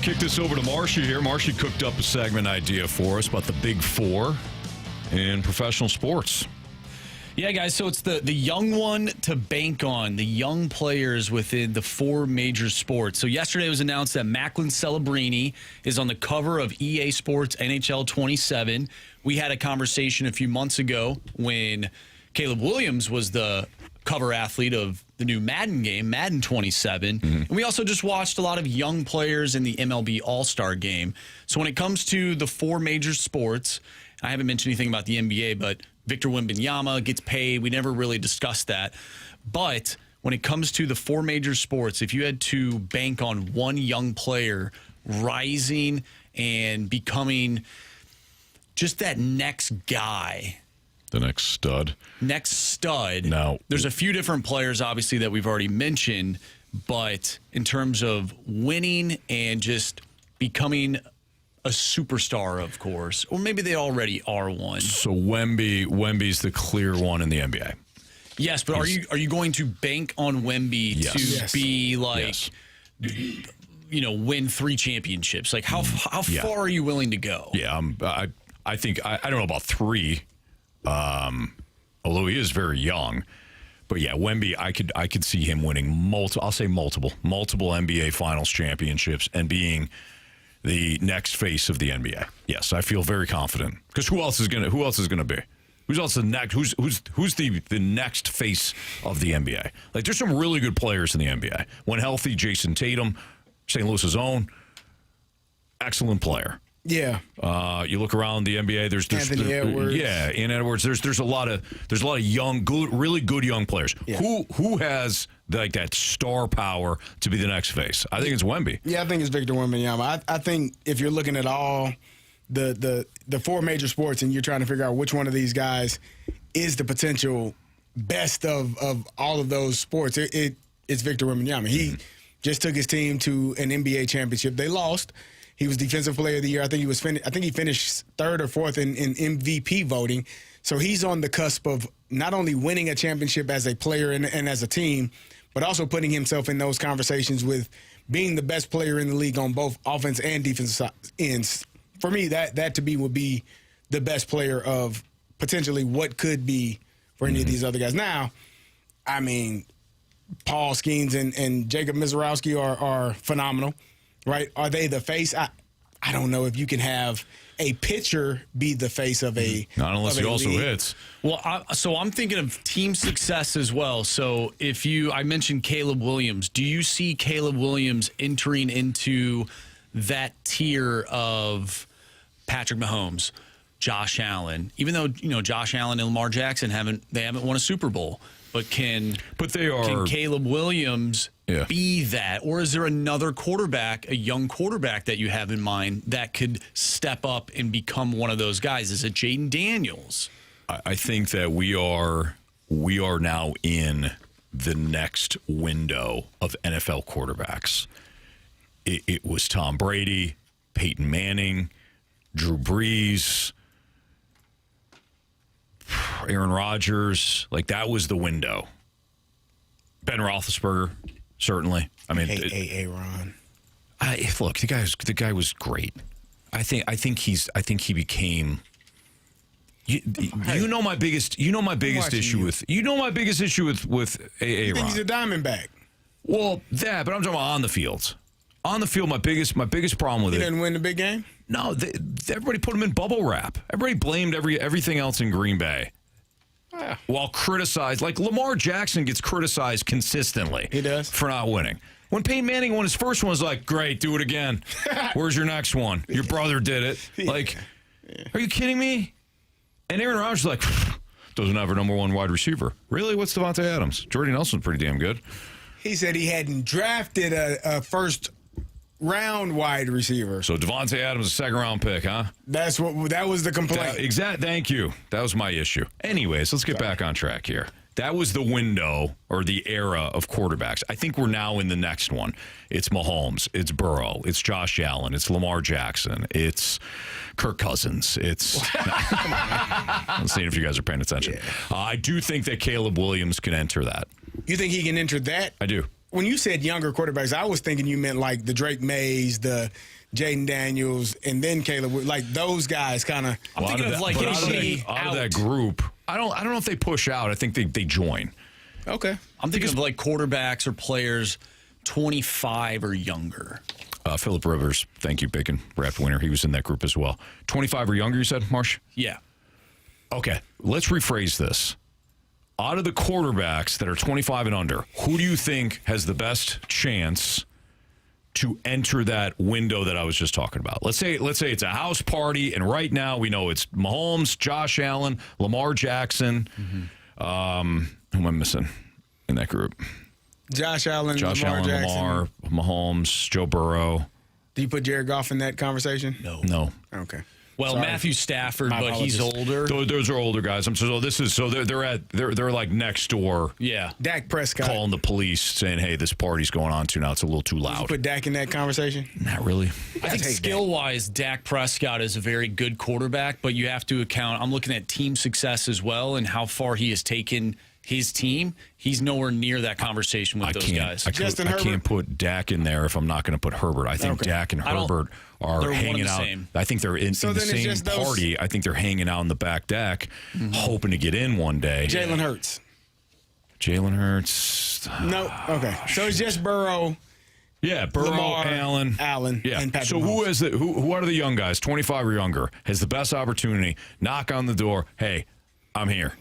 kick this over to Marsha here. Marsha cooked up a segment idea for us about the Big Four in professional sports. Yeah, guys, so it's the young one to bank on, the young players within the four major sports. So yesterday it was announced that Macklin Celebrini is on the cover of EA Sports NHL 27. We had a conversation a few months ago when Caleb Williams was the cover athlete of the new Madden game, Madden 27. And we also just watched a lot of young players in the MLB All-Star Game. So when it comes to the four major sports, I haven't mentioned anything about the NBA, but Victor Wembanyama gets paid. We never really discussed that. But when it comes to the four major sports, if you had to bank on one young player rising and becoming just that next guy, the next stud. Now, there's a few different players, obviously, that we've already mentioned, but in terms of winning and just becoming a superstar, of course, or maybe they already are one. So Wemby's the clear one in the NBA. Yes, but are you going to bank on Wemby to be like, win 3 championships? Like how far are you willing to go? Yeah, I think I don't know about 3, although he is very young. But yeah, Wemby, I could see him winning multiple NBA Finals championships and being the next face of the NBA. Yes, I feel very confident. Because who else is gonna be? Who's else the next? Who's the next face of the NBA? Like, there's some really good players in the NBA. When healthy, Jason Tatum, St. Louis's own, excellent player. Yeah. You look around the NBA. There's Anthony Edwards. Yeah, Ian Edwards. There's a lot of young, really good young players. Yeah. Who has like that star power to be the next face? I think it's Wemby. Yeah, I think it's Victor Wembanyama. I think if you're looking at all the four major sports and you're trying to figure out which one of these guys is the potential best of all of those sports, it's Victor Wembanyama. He just took his team to an NBA championship. They lost. He was Defensive Player of the Year. I think he finished 3rd or 4th in MVP voting. So he's on the cusp of not only winning a championship as a player and as a team, but also putting himself in those conversations with being the best player in the league on both offense and defense ends. For me, that to me would be the best player of potentially what could be for any of these other guys. Now, I mean, Paul Skeens and Jacob Mizorowski are phenomenal. Right? Are they the face? I don't know if you can have a pitcher be the face of a not unless he also league. hits. Well, so I'm thinking of team success as well. So I mentioned Caleb Williams. Do you see Caleb Williams entering into that tier of Patrick Mahomes, Josh Allen? Even though Josh Allen and Lamar Jackson haven't won a Super Bowl, but can Caleb Williams be that? Or is there another quarterback, a young quarterback that you have in mind that could step up and become one of those guys? Is it Jaden Daniels? I think that we are now in the next window of NFL quarterbacks. It was Tom Brady, Peyton Manning, Drew Brees, Aaron Rodgers. Like, that was the window. Ben Roethlisberger, certainly. I mean, Aaron. Look, the guy was great. I think he became. You know my biggest issue with Aaron. You think he's a Diamondback? Well, but I'm talking about on the field. On the field, my biggest problem with he didn't win the big game. No, everybody put him in bubble wrap. Everybody blamed everything else in Green Bay. While criticized, like Lamar Jackson gets criticized consistently. He does. For not winning. When Peyton Manning won his first one, it was like, great, do it again. Where's your next one? Your brother did it. Like, are you kidding me? And Aaron Rodgers is like, doesn't have a number 1 wide receiver. Really? What's Devontae Adams? Jordy Nelson's pretty damn good. He said he hadn't drafted a first round wide receiver. So Devontae Adams, a 2nd round pick, huh? That was the complaint. Thank you. That was my issue. Anyways, let's get back on track here. That was the window or the era of quarterbacks. I think we're now in the next one. It's Mahomes. It's Burrow. It's Josh Allen. It's Lamar Jackson. It's Kirk Cousins. It's. I'm seeing if you guys are paying attention. Yeah. I do think that Caleb Williams can enter that. You think he can enter that? I do. When you said younger quarterbacks, I was thinking you meant like the Drake Mays, the Jaden Daniels, and then Caleb. Like those guys kind of. I'm thinking of like out of that group. I don't know if they push out. I think they join. Okay. I'm thinking of like quarterbacks or players 25 or younger. Phillip Rivers, thank you, Bacon Draft winner. He was in that group as well. 25 or younger, you said, Marsh? Yeah. Okay, let's rephrase this. Out of the quarterbacks that are 25 and under, who do you think has the best chance to enter that window that I was just talking about? Let's say it's a house party, and right now we know it's Mahomes, Josh Allen, Lamar Jackson. Who am I missing in that group? Josh Allen, Lamar Jackson. Lamar, Mahomes, Joe Burrow. Do you put Jared Goff in that conversation? No. Okay. Well, Sorry. Matthew Stafford, but he's older. Those are older guys. They're like next door. Yeah. Dak Prescott. Calling the police saying, hey, this party's going on too now. It's a little too Did you loud. put Dak in that conversation? Not really. I think skill-wise, Dak Prescott is a very good quarterback, but you have to account, I'm looking at team success as well and how far he has taken his team. He's nowhere near that conversation with those guys. I can't put Dak in there if I'm not going to put Herbert. I think Dak and Herbert are hanging out. Same. I think they're in the same party. I think they're hanging out in the back deck, hoping to get in one day. Jalen Hurts. Jalen Hurts. No. Okay. So it's just Burrow. Yeah, Burrow, Lamar, Allen, yeah. And Patrick so Mahomes. who out of the young guys, 25 or younger, has the best opportunity? Knock on the door. Hey, I'm here.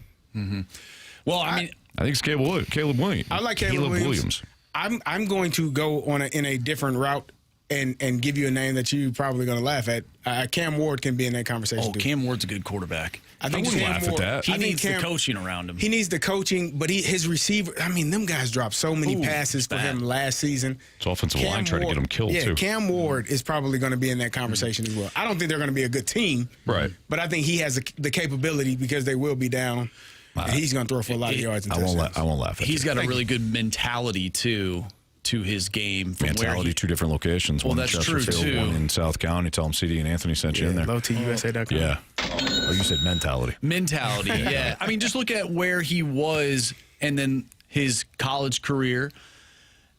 Well, I mean, I think it's Caleb Williams. I like Caleb Williams. I'm going to go in a different route and give you a name that you're probably going to laugh at. Cam Ward can be in that conversation. Oh, Cam Ward's a good quarterback. I think wouldn't laugh at that. He needs the coaching around him. He needs the coaching, but his receiver. I mean, them guys dropped so many passes for him last season. It's offensive line trying to get him killed too. Cam Ward is probably going to be in that conversation as well. I don't think they're going to be a good team, right? But I think he has the capability because they will be down. And he's going to throw for a lot of yards and touchdowns. I won't laugh at He's got a really good mentality, too, to his game. From mentality, two different locations. Well, one that's in true, Chesterfield, too. One in South County. Tell them CD and Anthony sent you in there. LowTUSA.com. Yeah. Oh, you said mentality. Mentality, yeah. I mean, just look at where he was and then his college career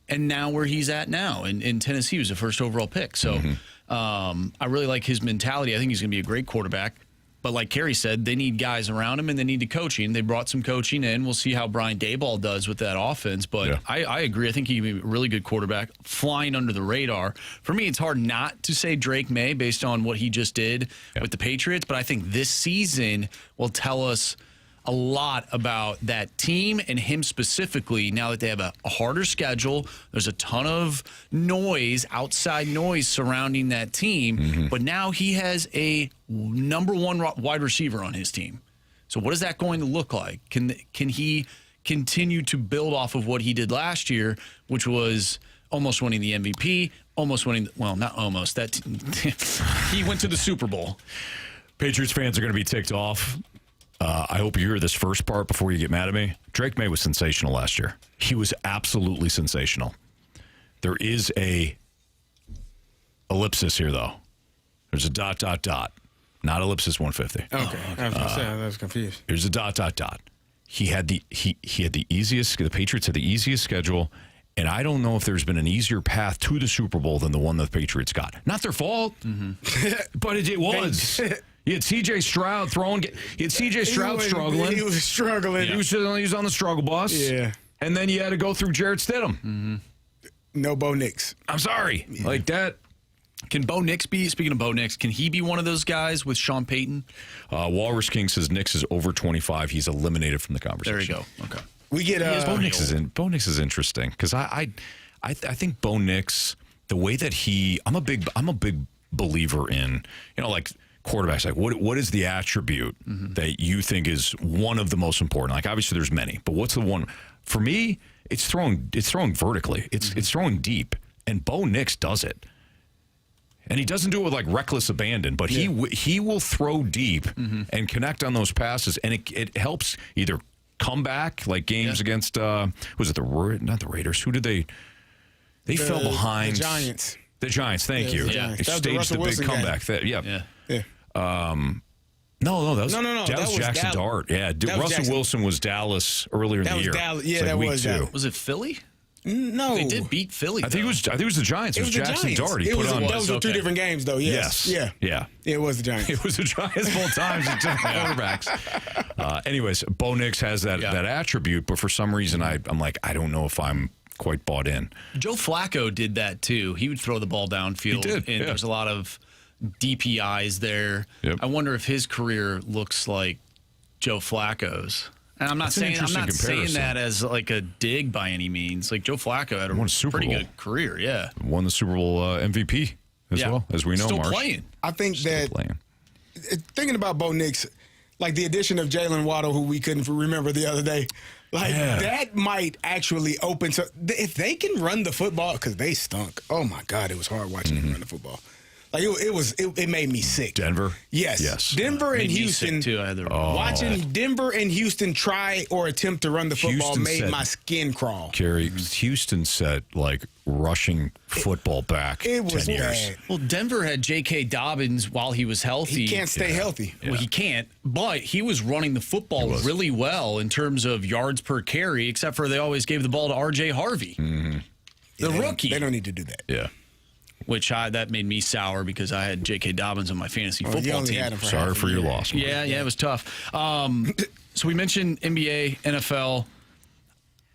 and now where he's at now. In Tennessee, he was the first overall pick. So I really like his mentality. I think he's going to be a great quarterback. But like Carey said, they need guys around him and they need the coaching. They brought some coaching in. We'll see how Brian Daboll does with that offense. But I agree. I think he can be a really good quarterback, flying under the radar. For me, it's hard not to say Drake May based on what he just did with the Patriots. But I think this season will tell us a lot about that team and him specifically now that they have a harder schedule. There's a ton of noise, outside noise surrounding that team. But now he has a number one wide receiver on his team. So what is that going to look like? Can he continue to build off of what he did last year, which was almost winning the MVP, almost winning, well, not almost. That he went to the Super Bowl. Patriots fans are going to be ticked off. I hope you hear this first part before you get mad at me. Drake May was sensational last year. He was absolutely sensational. There is a ellipsis here, though. There's a ... Not ellipsis 150. Okay. I was confused. Here's a ... He had the easiest. The Patriots had the easiest schedule, and I don't know if there's been an easier path to the Super Bowl than the one that the Patriots got. Not their fault, but it was. You had C.J. Stroud throwing. You had C.J. Stroud struggling. He was struggling. He was on the struggle bus. Yeah. And then you had to go through Jarrett Stidham. No Bo Nix. I'm sorry. Like that. Can Bo Nix be, speaking of Bo Nix, can he be one of those guys with Sean Payton? Walrus King says Nix is over 25. He's eliminated from the conversation. There you go. Okay. We get Bo Nix is interesting because I think Bo Nix, the way that I'm a big believer in, like quarterbacks, like what is the attribute that you think is one of the most important? Like obviously there's many, but what's the one for me? It's throwing vertically. It's throwing deep, and Bo Nix does it. And he doesn't do it with like reckless abandon, but he will throw deep and connect on those passes, and it helps either come back like games against was it not the Raiders? Who did they fell behind? The Giants. The Giants, thank you. Yeah. They staged the big comeback. No, that was Dallas Jackson Dart. Yeah, Russell Wilson was Dallas earlier in the year. That was Dallas. week 2. Was it Philly? No. They did beat Philly. I think it was the Giants. It was the Jackson Giants. Doherty. Those were 2 different games, though. Yes. Yeah. Yeah, it was the Giants. It was the Giants both times. It's different quarterbacks. Anyways, Bo Nix has that attribute, but for some reason, I'm like, I don't know if I'm quite bought in. Joe Flacco did that too. He would throw the ball downfield. He did, and there's a lot of DPIs there. Yep. I wonder if his career looks like Joe Flacco's. And I'm not saying that as like a dig by any means. Like Joe Flacco had a pretty good career. Yeah, won the Super Bowl MVP as well, as we know. Still Marsh. playing. I think thinking about Bo Nix, like the addition of Jalen Waddle, who we couldn't remember the other day, that might actually open. So if they can run the football, because they stunk. Oh my God, it was hard watching them run the football. Like it made me sick. Denver? Yes. Denver and Houston. Too. Watching Denver and Houston try or attempt to run the football made my skin crawl. Carey, Houston set like rushing football back. It was 10 years. bad. Well, Denver had J.K. Dobbins while he was healthy. He can't stay healthy. Well, he can't, but he was running the football really well in terms of yards per carry, except for they always gave the ball to R.J. Harvey, the rookie. They don't need to do that. Yeah. Which that made me sour because I had J.K. Dobbins on my fantasy football team. Sorry for your loss. Yeah, it was tough. So we mentioned NBA, NFL.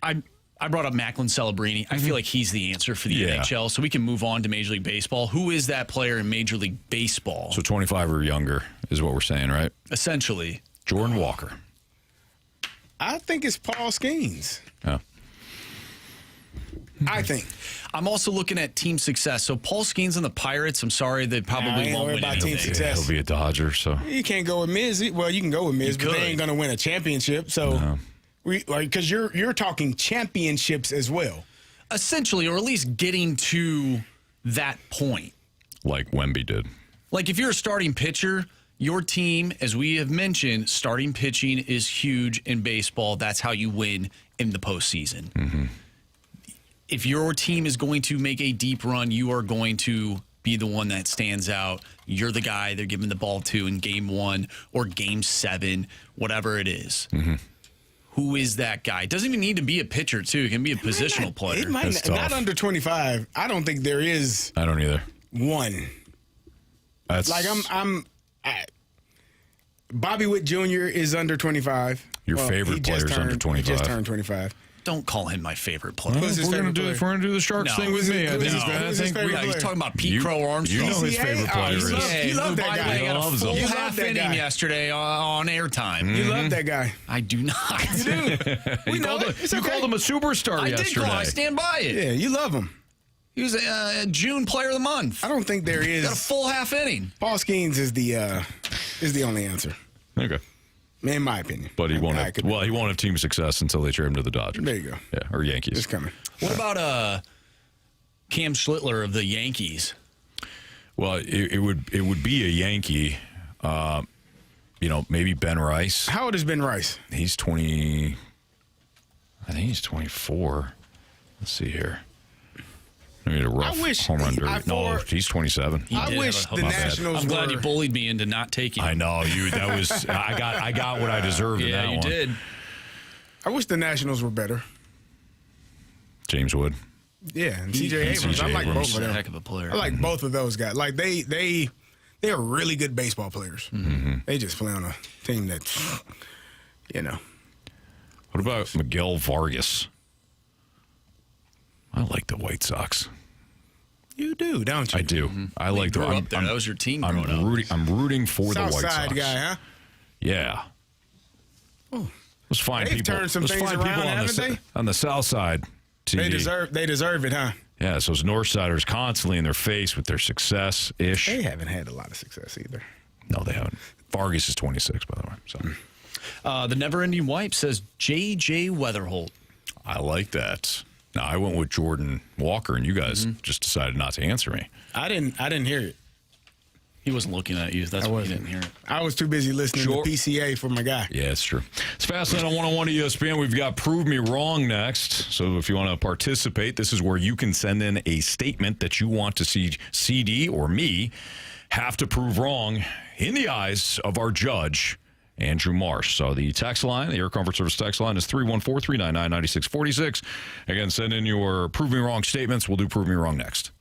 I brought up Macklin Celebrini. I feel like he's the answer for the NHL, so we can move on to Major League Baseball. Who is that player in Major League Baseball? So 25 or younger is what we're saying, right? Essentially. Jordan Walker. I think it's Paul Skeens. Yeah. I think. I'm also looking at team success. So Paul Skeens and the Pirates, I'm sorry, they probably won't win anything. Team success. He'll be a Dodger, so. You can't go with Miz. Well, you can go with Miz, but they ain't going to win a championship. So, because you're talking championships as well. Essentially, or at least getting to that point. Like Wemby did. Like if you're a starting pitcher, your team, as we have mentioned, starting pitching is huge in baseball. That's how you win in the postseason. Mm-hmm. If your team is going to make a deep run, you are going to be the one that stands out. You're the guy they're giving the ball to in game 1 or game 7, whatever it is. Mm-hmm. Who is that guy? It doesn't even need to be a pitcher, too. It can be a positional player. It might not under 25. I don't think there is. I don't either. One. Like Bobby Witt Jr. is under 25. Your favorite player is under 25. He just turned 25. Don't call him my favorite player. If we're going to do the Sharks thing with me, I think he's talking about Pete Crow Armstrong. You know his favorite player is. You love that guy. He got a full half inning yesterday on airtime. You love that guy. I do not. You do. You called him a superstar yesterday. I stand by it. Yeah, you love him. He was a June Player of the Month. I don't think there is. Got a full half inning. Paul Skeens is the only answer. Okay. In my opinion. But he won't have team success until they trade him to the Dodgers. There you go. Yeah, or Yankees. It's coming. What about Cam Schlittler of the Yankees? Well, it would be a Yankee. Maybe Ben Rice. How old is Ben Rice? He's 20. I think he's 24. Let's see here. I mean, a rough home run derby. No, he's 27. I wish the Nationals. I'm glad you bullied me into not taking him. I know you. That was I got what I deserved in that one. Yeah, you did. I wish the Nationals were better. James Wood. Yeah, and C.J. Abrams. I like both of them. Heck of a player. I like both of those guys. Like they are really good baseball players. Mm-hmm. They just play on a team that's, What about Miguel Vargas? I like the White Sox. You do, don't you? I do. Mm-hmm. I like the. That was your team growing up. I'm rooting for the White Sox. Southside guy, huh? Yeah. Oh. Let's find people. Turned some things around, on the South Side. TV. They deserve it, huh? Yeah, so those Northsiders constantly in their face with their success-ish. They haven't had a lot of success either. No, they haven't. Vargas is 26, by the way. So. The Never-Ending Wipe says J.J. Weatherholt. I like that. Now, I went with Jordan Walker, and you guys just decided not to answer me. I didn't hear it. He wasn't looking at you. That's why you didn't hear it. I was too busy listening to PCA for my guy. Yeah, it's true. It's Fastlane on 101 to ESPN. We've got Prove Me Wrong next. So if you want to participate, this is where you can send in a statement that you want to see CD or me have to prove wrong in the eyes of our judge, Andrew Marsh. So the text line, the Air Comfort Service text line is 314-399-9646. Again, send in your Prove Me Wrong statements. We'll do Prove Me Wrong next.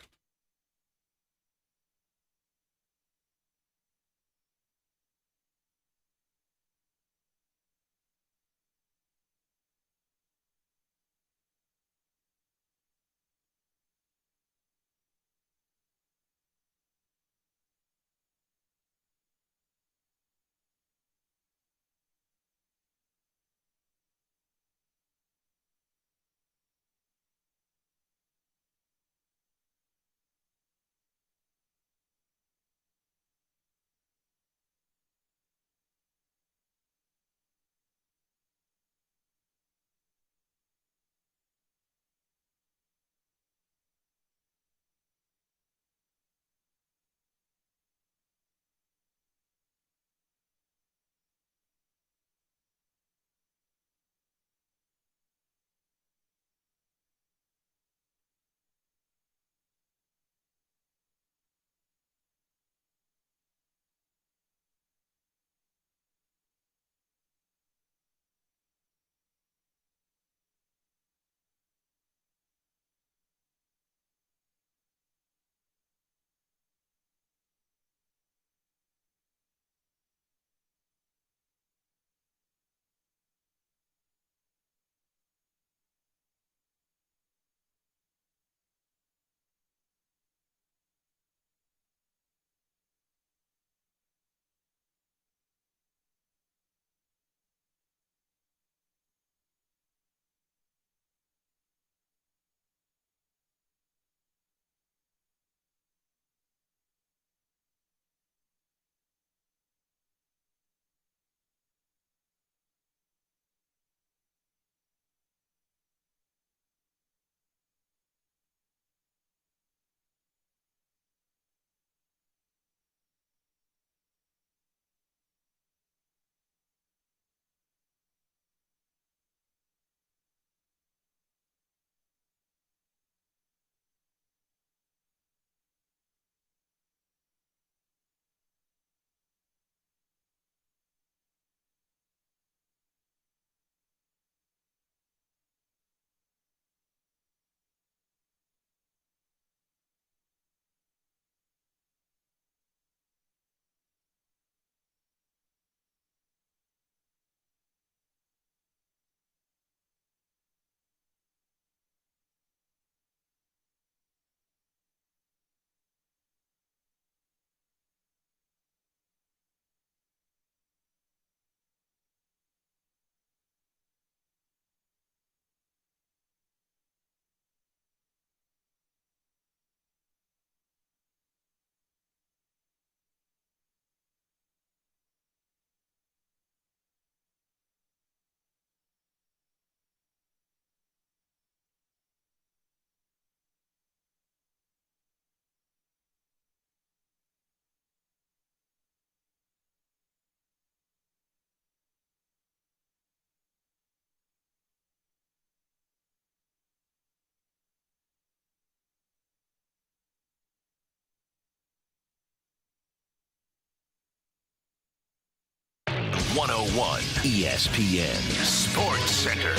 ESPN Sports Center.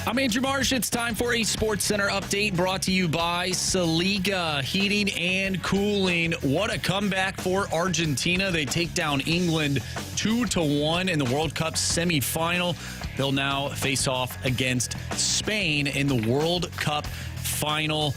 I'm Andrew Marsh. It's time for a Sports Center update brought to you by Saliga Heating and Cooling. What a comeback for Argentina. They take down England 2-1 in the World Cup semifinal. They'll now face off against Spain in the World Cup final.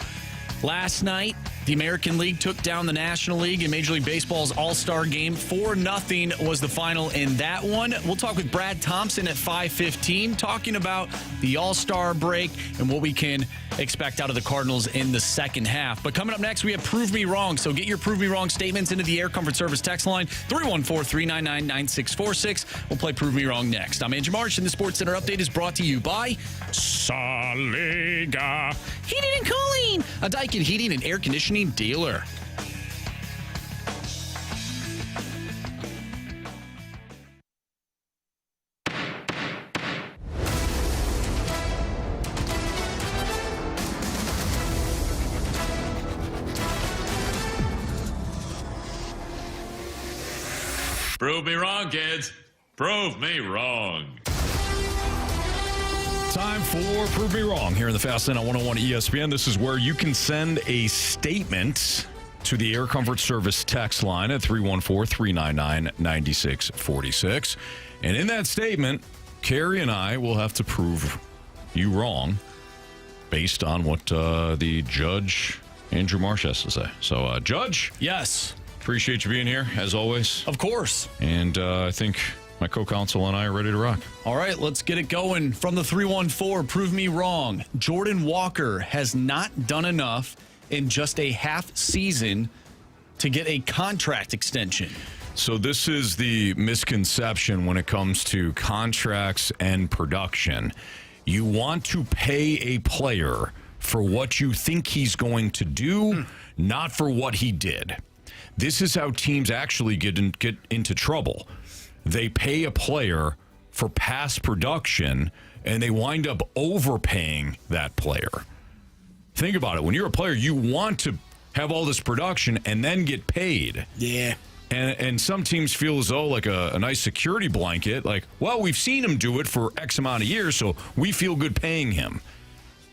Last night, the American League took down the National League in Major League Baseball's All-Star Game. 4-0 was the final in that one. We'll talk with Brad Thompson at 5:15, talking about the All-Star break and what we can expect out of the Cardinals in the second half. But coming up next, we have Prove Me Wrong. So get your Prove Me Wrong statements into the Air Comfort Service text line, 314-399-9646. We'll play Prove Me Wrong next. I'm Andrew Marsh, and the Sports Center update is brought to you by Saliga Heating and Cooling, a Daikin heating and air conditioning dealer. Prove me wrong, kids. Prove me wrong. Time for Prove Me Wrong here in the Fast Lane on 101 ESPN. This is where you can send a statement to the Air Comfort Service text line at 314-399-9646. And in that statement, Carey and I will have to prove you wrong based on what the judge, Andrew Marsh, has to say. So, Judge? Yes. Appreciate you being here, as always. Of course. And I think my co-counsel and I are ready to rock. All right, let's get it going. From the 314, prove me wrong. Jordan Walker has not done enough in just a half season to get a contract extension. So this is the misconception when it comes to contracts and production. You want to pay a player for what you think he's going to do, not for what he did. This is how teams actually get into trouble. They pay a player for past production, and they wind up overpaying that player. Think about it. When you're a player, you want to have all this production and then get paid. Yeah. And some teams feel as though like a nice security blanket, like, well, we've seen him do it for X amount of years, so we feel good paying him.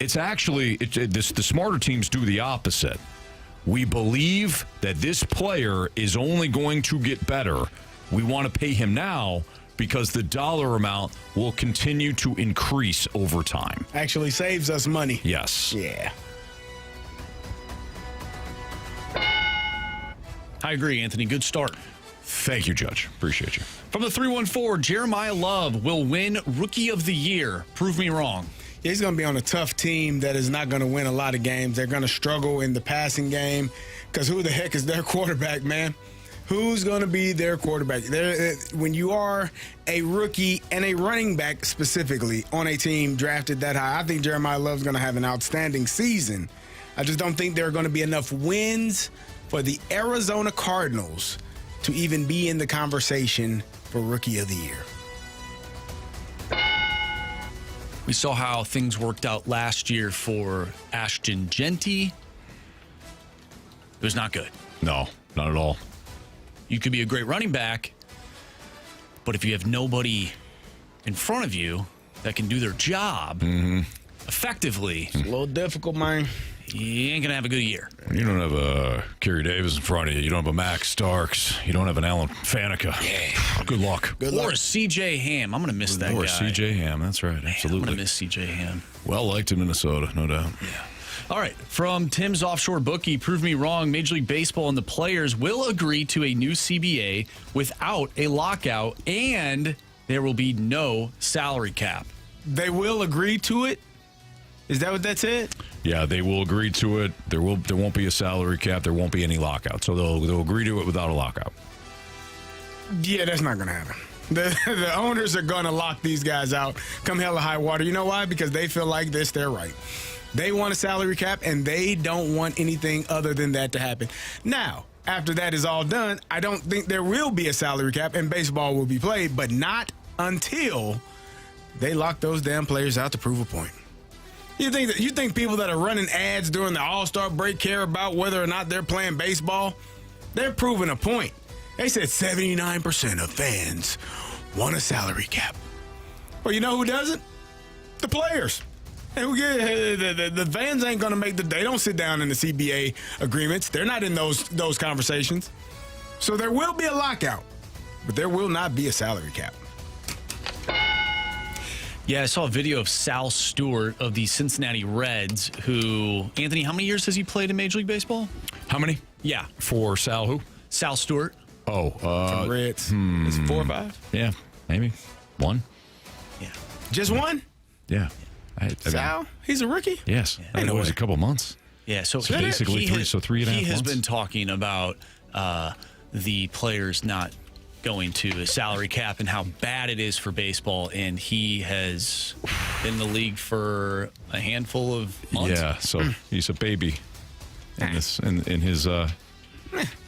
It's actually, the smarter teams do the opposite. We believe that this player is only going to get better. We want to pay him now because the dollar amount will continue to increase over time. Actually saves us money. Yes. Yeah. I agree, Anthony. Good start. Thank you, Judge. Appreciate you. From the 314, Jeremiah Love will win Rookie of the Year. Prove me wrong. Yeah, he's going to be on a tough team that is not going to win a lot of games. They're going to struggle in the passing game because who the heck is their quarterback, man? Who's going to be their quarterback? When you are a rookie and a running back specifically on a team drafted that high, I think Jeremiah Love's going to have an outstanding season. I just don't think there are going to be enough wins for the Arizona Cardinals to even be in the conversation for Rookie of the Year. We saw how things worked out last year for Ashton Genty. It was not good. No, not at all. You could be a great running back, but if you have nobody in front of you that can do their job effectively, it's a little difficult, man. You ain't going to have a good year. You don't have a Carey Davis in front of you. You don't have a Max Starks. You don't have an Alan Faneca. Yeah. Good luck. Or a C.J. Ham. I'm going to miss that guy. Or C.J. Ham. That's right. Absolutely. I'm going to miss C.J. Ham. Well liked in Minnesota, no doubt. Yeah. All right. From Tim's Offshore Bookie, prove me wrong. Major League Baseball and the players will agree to a new CBA without a lockout, and there will be no salary cap. They will agree to it? Is that what that said? Yeah, they will agree to it. There won't be a salary cap. There won't be any lockout. So they'll agree to it without a lockout. Yeah, that's not going to happen. The owners are going to lock these guys out come hell or high water. You know why? Because they feel like this, they're right. They want a salary cap, and they don't want anything other than that to happen. Now, after that is all done, I don't think there will be a salary cap, and baseball will be played, but not until they lock those damn players out to prove a point. You think people that are running ads during the All-Star break care about whether or not they're playing baseball? They're proving a point. They said 79% of fans want a salary cap. Well, you know who doesn't? The players. And the fans ain't going to they don't sit down in the CBA agreements. They're not in those conversations. So there will be a lockout, but there will not be a salary cap. Yeah, I saw a video of Sal Stewart of the Cincinnati Reds, who, Anthony, how many years has he played in Major League Baseball? How many? Yeah. For Sal who? Sal Stewart. Oh. From Reds. Is it 4 or 5? Yeah, maybe. 1. Yeah. Just 1? Yeah. Sal? He's a rookie? Yes. Yeah. I know it was a couple months. Yeah, so basically 3.5 months. He has been talking about the players not going to a salary cap and how bad it is for baseball, and he has been in the league for a handful of months. Yeah, so he's a baby in his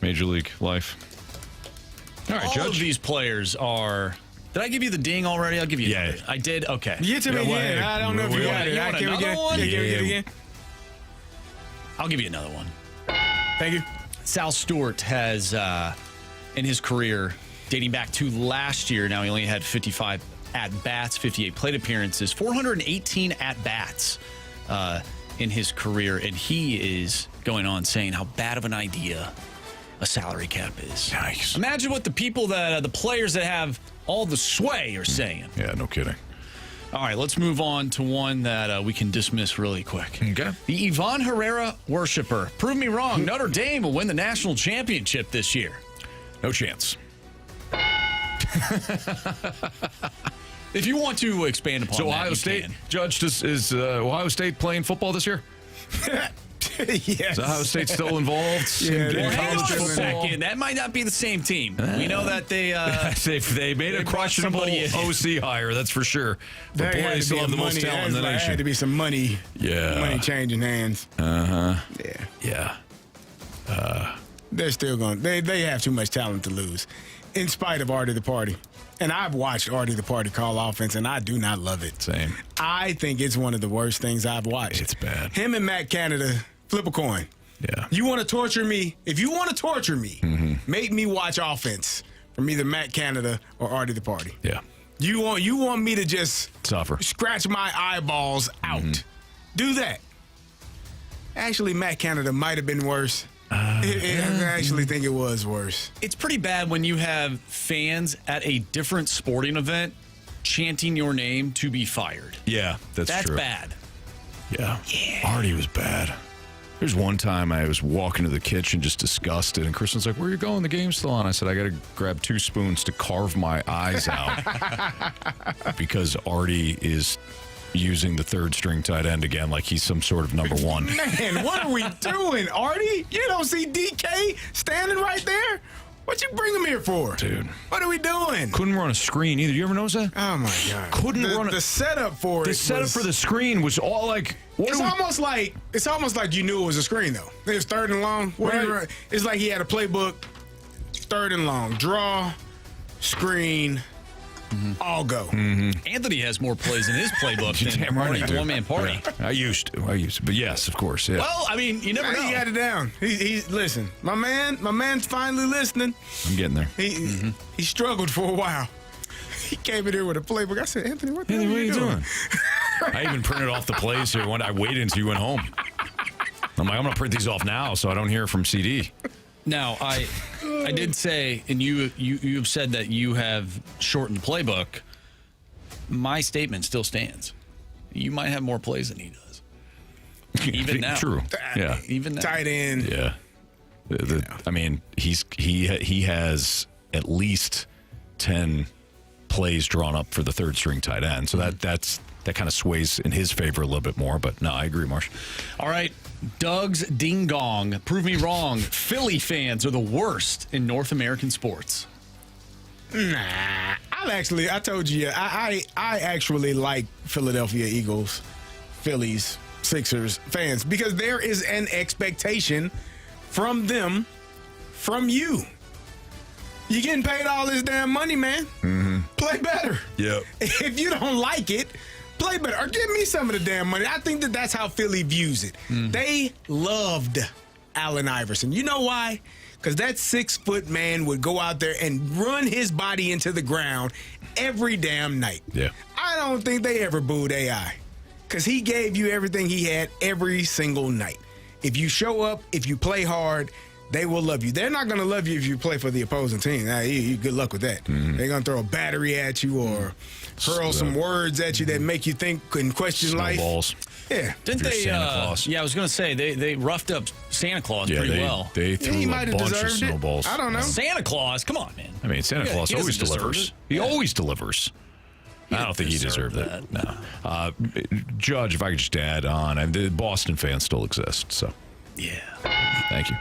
major league life. All right, All Judge. of these players are. Did I give you the ding already? I'll give you. Yeah, I did. Okay. Get to me again. I don't know if you got it. You want another one? Yeah, get it again. I'll give you another one. Thank you. Sal Stewart has, in his career, dating back to last year. Now he only had 55 at-bats, 58 plate appearances, 418 at-bats in his career. And he is going on saying how bad of an idea a salary cap is. Nice. Imagine what the people the players that have all the sway are saying. Yeah, no kidding. All right, let's move on to one that we can dismiss really quick. Okay. The Ivan Herrera worshiper. Prove me wrong. Notre Dame will win the national championship this year. No chance. If you want to expand upon so that, Ohio you State, can. Judge, is Ohio State playing football this year? Yes. Is Ohio State still involved? Well, hang on a football? second. That might not be the same team. We know that they they made a questionable OC hire, that's for sure. But boy, they still have the most talent in the There nation. had to be some money changing hands. Uh-huh. Yeah. Yeah. They're still going. They have too much talent to lose, in spite of Artie the Party. And I've watched Artie the Party call offense, and I do not love it. Same. I think it's one of the worst things I've watched. It's bad. Him and Matt Canada flip a coin. Yeah. You want to torture me? If you want to torture me, make me watch offense from either Matt Canada or Artie the Party. Yeah. You want me to just suffer, scratch my eyeballs out. Do that. Actually, Matt Canada might have been worse. I actually think it was worse. It's pretty bad when you have fans at a different sporting event chanting your name to be fired. Yeah, that's true. That's bad. Yeah. Artie was bad. There's one time I was walking to the kitchen just disgusted, and Kristen's like, where are you going? The game's still on. I said, I got to grab 2 spoons to carve my eyes out because Artie is using the third string tight end again like he's some sort of number one. Man, what are we doing, Artie? You don't see DK standing right there? What you bring him here for? Dude. What are we doing? Couldn't run a screen either. You ever notice that? Oh, my God. Couldn't run the setup for it. The setup for the screen was all like... It's almost like you knew it was a screen, though. It was third and long. Right. It's like he had a playbook, third and long. Draw, screen, all go. Anthony has more plays in his playbook than Damn right Artie's one-man party. Yeah. I used to. But yes, of course. Yeah. Well, I mean, you never know. He got it down. He listen, my man's finally listening. I'm getting there. He struggled for a while. He came in here with a playbook. I said, Anthony, what the hell are you doing? I even printed off the plays here. I waited until you went home. I'm like, I'm going to print these off now so I don't hear from CD. Now, I did say, and you've said that you have shortened the playbook. My statement still stands. You might have more plays than he does. Even now. True. Yeah. Even now. Tight end. Yeah. I mean, he has at least 10 plays drawn up for the third string tight end. So that kind of sways in his favor a little bit more. But no, I agree, Marsh. All right. Doug's Ding Gong. Prove me wrong. Philly fans are the worst in North American sports. Nah. I told you, I actually like Philadelphia Eagles, Phillies, Sixers fans because there is an expectation from them, from you. You're getting paid all this damn money, man. Play better. Yep. If you don't like it, play better. Or give me some of the damn money. I think that's how Philly views it. They loved Allen Iverson. You know why? Because that 6-foot man would go out there and run his body into the ground every damn night. Yeah. I don't think they ever booed AI. Because he gave you everything he had every single night. If you show up, if you play hard, they will love you. They're not going to love you if you play for the opposing team. Good luck with that. They're going to throw a battery at you or hurl some words at you that make you think and question life. Snowballs. Yeah. Didn't they? Santa Claus. Yeah, I was going to say they roughed up Santa Claus pretty well. They threw He a might have bunch of deserved it. snowballs. I don't know. Santa Claus, come on, man. I mean, Santa Claus he always doesn't deserve delivers. it. He always delivers. I don't think he deserved that. No. Judge, if I could just add on, and the Boston fans still exist. So, yeah. Thank you.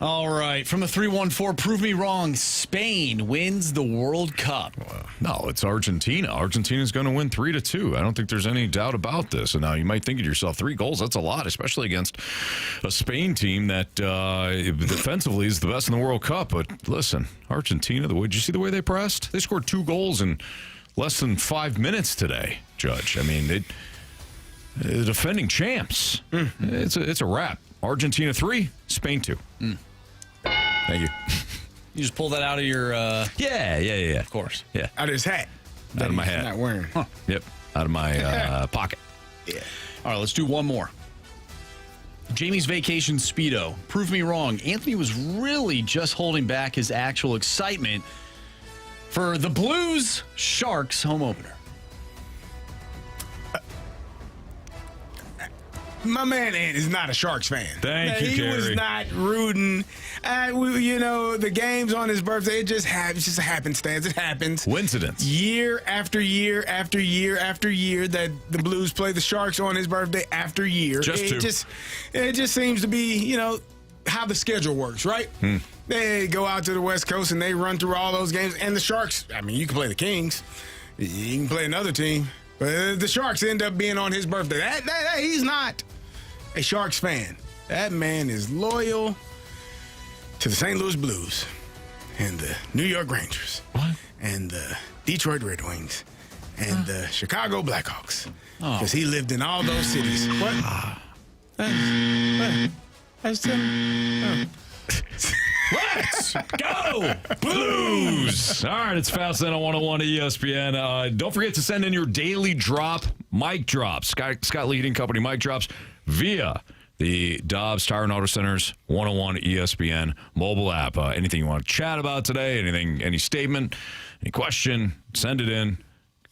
All right. From the 314, prove me wrong. Spain wins the World Cup. No, it's Argentina. Argentina's going to win 3-2. I don't think there's any doubt about this. And now you might think to yourself, 3 goals, that's a lot, especially against a Spain team that defensively is the best in the World Cup. But listen, Argentina, did you see the way they pressed? They scored 2 goals in less than 5 minutes today, Judge. I mean, the defending champs. It's a wrap. Argentina 3, Spain 2. Thank you. You just pull that out of your... Yeah. Of course. Yeah. Out of his hat. Out of my He's hat. not wearing. Huh. Yep. Out of my pocket. Yeah. All right, let's do one more. Jamie's Vacation Speedo. Prove me wrong. Anthony was really just holding back his actual excitement for the Blues Sharks home opener. My man Ant is not a Sharks fan. Thank you, He was Carey. not rooting. The game's on his birthday. It just happens. It's just a happenstance. It happens. Coincidence. Year after year after year after year that the Blues play the Sharks on his birthday after year. It just seems to be, how the schedule works, right? They go out to the West Coast and they run through all those games. And the Sharks, you can play the Kings. You can play another team. But the Sharks end up being on his birthday. He's not a Sharks fan. That man is loyal to the St. Louis Blues and the New York Rangers. What? And the Detroit Red Wings and the Chicago Blackhawks. Because he lived in all those cities. What? Let's go Blues! All right, it's Fast Lane on 101 ESPN. Don't forget to send in your daily drop, mic drops. Scott Leading Company mic drops via the Dobbs Tire and Auto Center's 101 ESPN mobile app. Anything you want to chat about today, any statement, any question, send it in.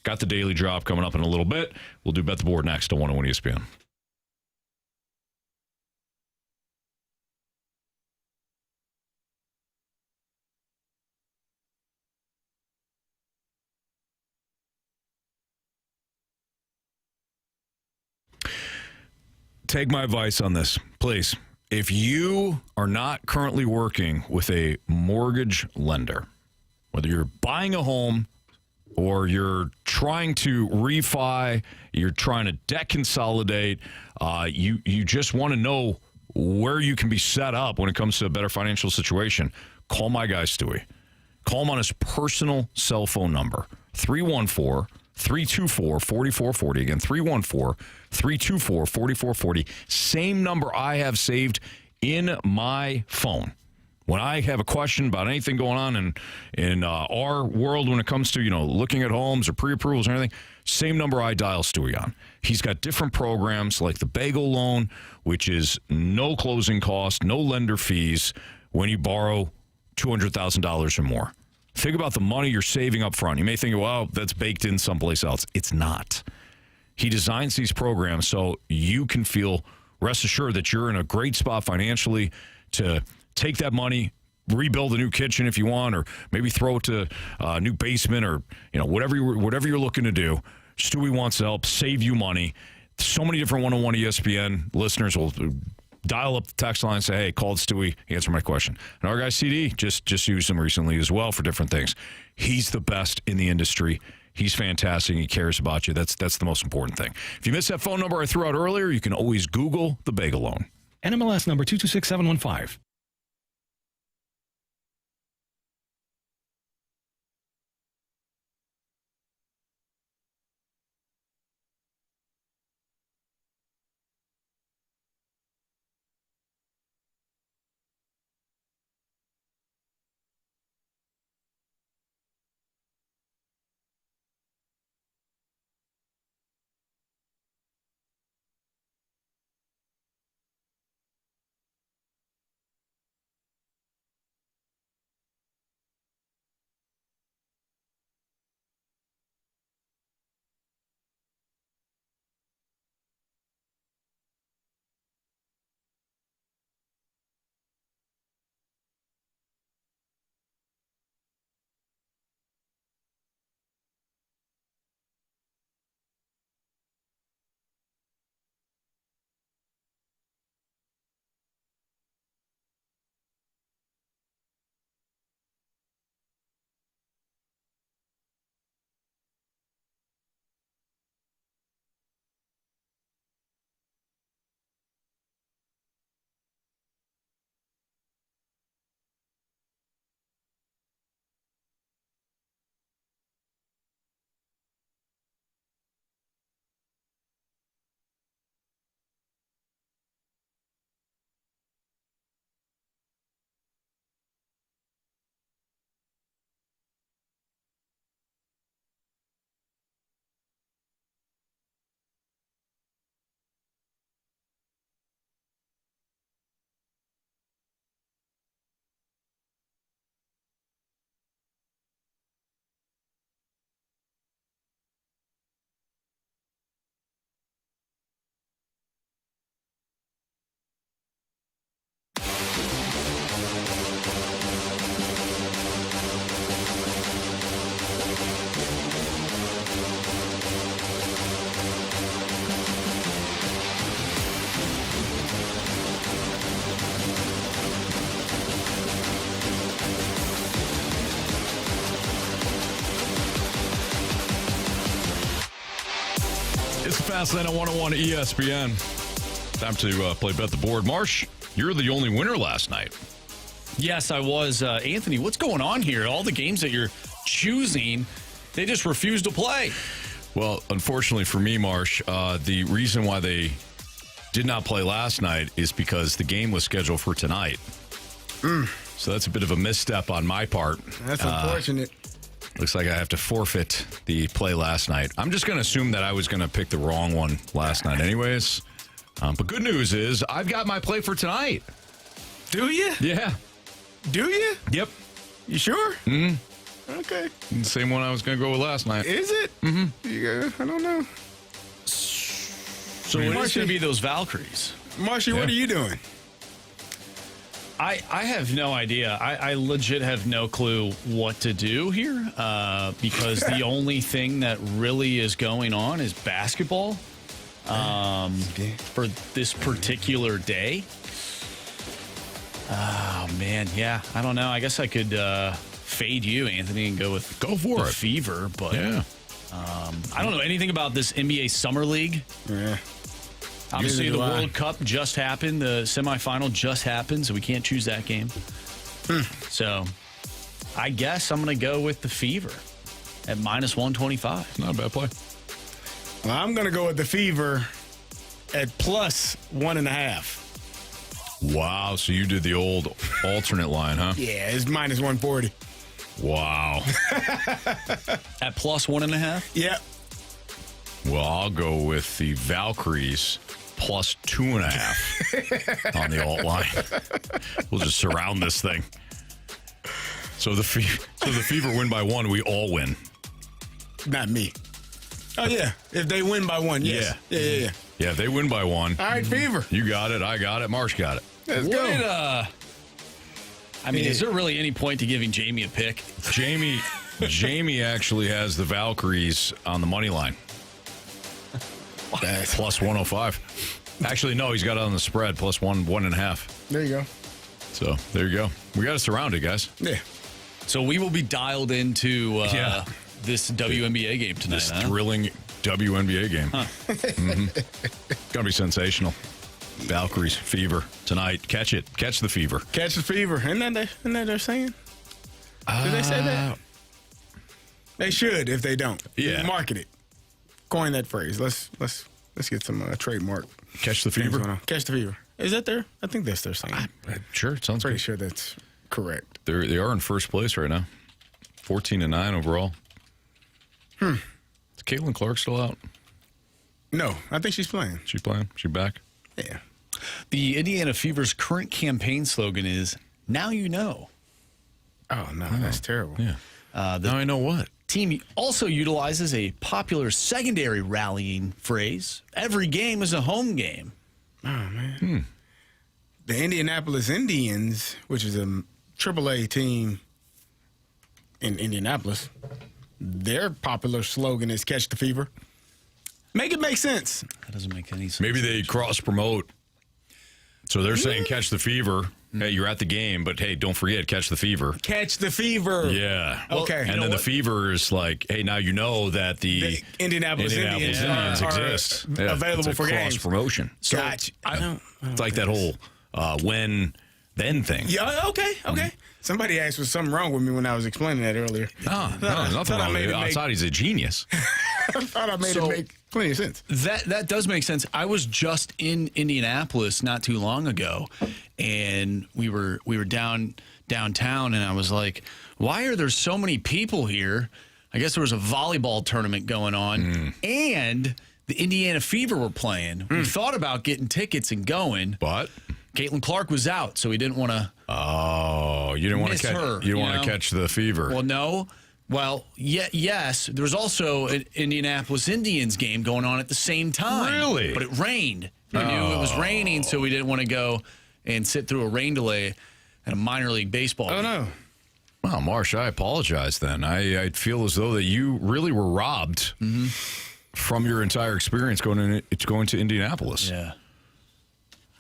Got the daily drop coming up in a little bit. We'll do Bet the Board next on 101 ESPN. Take my advice on this, please. If you are not currently working with a mortgage lender, whether you're buying a home or you're trying to refi, you're trying to debt consolidate, you just want to know where you can be set up when it comes to a better financial situation, call my guy Stewie. Call him on his personal cell phone number, 314-324-4440. Again, 314-324-4440. Same number I have saved in my phone. When I have a question about anything going on in our world when it comes to, looking at homes or pre-approvals or anything, same number I dial Stewie on. He's got different programs like the Bagel Loan, which is no closing cost, no lender fees when you borrow $200,000 or more. Think about the money you're saving up front. You may think, well, that's baked in someplace else. It's not. He designs these programs so you can feel rest assured that you're in a great spot financially to take that money, rebuild a new kitchen if you want, or maybe throw it to a new basement, or whatever you're looking to do. Stewie wants to help save you money. So many different 101 ESPN listeners will dial up the text line and say, hey, call Stewie, answer my question. And our guy CD just used him recently as well for different things. He's the best in the industry. He's fantastic. He cares about you. That's the most important thing. If you missed that phone number I threw out earlier, you can always Google the Bagel Loan. NMLS number 226715. It's the Fast Lane on 101 ESPN. Time to play Bet the Board. Marsh, you're the only winner last night. Yes, I was. Anthony, what's going on here? All the games that you're choosing, they just refuse to play. Well, unfortunately for me, Marsh, the reason why they did not play last night is because the game was scheduled for tonight. So that's a bit of a misstep on my part. That's unfortunate. Looks like I have to forfeit the play last night. I'm just going to assume that I was going to pick the wrong one last night anyways. But good news is I've got my play for tonight. Do you? Yeah. Do you? Yep. You sure? Mm-hmm. Okay. The same one I was going to go with last night. Is it? Mm-hmm. I don't know. So it's going to be those Valkyries. Marshy, what are you doing? I have no idea. I legit have no clue what to do here because the only thing that really is going on is basketball for this particular day. Oh, man. Yeah, I don't know. I guess I could fade you, Anthony, and go for it. Fever. But yeah. I don't know anything about this NBA Summer League. Yeah. Obviously, the World Cup just happened. The semifinal just happened, so we can't choose that game. So I guess I'm going to go with the Fever at -125. Not a bad play. Well, I'm going to go with the Fever at +1.5. Wow, so you did the old alternate line, huh? Yeah, it's -140. Wow. At +1.5? Yep. Well, I'll go with the Valkyries +2.5 on the alt line. We'll just surround this thing. So the Fever win by 1, we all win. Not me. Oh, yeah. If they win by 1, yes. Yeah. Yeah, if they win by 1. All right, Fever. You got it. I got it. Marsh got it. Let's go. I mean, is there really any point to giving Jamie a pick? Jamie actually has the Valkyries on the money line. That's +105. Actually, no, he's got it on the spread, +1.5. There you go. So, there you go. We got to surround it, guys. Yeah. So, we will be dialed into this WNBA game tonight, This thrilling WNBA game. Huh. Gonna be sensational. Valkyries, Fever, tonight. Catch it. Catch the Fever. Catch the Fever. Isn't that they're saying? Did they say that? They should if they don't. Yeah. Market it. Coin that phrase. Let's get some trademark. Catch the Fever. Catch the Fever. Is that there? I think that's their saying. Sure, it sounds pretty good. sure that's correct. They are in first place right now. 14-9 overall. Is Caitlin Clark still out? No, I think she's playing. She playing? She back? Yeah. The Indiana Fever's current campaign slogan is, "Now you know." Oh, no, that's terrible. Yeah. Now I know what. Team also utilizes a popular secondary rallying phrase. Every game is a home game. Oh, man. The Indianapolis Indians, which is a AAA team in Indianapolis, their popular slogan is "Catch the Fever." Make it make sense. That doesn't make any sense. Maybe they cross-promote. So they're saying catch the fever. Hey, you're at the game, but hey, don't forget, catch the fever. Catch the fever. Yeah. Okay. And then the fever is like, hey, now you know that the Indianapolis Indians exist. Are available for games. Cross-promotion. So gotcha. It's like that whole when, then thing. Yeah, okay. Somebody asked was something wrong with me when I was explaining that earlier. No, nothing wrong with it. I thought he's a genius. I thought I made it make plenty of sense. That does make sense. I was just in Indianapolis not too long ago, and we were downtown, and I was like, why are there so many people here? I guess there was a volleyball tournament going on, and the Indiana Fever were playing. We thought about getting tickets and going, but Caitlin Clark was out, so we didn't want to. Oh, you didn't want to catch her. You didn't want to catch the fever. Well, no. Well, yes. There was also an Indianapolis Indians game going on at the same time. Really? But it rained. We knew it was raining, so we didn't want to go and sit through a rain delay at a minor league baseball game. No. Well, Marsh, I apologize then. I feel as though that you really were robbed from your entire experience going to Indianapolis. Yeah.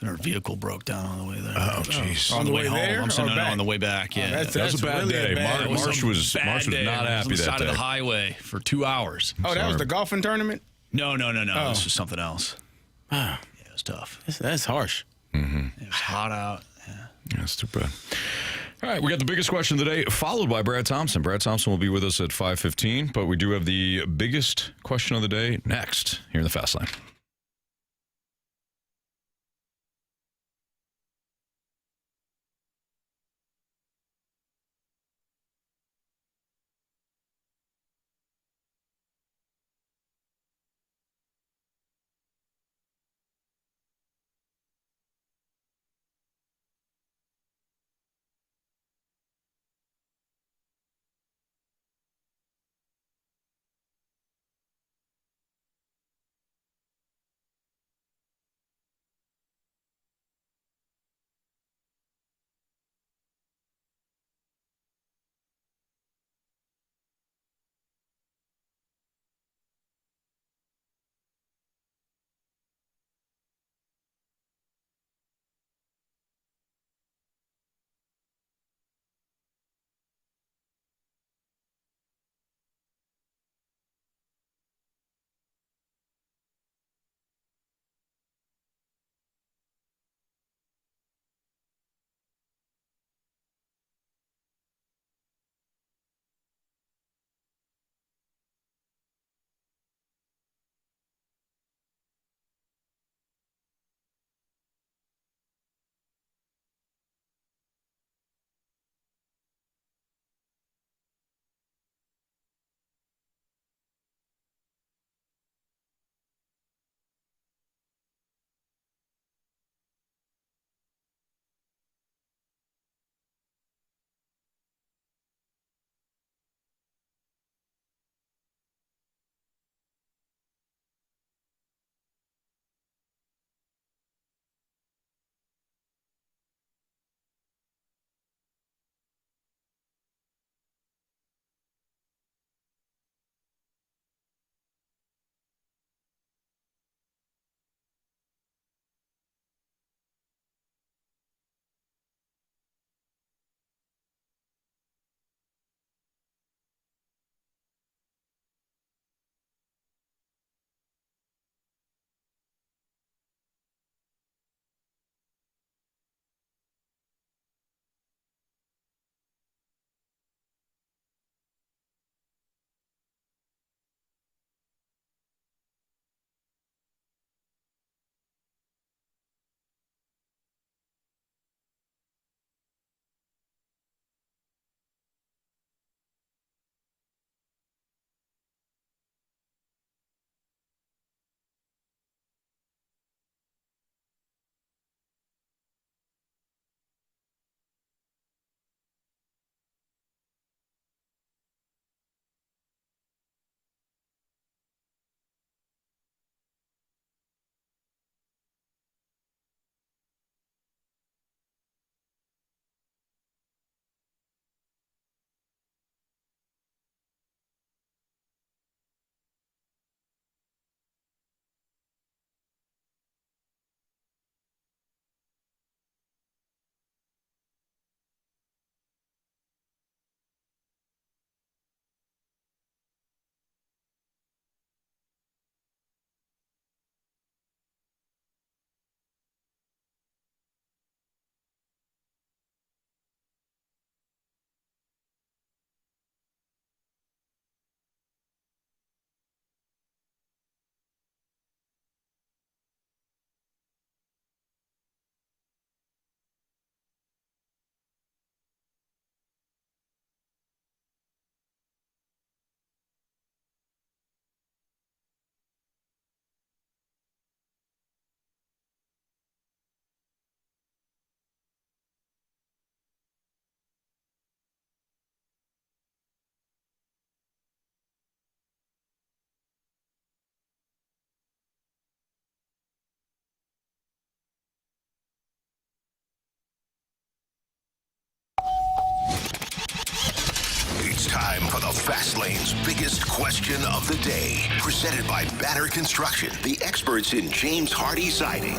And our vehicle broke down on the way there. Oh, jeez. On the way home. there? I'm saying on the way back, yeah. That was a bad day. Marsh was not happy that day. On the side of the highway for 2 hours. Oh, that was the golfing tournament? No. Oh. This was something else. Wow. Yeah, it was tough. That's harsh. It was hot out. Yeah. That's too bad. All right, we got the biggest question of the day, followed by Brad Thompson. Brad Thompson will be with us at 5:15, but we do have the biggest question of the day next here in the Fast Lane. It's time for the Fast Lane's biggest question of the day. Presented by Banner Construction, the experts in James Hardy siding.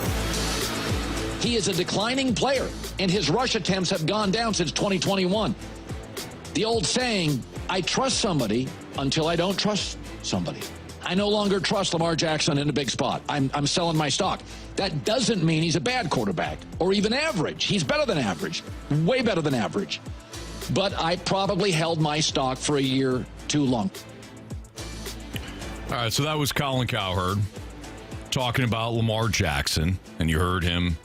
He is a declining player, and his rush attempts have gone down since 2021. The old saying, I trust somebody until I don't trust somebody. I no longer trust Lamar Jackson in a big spot. I'm selling my stock. That doesn't mean he's a bad quarterback or even average. He's better than average, way better than average. But I probably held my stock for a year too long. All right, so that was Colin Cowherd talking about Lamar Jackson, and you heard him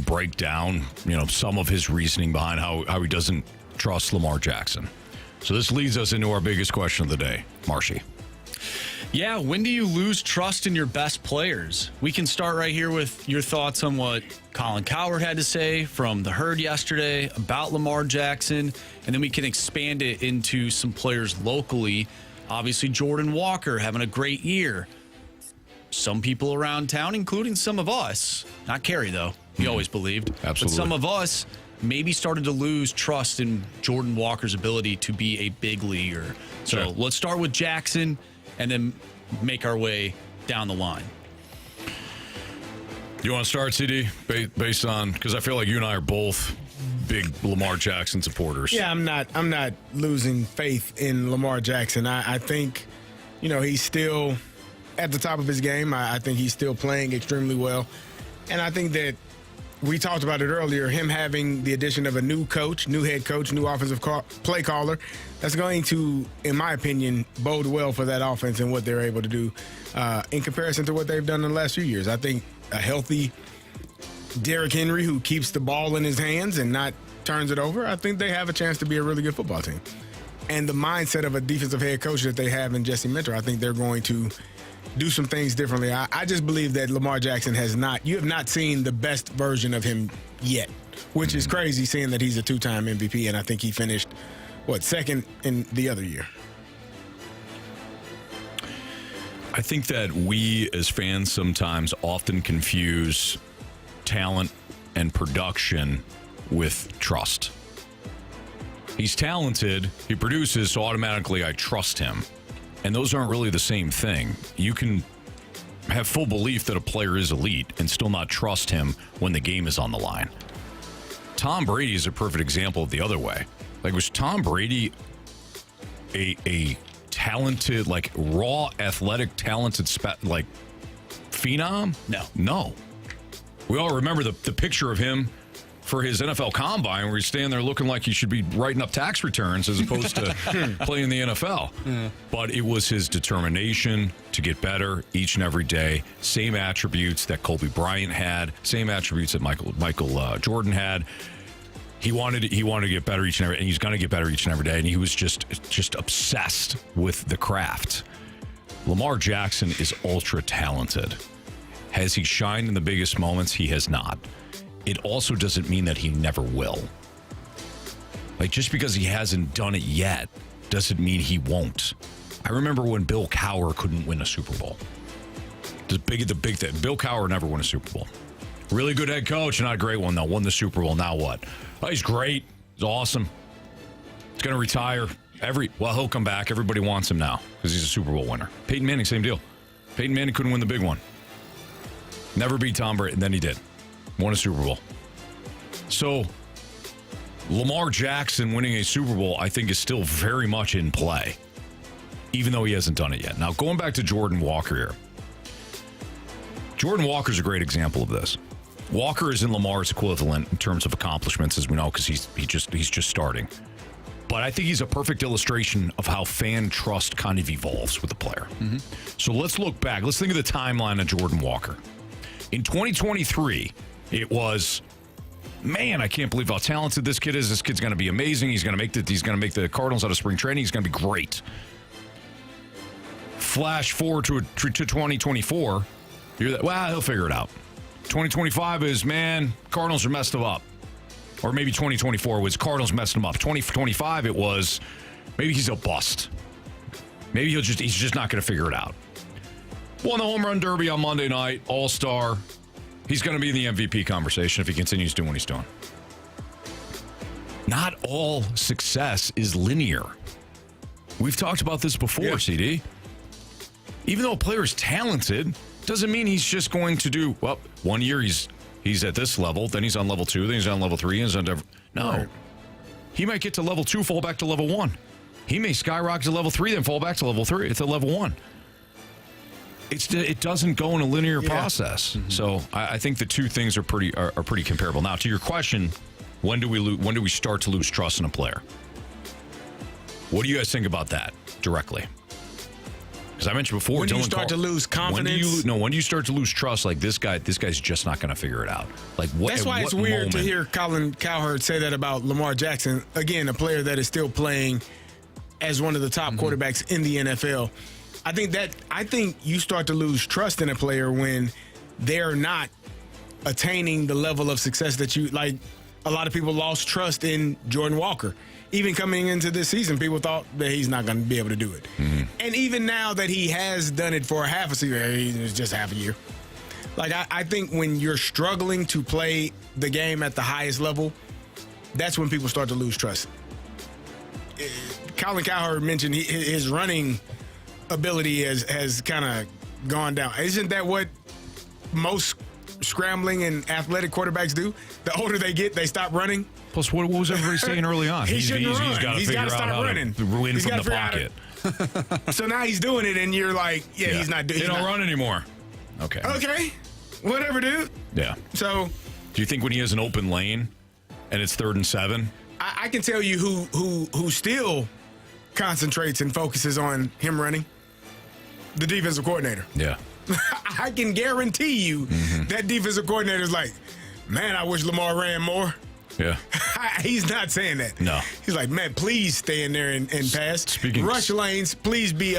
break down, some of his reasoning behind how he doesn't trust Lamar Jackson. So this leads us into our biggest question of the day. Marshy. Yeah, when do you lose trust in your best players? We can start right here with your thoughts on what Colin Cowherd had to say from the Herd yesterday about Lamar Jackson, and then we can expand it into some players locally. Obviously, Jordan Walker having a great year. Some people around town, including some of us, not Carey though, we always believed, absolutely, but some of us maybe started to lose trust in Jordan Walker's ability to be a big leaguer. So let's start with Jackson and then make our way down the line. You want to start, CD, based on, because I feel like you and I are both big Lamar Jackson supporters. Yeah, I'm not losing faith in Lamar Jackson. I think, he's still at the top of his game. I think he's still playing extremely well. And I think that we talked about it earlier, him having the addition of a new coach, new head coach, new offensive play caller, that's going to, in my opinion, bode well for that offense and what they're able to do in comparison to what they've done in the last few years. I think a healthy Derrick Henry who keeps the ball in his hands and not turns it over, I think they have a chance to be a really good football team. And the mindset of a defensive head coach that they have in Jesse Minter, I think they're going to do some things differently. I just believe that Lamar Jackson you have not seen the best version of him yet, which is crazy seeing that he's a two-time MVP, and I think he finished, second in the other year. I think that we as fans sometimes often confuse talent and production with trust. He's talented, he produces, so automatically I trust him. And those aren't really the same thing. You can have full belief that a player is elite and still not trust him when the game is on the line. Tom Brady is a perfect example of the other way. Was Tom Brady a talented, raw, athletic, talented, phenom? No. We all remember the picture of him for his NFL Combine where he's standing there looking like he should be writing up tax returns as opposed to playing in the NFL. Yeah. But it was his determination to get better each and every day. Same attributes that Kobe Bryant had, same attributes that Michael Jordan had. He wanted to get better each and every day, and he's going to get better each and every day. And he was just obsessed with the craft. Lamar Jackson is ultra talented. Has he shined in the biggest moments? He has not. It also doesn't mean that he never will. Just because he hasn't done it yet doesn't mean he won't. I remember when Bill Cowher couldn't win a Super Bowl. The big thing. Bill Cowher never won a Super Bowl. Really good head coach, not a great one though. Won the Super Bowl. Now what? Oh, he's great. He's awesome. He's going to retire. He'll come back. Everybody wants him now because he's a Super Bowl winner. Peyton Manning, same deal. Peyton Manning couldn't win the big one. Never beat Tom Brady, and then he did. Won a Super Bowl. So, Lamar Jackson winning a Super Bowl, I think, is still very much in play, even though he hasn't done it yet. Now, going back to Jordan Walker here. Jordan Walker's a great example of this. Walker is in Lamar's equivalent in terms of accomplishments, as we know, because he's just starting. But I think he's a perfect illustration of how fan trust kind of evolves with the player. Mm-hmm. So let's look back. Let's think of the timeline of Jordan Walker. In 2023, it was, man, I can't believe how talented this kid is. This kid's going to be amazing. He's going to make the Cardinals out of spring training. He's going to be great. Flash forward to 2024. He'll figure it out. 2025 is, man, Cardinals are messed him up. Or maybe 2024 was Cardinals messed him up. 2025 it was, maybe he's a bust. Maybe he's just not going to figure it out. Won the home run derby on Monday night, All-Star. He's going to be in the MVP conversation if he continues doing what he's doing. Not all success is linear. We've talked about this before, CD. Even though a player is talented, doesn't mean he's just going to do, 1 year he's at this level, then he's on level 2, then he's on level 3, and he's on no. Right. He might get to level 2, fall back to level 1. He may skyrocket to level 3, then fall back to level 1. it doesn't go in a linear process. Mm-hmm. So I think the two things are pretty comparable. Now, to your question, when do we start to lose trust in a player? What do you guys think about that directly? Because I mentioned before, when do you start to lose confidence? When do you start to lose trust? Like this guy's just not going to figure it out. Like what? That's why it's weird to hear Colin Cowherd say that about Lamar Jackson. Again, a player that is still playing as one of the top quarterbacks in the NFL. I think you start to lose trust in a player when they're not attaining the level of success that you like. A lot of people lost trust in Jordan Walker. Even coming into this season, people thought that he's not going to be able to do it. Mm-hmm. And even now that he has done it for a half a season, it's just half a year. Like, I think when you're struggling to play the game at the highest level, that's when people start to lose trust. Colin Cowherd mentioned his running ability has kind of gone down. Isn't that what most scrambling and athletic quarterbacks do? The older they get, they stop running. Plus, what was everybody saying early on? He's got to figure out how running. To win from the pocket. So now he's doing it, and you're like, he's not doing it. He don't run anymore. Okay. Whatever, dude. Yeah. So, do you think when he has an open lane and it's 3rd and 7? I can tell you who still concentrates and focuses on him running. The defensive coordinator. Yeah. I can guarantee you that defensive coordinator is like, man, I wish Lamar ran more. Yeah. He's not saying that. No. He's like, man, please stay in there and pass. Rush lanes, please be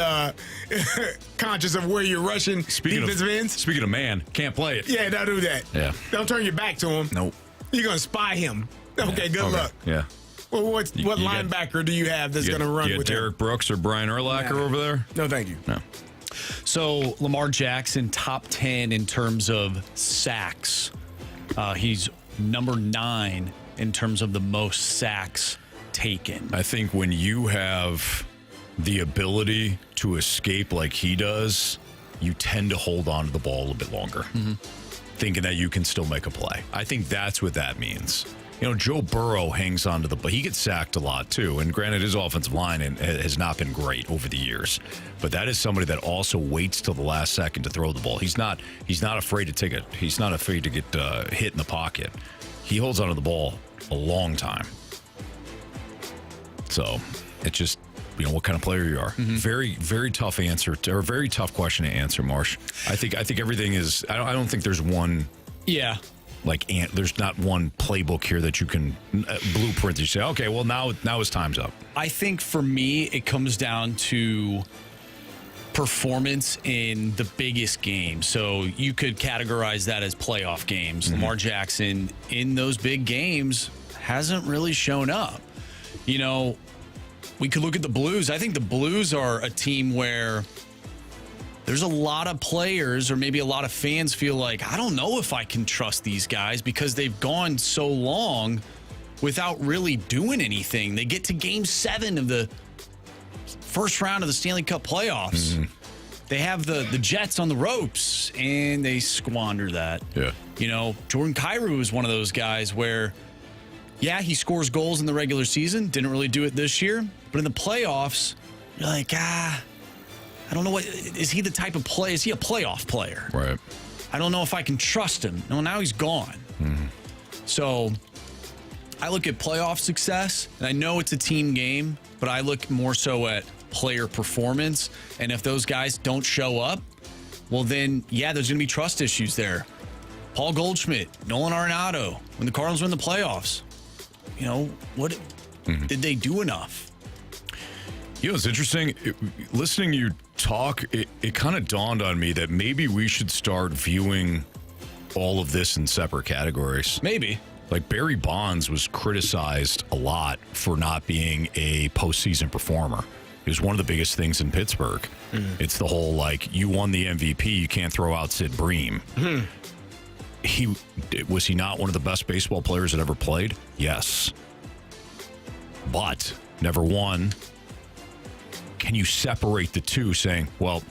conscious of where you're rushing defensive ends. Speaking of man, can't play it. Yeah, don't do that. Yeah. Don't turn your back to him. Nope. You're going to spy him. Okay, good luck. Yeah. Well, what linebacker do you have that's going to run with Derek him? Brooks or Brian Urlacher over there? No, thank you. No. So Lamar Jackson, top 10 in terms of sacks. He's number 9 in terms of the most sacks taken. I think when you have the ability to escape like he does, you tend to hold on to the ball a bit longer, thinking that you can still make a play. I think that's what that means. You know, Joe Burrow hangs on to but he gets sacked a lot too. And granted, his offensive line has not been great over the years, but that is somebody that also waits till the last second to throw the ball. He's not afraid to he's not afraid to get hit in the pocket. He holds onto the ball a long time. So it's just, what kind of player you are. Very, very tough answer or very tough question to answer, Marsh. I think everything is. I don't think there's one. Yeah. There's not one playbook here that you can blueprint. You say, okay, well now his time's up. I think for me, it comes down to performance in the biggest game. So you could categorize that as playoff games. Lamar Jackson in those big games hasn't really shown up. We could look at the Blues. I think the Blues are a team where there's a lot of players or maybe a lot of fans feel like, I don't know if I can trust these guys because they've gone so long without really doing anything. They get to game 7 of the first round of the Stanley Cup playoffs. They have the Jets on the ropes, and they squander that. Yeah. Jordan Kyrou is one of those guys where, he scores goals in the regular season. Didn't really do it this year. But in the playoffs, you're like, I don't know is he the type of play? Is he a playoff player? Right. I don't know if I can trust him. No, now he's gone. So I look at playoff success, and I know it's a team game, but I look more so at player performance. And if those guys don't show up, well then, there's going to be trust issues there. Paul Goldschmidt, Nolan Arenado, when the Cardinals were in the playoffs, what did they do enough? It's interesting. Listening to you talk, it kind of dawned on me that maybe we should start viewing all of this in separate categories. Maybe. Like Barry Bonds was criticized a lot for not being a postseason performer. It was one of the biggest things in Pittsburgh. It's the whole, you won the MVP, you can't throw out Sid Bream. Was he not one of the best baseball players that ever played? Yes. But never won. Can you separate the two, saying, well,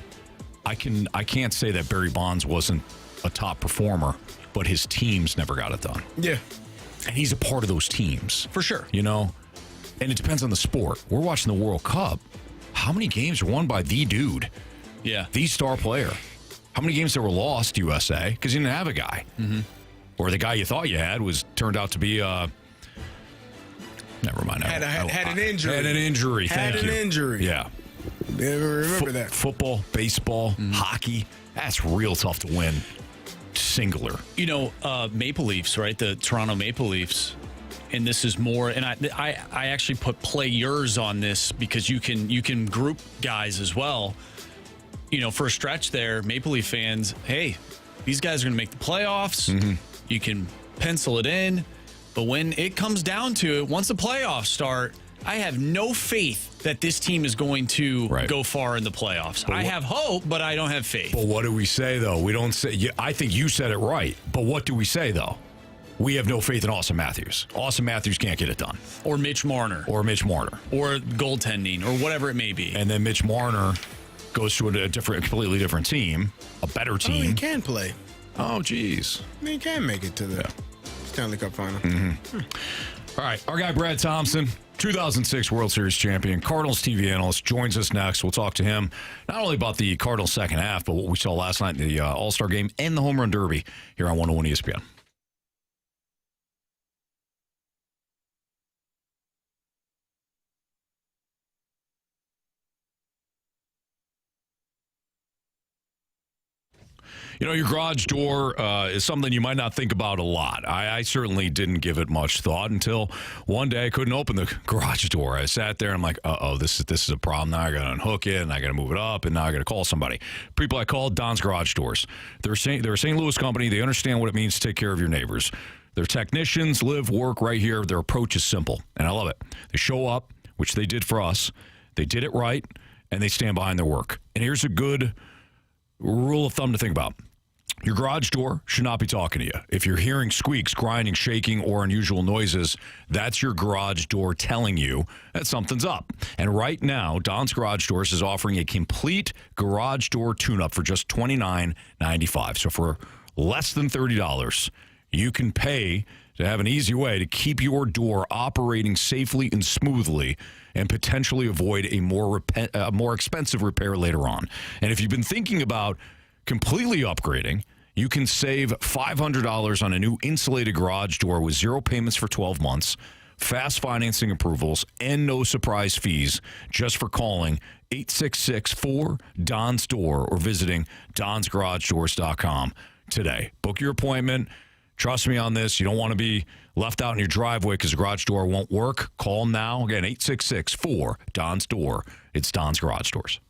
I can't say that Barry Bonds wasn't a top performer, but his teams never got it done. Yeah. And he's a part of those teams. For sure. And it depends on the sport. We're watching the World Cup. How many games are won by the dude? Yeah. The star player. How many games that were lost, USA, because you didn't have a guy? Mm-hmm. Or the guy you thought you had turned out to be never mind. Had an injury. Had an injury. Had Thank an you. injury. Yeah. Remember that. Football, baseball, hockey. That's real tough to win. Singular. Maple Leafs, right? The Toronto Maple Leafs. And this is more, and I actually put players on this because you can group guys as well. For a stretch there, Maple Leaf fans, hey, these guys are going to make the playoffs. Mm-hmm. You can pencil it in. But when it comes down to it, once the playoffs start, I have no faith that this team is going to go far in the playoffs. I have hope, but I don't have faith. But what do we say, though? We don't say. I think you said it right. But what do we say, though? We have no faith in Austin Matthews. Austin Matthews can't get it done. Or Mitch Marner. Or goaltending, or whatever it may be. And then Mitch Marner goes to a completely different team, a better team. Oh, he can play. Oh, geez. He can make it to the Stanley Cup final. Mm-hmm. All right, our guy Brad Thompson, 2006 World Series champion, Cardinals TV analyst, joins us next. We'll talk to him not only about the Cardinals second half, but what we saw last night in the All-Star Game and the Home Run Derby here on 101 ESPN. Your garage door is something you might not think about a lot. I certainly didn't give it much thought until one day I couldn't open the garage door. I sat there and I'm like, this is a problem. Now I got to unhook it and I got to move it up and now I got to call somebody. People I called, Don's Garage Doors. They're a St. Louis company. They understand what it means to take care of your neighbors. Their technicians live, work right here. Their approach is simple, and I love it. They show up, which they did for us. They did it right, and they stand behind their work. And here's a good rule of thumb to think about. Your garage door should not be talking to you. If you're hearing squeaks, grinding, shaking, or unusual noises, that's your garage door telling you that something's up. And right now, Don's Garage Doors is offering a complete garage door tune-up for just $29.95. So for less than $30, you can pay to have an easy way to keep your door operating safely and smoothly and potentially avoid a more expensive repair later on. And if you've been thinking about completely upgrading, you can save $500 on a new insulated garage door with 0 payments for 12 months, fast financing approvals, and no surprise fees just for calling 866-4-DONS-DOOR or visiting donsgaragedoors.com today. Book your appointment. Trust me on this. You don't want to be left out in your driveway because the garage door won't work. Call them now. Again, 866-4-DONS-DOOR. It's Don's Garage Doors.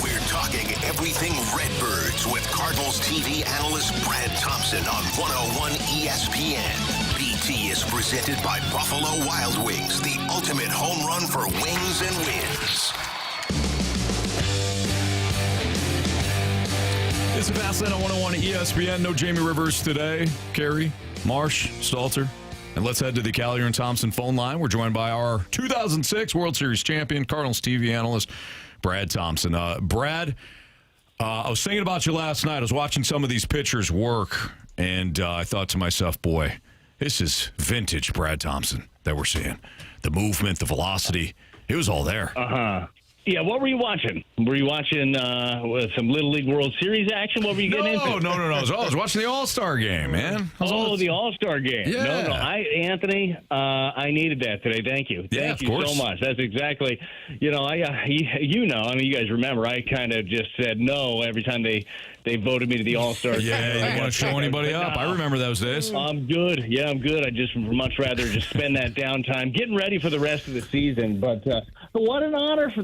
We're talking everything Redbirds with Cardinals TV analyst Brad Thompson on 101 ESPN. BT is presented by Buffalo Wild Wings, the ultimate home run for wings and wins. It's a Fast Lane on 101 ESPN. No Jamie Rivers today. Carey, Marsh, Stalter. And let's head to the Callier and Thompson phone line. We're joined by our 2006 World Series champion, Cardinals TV analyst, Brad Thompson. Brad, I was thinking about you last night. I was watching some of these pitchers work, and I thought to myself, boy, this is vintage Brad Thompson that we're seeing. The movement, the velocity, it was all there. Yeah, what were you watching? Were you watching some Little League World Series action? What were you getting into? No. I was watching the All-Star Game, man. The All-Star Game. Yeah. No. Anthony, I needed that today. Thank you. Yeah, Thank you so much. That's exactly, you guys remember, I kind of just said no every time they voted me to the All-Star Game. Yeah, you didn't want to show anybody up. I remember those days. I'm good. Yeah, I'm good. I just much rather just spend that downtime getting ready for the rest of the season. But what an honor for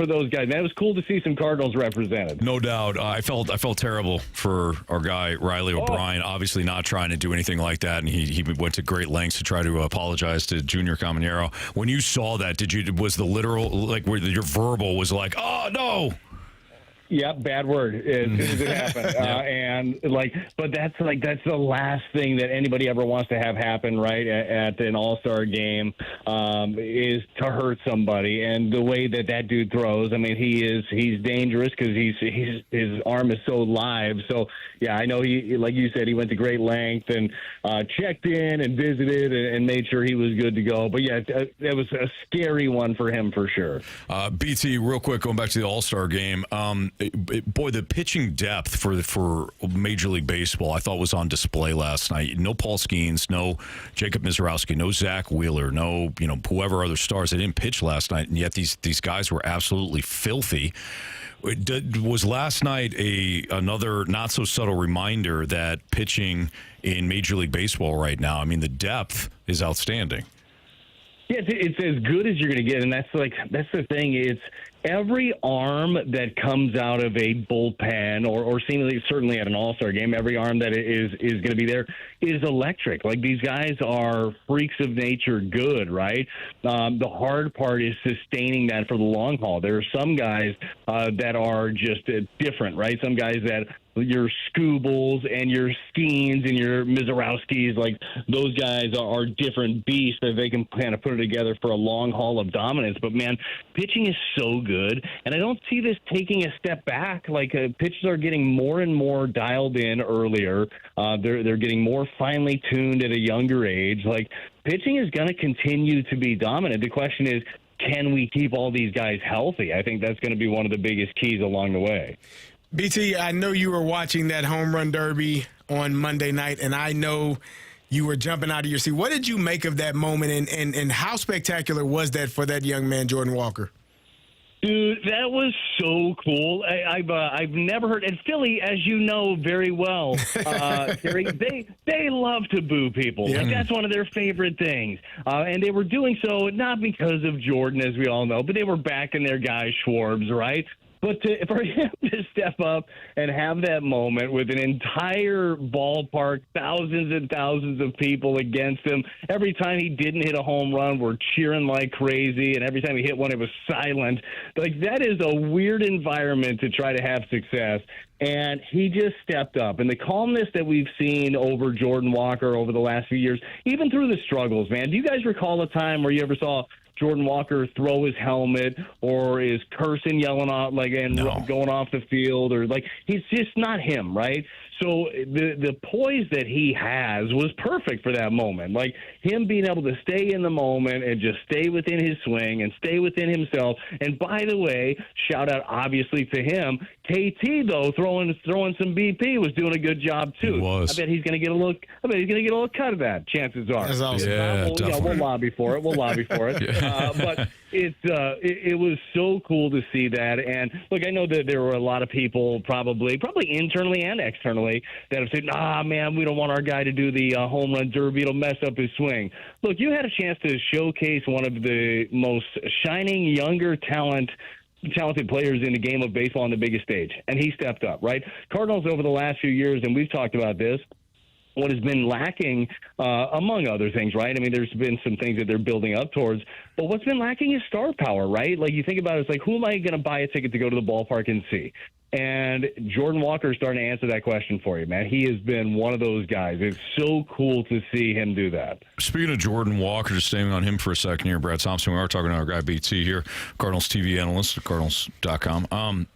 those guys, man. It was cool to see some Cardinals represented. No doubt. I felt terrible for our guy Riley O'Brien, obviously not trying to do anything like that, and he went to great lengths to try to apologize to Junior Caminero. When you saw that, was the literal, like, where your verbal was like, oh, no? Yeah, bad word as soon as it happened. But that's the last thing that anybody ever wants to have happen, right, at an All-Star game, is to hurt somebody. And the way that dude throws, I mean, he's dangerous because his arm is so live. So, yeah, I know he, like you said, he went to great length and checked in and visited and made sure he was good to go. But, yeah, it was a scary one for him for sure. BT, real quick, going back to the All-Star game, boy, the pitching depth for Major League Baseball, I thought was on display last night. No Paul Skeens, no Jacob Mizorowski, no Zach Wheeler, no whoever other stars. They didn't pitch last night, and yet these guys were absolutely filthy. Was last night another not so subtle reminder that pitching in Major League Baseball right now, I mean, the depth is outstanding. Yeah, it's as good as you're going to get, and that's the thing. It's every arm that comes out of a bullpen or seemingly certainly at an All-Star game, every arm that is going to be there is electric. Like, these guys are freaks of nature good, right? The hard part is sustaining that for the long haul. There are some guys that are just different, right? Some guys that your Scoobles and your Skeens and your Mizorowskis, like, those guys are different beasts that they can kind of put it together for a long haul of dominance. But, man, pitching is so good, and I don't see this taking a step back. Like, pitchers are getting more and more dialed in earlier. They're getting more finely tuned at a younger age. Like, pitching is going to continue to be dominant. The question is, can we keep all these guys healthy? I think that's going to be one of the biggest keys along the way. BT, I know you were watching that home run derby on Monday night, and I know you were jumping out of your seat. What did you make of that moment, and how spectacular was that for that young man, Jordan Walker? Dude, that was so cool. I've never heard, and Philly, as you know very well, Terry, they love to boo people. Yeah. Like, that's one of their favorite things. And they were doing so not because of Jordan, as we all know, but they were backing their guy Schwarbs, right? But for him to step up and have that moment with an entire ballpark, thousands and thousands of people against him, every time he didn't hit a home run, we're cheering like crazy, and every time he hit one, it was silent. Like, that is a weird environment to try to have success. And he just stepped up. And the calmness that we've seen over Jordan Walker over the last few years, even through the struggles, man. Do you guys recall a time where you ever saw Jordan Walker throw his helmet or is cursing, yelling out, going off the field, or he's just not him, right? So the poise that he has was perfect for that moment. Like, him being able to stay in the moment and just stay within his swing and stay within himself. And by the way, shout out obviously to him. KT though, throwing some BP, was doing a good job too. He was. I bet he's going to get a little cut of that. Chances are. That's awesome. We'll lobby for it. But it was so cool to see that. And look, I know that there were a lot of people probably internally and externally that have said, man, we don't want our guy to do the home run derby. It'll mess up his swing. Look, you had a chance to showcase one of the most shining younger talent talented players in the game of baseball on the biggest stage, and he stepped up, right? Cardinals over the last few years, and we've talked about this, what has been lacking, among other things, right? I mean, there's been some things that they're building up towards, but what's been lacking is star power, right? Like, you think about it, it's like, who am I going to buy a ticket to go to the ballpark and see? And Jordan Walker is starting to answer that question for you, man. He has been one of those guys. It's so cool to see him do that. Speaking of Jordan Walker, just staying on him for a second here, Brad Thompson, we are talking to our guy BT here, Cardinals TV analyst at Cardinals.com.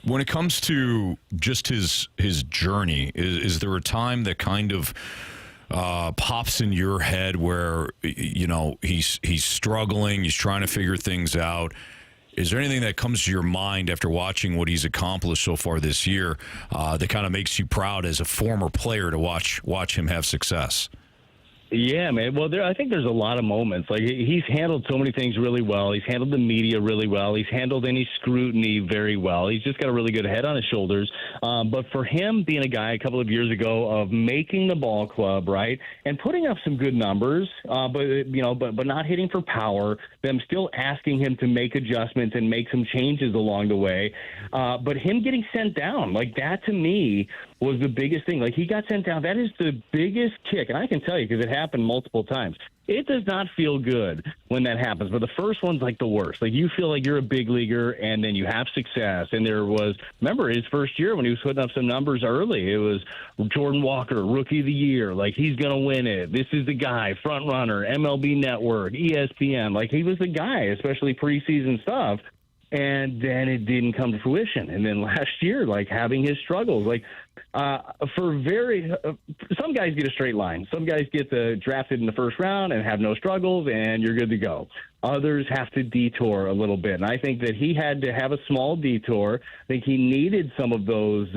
When it comes to just his journey, is there a time that kind of pops in your head where, you know, he's struggling, he's trying to figure things out? Is there anything that comes to your mind after watching what he's accomplished so far this year that kind of makes you proud as a former player to watch him have success? Yeah, man. Well, I think there's a lot of moments. Like, he's handled so many things really well. He's handled the media really well. He's handled any scrutiny very well. He's just got a really good head on his shoulders. But for him being a guy a couple of years ago of making the ball club, right, and putting up some good numbers, but not hitting for power, them still asking him to make adjustments and make some changes along the way. But him getting sent down, like, that to me was the biggest thing. Like, he got sent down. That is the biggest kick. And I can tell you, because it happened multiple times. It does not feel good when that happens. But the first one's like the worst. Like, you feel like you're a big leaguer and then you have success. And remember his first year when he was putting up some numbers early, it was Jordan Walker, Rookie of the Year. Like, he's going to win it. This is the guy, front runner, MLB Network, ESPN. Like, he was the guy, especially preseason stuff. And then it didn't come to fruition. And then last year, like, having his struggles, like, some guys get a straight line. Some guys get drafted in the first round and have no struggles, and you're good to go. Others have to detour a little bit, and I think that he had to have a small detour. I think he needed some of those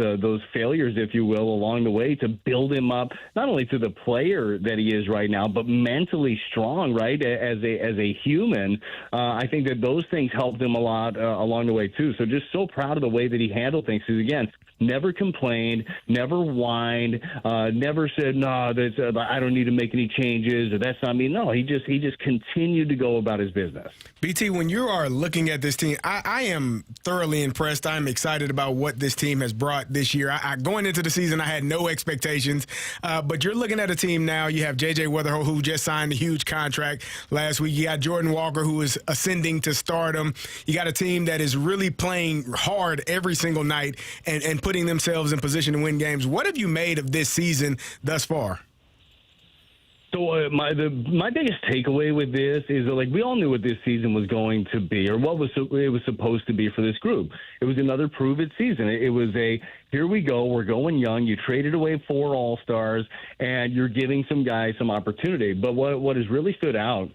failures, if you will, along the way to build him up, not only to the player that he is right now, but mentally strong, right, as a human. I think that those things helped him a lot along the way, too. So just so proud of the way that he handled things, because, again, never complained, never whined, never said, no, I don't need to make any changes, or that's not me. No, he just continued to go about his business. BT, when you are looking at this team, I am thoroughly impressed. I'm excited about what this team has brought this year. Going into the season, I had no expectations, but you're looking at a team now. You have J.J. Weatherholt, who just signed a huge contract last week. You got Jordan Walker, who is ascending to stardom. You got a team that is really playing hard every single night and putting themselves in position to win games. What have you made of this season thus far? So my biggest takeaway with this is that, like, we all knew what this season was going to be, or what it was supposed to be for this group. It was another prove-it season. It was here we go, we're going young. You traded away 4 All-Stars, and you're giving some guys some opportunity. But what has really stood out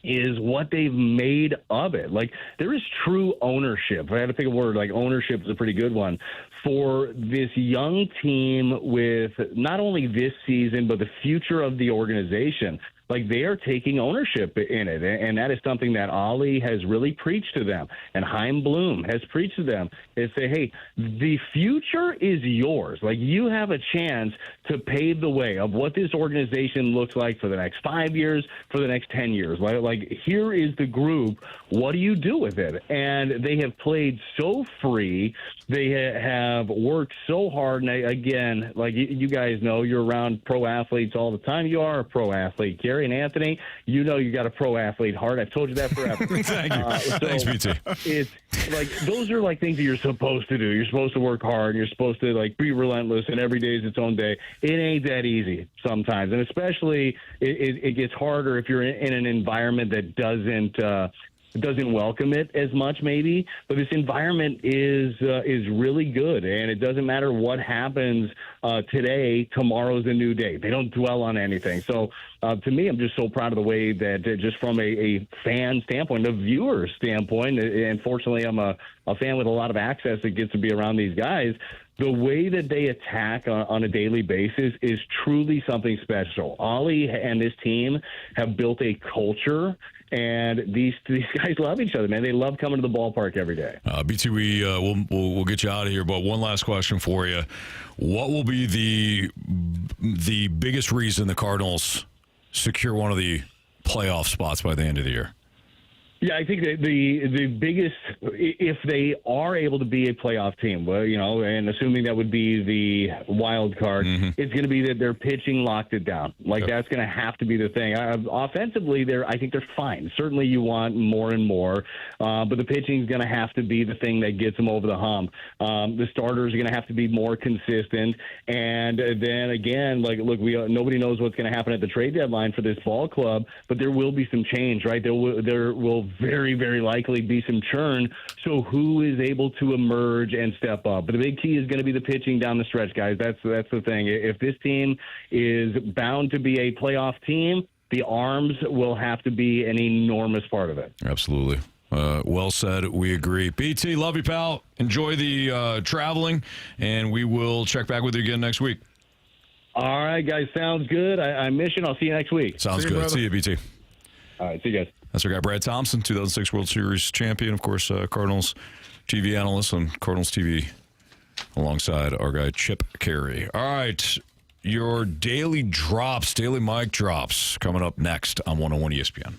is what they've made of it. Like, there is true ownership. If I had to pick a word, like, ownership is a pretty good one for this young team with not only this season, but the future of the organization. Like, they are taking ownership in it, and that is something that Ollie has really preached to them, and Chaim Bloom has preached to them, is say, hey, the future is yours. Like, you have a chance to pave the way of what this organization looks like for the next 5 years, for the next 10 years. Like, here is the group. What do you do with it? And they have played so free. They have worked so hard. And again, like you guys know, you're around pro athletes all the time. You are a pro athlete, Carey and Anthony. You know you got a pro athlete heart. I've told you that forever. Thank you. Thanks, BT. It's like, those are like things that you're supposed to do. You're supposed to work hard. And you're supposed to, like, be relentless, and every day is its own day. It ain't that easy sometimes, and especially it gets harder if you're in an environment that doesn't welcome it as much, maybe. But this environment is really good, and it doesn't matter what happens today. Tomorrow's a new day. They don't dwell on anything. So to me, I'm just so proud of the way that just from a fan standpoint, a viewer standpoint, and fortunately I'm a fan with a lot of access that gets to be around these guys, the way that they attack on a daily basis is truly something special. Ollie and his team have built a culture, and these guys love each other, man. They love coming to the ballpark every day. BT, we'll get you out of here, but one last question for you. What will be the biggest reason the Cardinals secure one of the playoff spots by the end of the year? Yeah, I think that the biggest, if they are able to be a playoff team, well, and assuming that would be the wild card, it's going to be that their pitching locked it down. That's going to have to be the thing. Offensively, I think they're fine. Certainly, you want more and more, but the pitching is going to have to be the thing that gets them over the hump. The starters are going to have to be more consistent, and then again, nobody knows what's going to happen at the trade deadline for this ball club, but there will be some change, right? There will very, very likely be some churn. So who is able to emerge and step up? But the big key is going to be the pitching down the stretch, guys. That's the thing. If this team is bound to be a playoff team, the arms will have to be an enormous part of it. Absolutely. Well said. We agree. BT, love you, pal. Enjoy the traveling, and we will check back with you again next week. All right, guys. Sounds good. I miss you. I'll see you next week. Sounds good. See you, BT. All right. See you guys. That's our guy, Brad Thompson, 2006 World Series champion, of course, Cardinals TV analyst on Cardinals TV, alongside our guy, Chip Carey. All right, your daily mic drops, coming up next on 101 ESPN.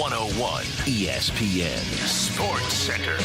.101 ESPN Sports Center.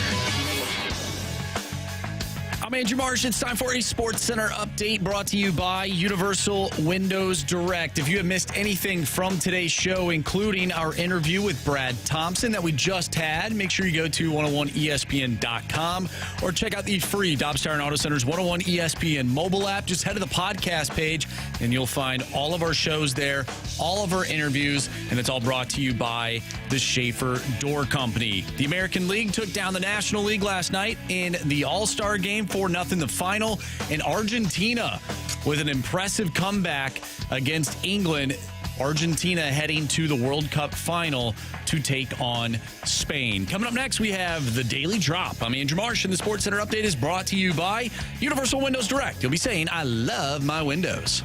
I'm Andrew Marsh. It's time for a Sports Center update brought to you by Universal Windows Direct. If you have missed anything from today's show, including our interview with Brad Thompson that we just had, make sure you go to 101ESPN.com or check out the free Dobbs Tire and Auto Center's 101 ESPN mobile app. Just head to the podcast page and you'll find all of our shows there, all of our interviews, and it's all brought to you by the Schaefer Door Company. The American League took down the National League last night in the All-Star Game, 4-0 the final, and Argentina with an impressive comeback against England. Argentina heading to the World Cup final to take on Spain. Coming up next, we have the Daily Drop. I'm Andrew Marsh, and the Sports Center update is brought to you by Universal Windows Direct. You'll be saying, I love my windows.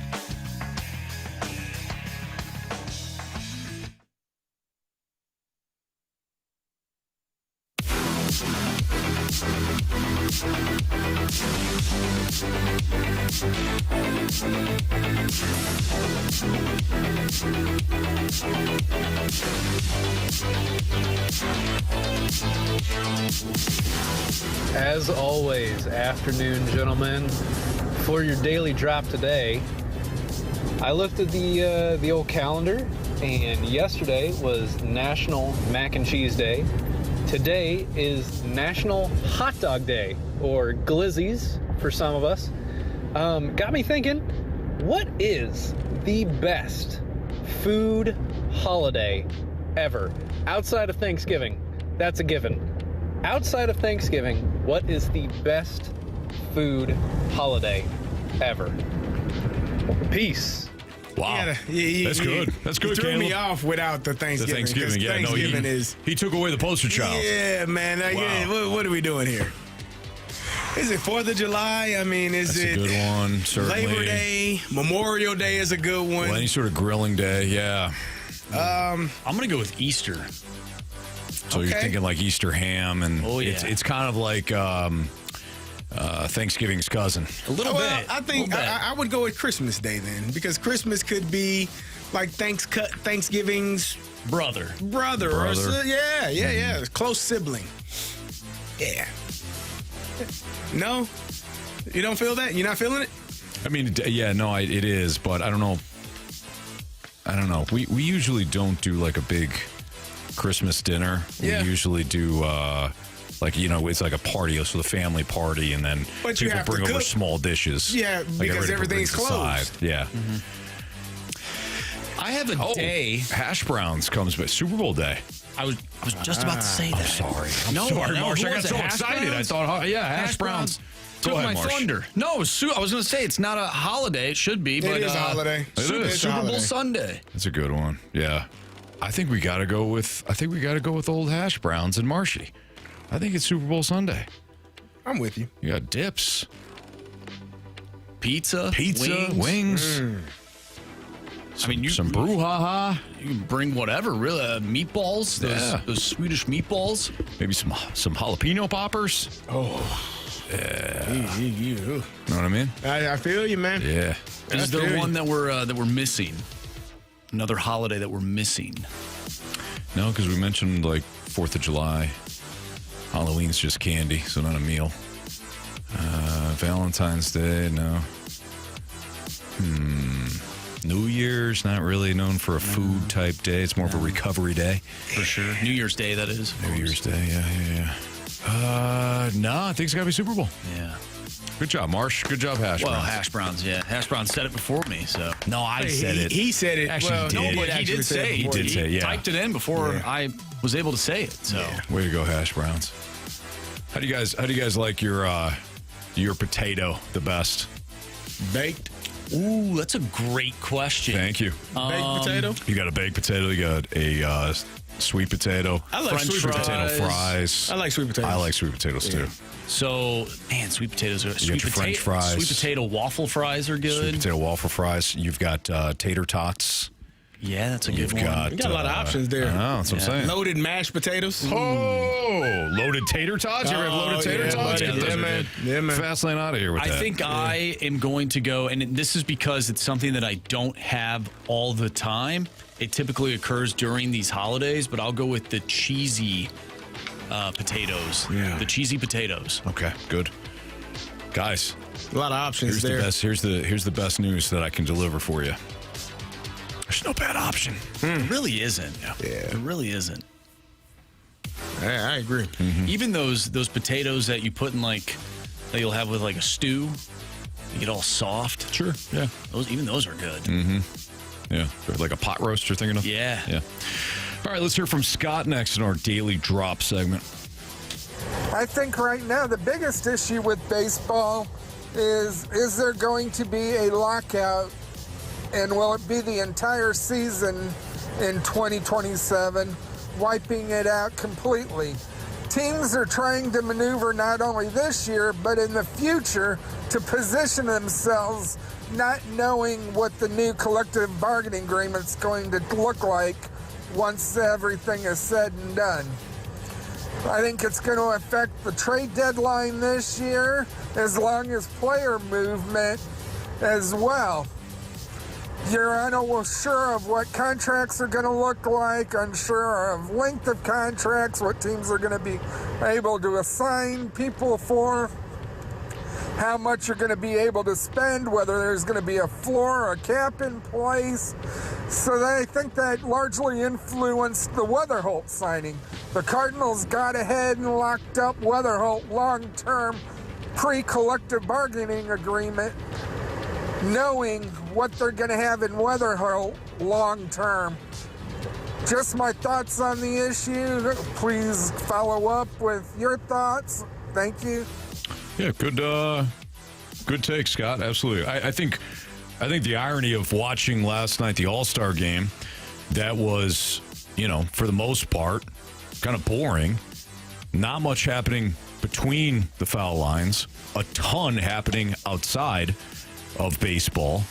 As always, afternoon, gentlemen. For your daily drop today, I looked at the old calendar, and yesterday was National Mac and Cheese Day. Today is National Hot Dog Day, or glizzies for some of us. Got me thinking, what is the best food holiday ever? Outside of Thanksgiving, that's a given. Outside of Thanksgiving, what is the best food holiday ever? Peace. Wow. That's good. That's good, You threw Caleb. me off without the Thanksgiving. Thanksgiving, is... He took away the poster child. Yeah, man. What are we doing here? Is it 4th of July? I mean, That's a good one, certainly. Labor Day? Memorial Day is a good one. Well, any sort of grilling day, yeah. I'm going to go with Easter. So you're thinking like Easter ham, and it's kind of like Thanksgiving's cousin. A little bit. I think I would go with Christmas Day then, because Christmas could be like Thanksgiving's brother. Or close sibling. Yeah. No, you don't feel that? You're not feeling it? I mean, yeah, no, it is, but I don't know. We usually don't do like a big Christmas dinner. Yeah. We usually do it's like a party, so the family party, and then But you people have to bring over cook. small dishes. Yeah, because everything's closed. Yeah. I have a day. Hash browns comes by Super Bowl day. I was just about to say that. I'm sorry. No, Marsh. who I got was it, so hash excited. browns? I thought, hash browns. Took Go ahead, my Marsh. thunder. No, I was going to say it's not a holiday. It should be, but It is a holiday. Super Bowl Sunday. That's a good one. Yeah. I think we got to go with old hash browns and Marshy. I think it's Super Bowl Sunday. I'm with you. You got dips, pizza, wings. I mean, some brouhaha. You can bring whatever, really. Meatballs, those Swedish meatballs. Maybe some jalapeno poppers. Oh. Yeah. You know what I mean? I feel you, man. Yeah. Is there one that we're missing? Another holiday that we're missing? No, because we mentioned like 4th of July. Halloween's just candy, so not a meal. Valentine's Day, no. New Year's, not really known for a food type day. It's more of a recovery day. For sure. New Year's Day, that is. New Year's Day, yeah. No, I think it's got to be Super Bowl. Yeah. Good job, Marsh. Good job, Hash Browns. Well, Hash Browns, yeah. Hash Browns said it before me, so. No, I said it. He said it. Actually, well, did. No, but he did say it. He yeah. typed it in before I was able to say it. So. Yeah. Way to go, Hash Browns. How do you guys like your potato the best? Baked. Ooh, that's a great question. Thank you. Baked potato? You got a baked potato. You got a sweet potato. I like French sweet potato fries. I like sweet potatoes. I like sweet potatoes too. So, man, sweet potatoes are You got your French fries. Sweet potato waffle fries are good. Sweet potato waffle fries. You've got tater tots. Yeah, that's a good You've one. got You got a lot of options there. I know, that's what I'm saying. Loaded mashed potatoes. Oh, loaded tater tots? You ever have loaded tater tots? Yeah, man. Yeah, man. Fast lane out of here with that. I think I am going to go, and this is because it's something that I don't have all the time. It typically occurs during these holidays, but I'll go with the cheesy potatoes. Yeah. The cheesy potatoes. Okay, good. Guys, a lot of options there. Here's the best news that I can deliver for you. There's no bad option. It really isn't. Yeah. It really isn't. I agree. Mm-hmm. Even those potatoes that you put in that you'll have with like a stew, you get all soft. Sure. Yeah. Even those are good. Mm-hmm. Yeah. Like a pot roast you're thinking of? Yeah. Yeah. All right, let's hear from Scott next in our Daily Drop segment. I think right now the biggest issue with baseball is there going to be a lockout, and will it be the entire season in 2027, wiping it out completely? Teams are trying to maneuver not only this year, but in the future to position themselves, not knowing what the new collective bargaining agreement is going to look like once everything is said and done. I think it's going to affect the trade deadline this year, as long as player movement as well. You're unsure of what contracts are going to look like, unsure of length of contracts, what teams are going to be able to assign people for, how much you're going to be able to spend, whether there's going to be a floor or a cap in place. So I think that largely influenced the Weatherholt signing. The Cardinals got ahead and locked up Weatherholt long-term pre-collective bargaining agreement, knowing what they're going to have in Weatherholt long-term. Just my thoughts on the issue. Please follow up with your thoughts. Thank you. Yeah, good take, Scott. Absolutely. I think the irony of watching last night the All-Star game, that was, for the most part, kind of boring. Not much happening between the foul lines. A ton happening outside of baseball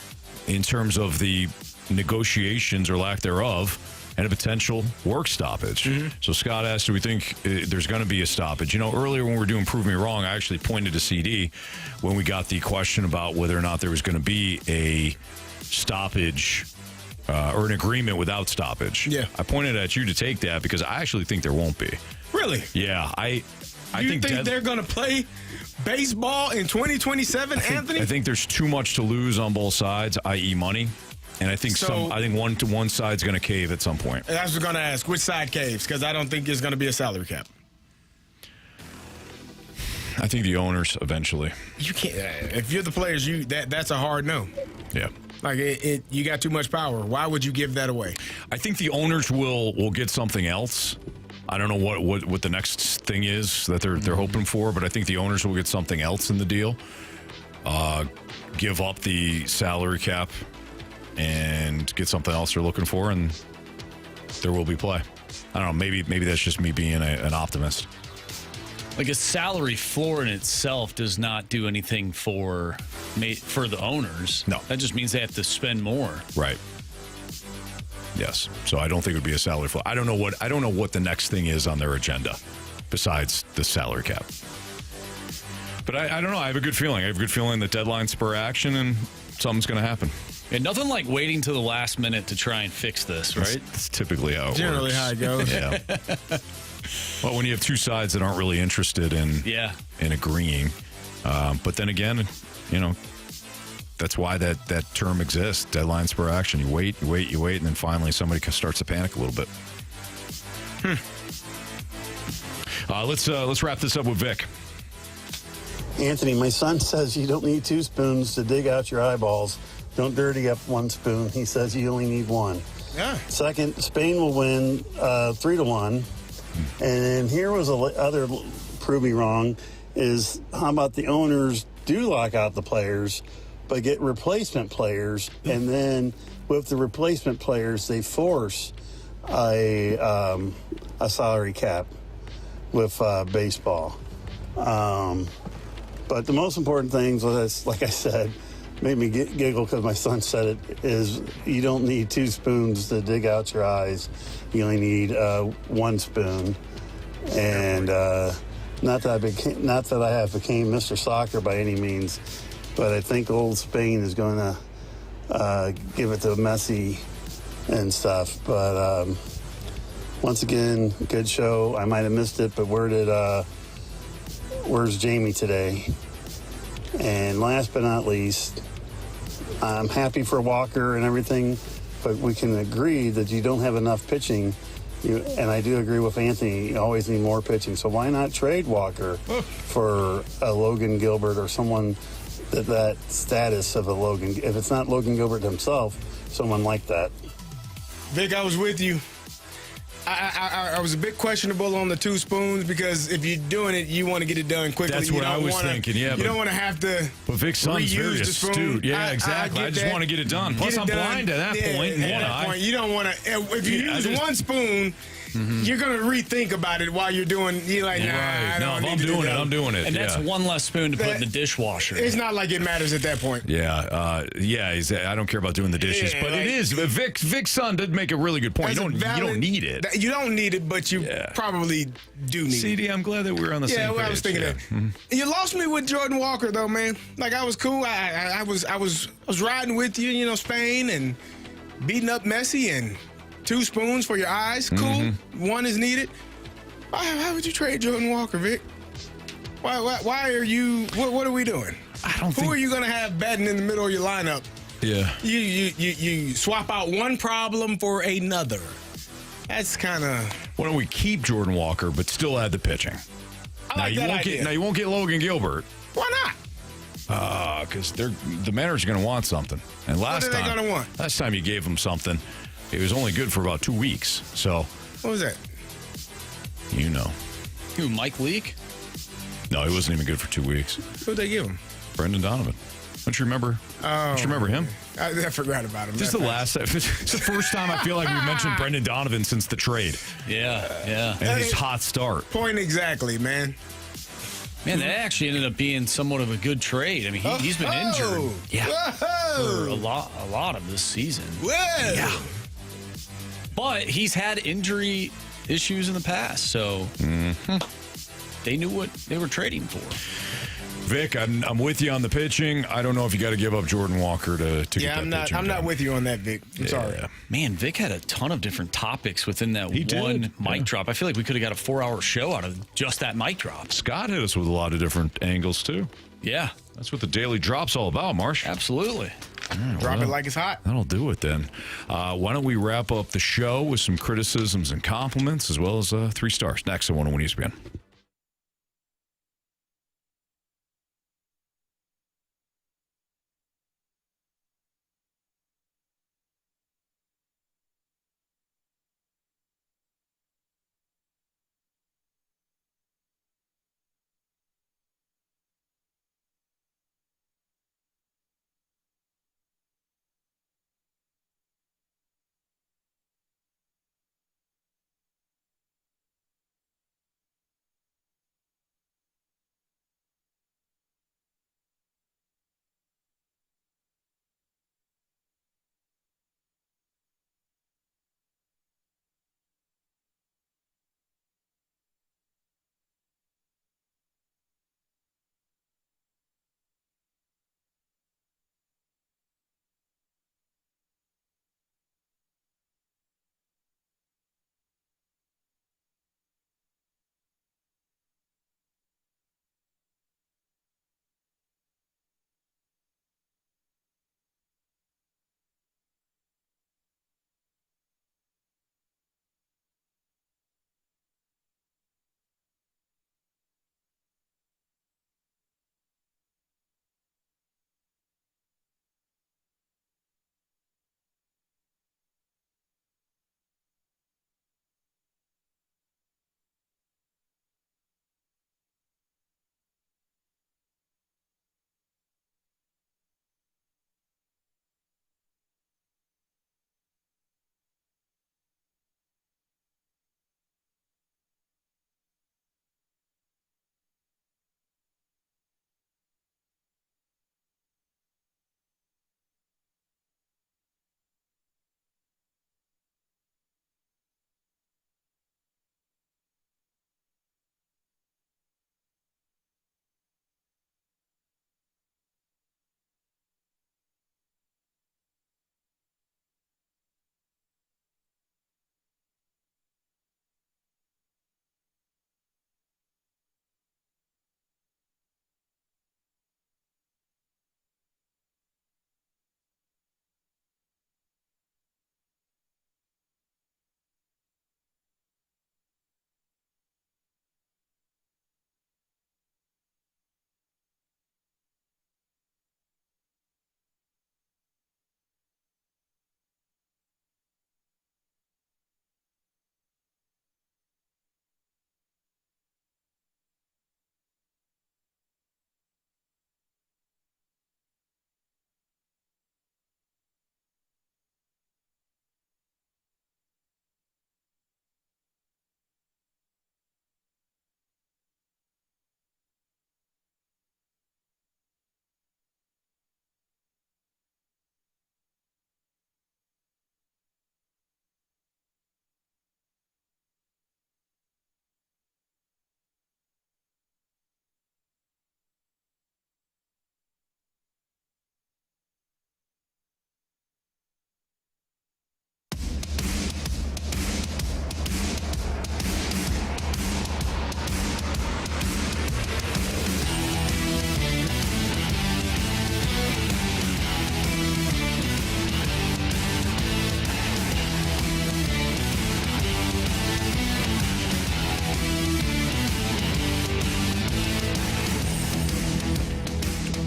in terms of the negotiations or lack thereof and a potential work stoppage. Mm-hmm. So Scott asked, do we think there's going to be a stoppage? Earlier when we were doing Prove Me Wrong, I actually pointed to CD when we got the question about whether or not there was going to be a stoppage or an agreement without stoppage. Yeah. I pointed at you to take that because I actually think there won't be. Really? Yeah. I think they're going to play baseball in 2027, Anthony? I think there's too much to lose on both sides, i.e. money. And I think one side's going to cave at some point. I was going to ask, which side caves? Because I don't think there's going to be a salary cap. I think the owners eventually. You can't. If you're the players, that's a hard no. Yeah. Like you got too much power. Why would you give that away? I think the owners will get something else. I don't know what the next thing is that they're hoping for, but I think the owners will get something else in the deal. Give up the salary cap and get something else they're looking for, and there will be play. I don't know. Maybe that's just me being an optimist. Like a salary floor in itself does not do anything for the owners. No, that just means they have to spend more. Right. Yes. So I don't think it would be a salary floor. I don't know what the next thing is on their agenda besides the salary cap. But I don't know. I have a good feeling. I have a good feeling that deadline spur action and something's going to happen. And nothing like waiting to the last minute to try and fix this, right? It's typically how it Generally works. how it goes. Yeah. Well, when you have two sides that aren't really interested in agreeing, but then again, that's why that term exists. Deadline spur action. You wait, and then finally somebody starts to panic a little bit. Let's wrap this up with Vic. Anthony, my son says you don't need 2 spoons to dig out your eyeballs. Don't dirty up 1 spoon. He says you only need 1. Yeah. Second, Spain will win 3-1. And here was other prove me wrong is how about the owners do lock out the players, but get replacement players, and then with the replacement players, they force a salary cap with baseball. But the most important thing was, like I said, made me giggle because my son said it, is you don't need 2 spoons to dig out your eyes. You only need 1 spoon. And not that I have became Mr. Soccer by any means, but I think old Spain is going to give it to Messi and stuff. But once again, good show. I might have missed it, but where's Jamie today? And last but not least, I'm happy for Walker and everything, but we can agree that you don't have enough pitching. And I do agree with Anthony, you always need more pitching. So why not trade Walker for a Logan Gilbert or someone that status of a Logan? If it's not Logan Gilbert himself, someone like that. Vic, I was with you. I was a bit questionable on the 2 spoons because if you're doing it, you want to get it done quickly. That's what I was thinking, yeah. You don't want to have to But Vic's son's very astute. Yeah, exactly. I just want to get it done. Plus, I'm blind at that point. At that point, you don't want to. If you use 1 spoon, you're going to rethink about it while you're doing. You're like, nah, Right. I No, don't if need I'm to doing do it, that. I'm doing it. And that's one less spoon to put in the dishwasher. It's not like it matters at that point. Yeah, I don't care about doing the dishes, Yeah, but like- it is. Vic's son did make a really good point. You don't need it. You don't need it, but you probably do need it. CD, I'm glad that we were on the same page. Yeah, I was thinking that. You lost me with Jordan Walker, though, man. Like, I was cool. I was riding with you, Spain, and beating up Messi, and 2 spoons for your eyes. Cool. One is needed. Why would you trade Jordan Walker, Vic? Why are you? What are we doing? Who are you going to have batting in the middle of your lineup? Yeah. You swap out one problem for another. That's kind of. Why don't we keep Jordan Walker, but still add the pitching? I like that idea. Now you won't get Logan Gilbert. Why not? Because the manager's going to want something. And What are they going to want? last time you gave him something, it was only good for about 2 weeks. So What was that? you know, Who, Mike Leake? no, he wasn't even good for 2 weeks. Who'd they give him? Brendan Donovan. Don't you remember? Don't you remember him? I forgot about him. This is the last. It's the first time I feel like we mentioned Brendan Donovan since the trade Yeah. and his hot start. Point exactly, man. Man, that actually ended up being somewhat of a good trade. I mean, he's been injured. For a lot of this season. Whoa. Yeah. But he's had injury issues in the past, so they knew what they were trading for. Vic, I'm with you on the pitching. I don't know if you got to give up Jordan Walker to get that pitching. I'm not with you on that, Vic. I'm sorry. Man, Vic had a ton of different topics within that He one did. mic drop. I feel like we could have got a 4-hour show out of just that mic drop. Scott hit us with a lot of different angles too. Yeah. That's what the Daily Drop's all about, Marsh. Absolutely. Drop it like it's hot. That'll do it then. Why don't we wrap up the show with some criticisms and compliments as well as 3 stars. Next on 101 ESPN.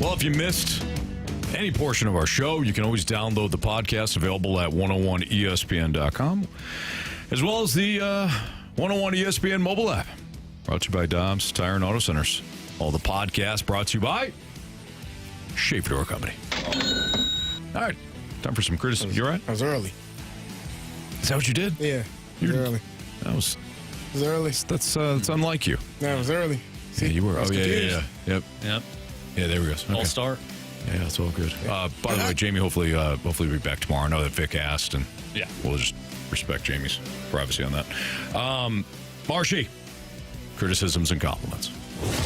Well, if you missed any portion of our show, you can always download the podcast available at 101ESPN.com, as well as the 101 ESPN mobile app. Brought to you by Dobbs Tire and Auto Centers. All the podcasts brought to you by Schaefer Door Company. All right, time for some criticism. You all right? I was early. Is that what you did? Yeah, I was early. That was early. That's unlike you. No, I was early. See, yeah, you were. Oh, yeah. Yep. Yep. Yeah, there we go. Okay. All-star. Yeah, that's all good. By the way, Jamie, hopefully we'll be back tomorrow. I know that Vic asked, and yeah, we'll just respect Jamie's privacy on that. Marshy, criticisms and compliments.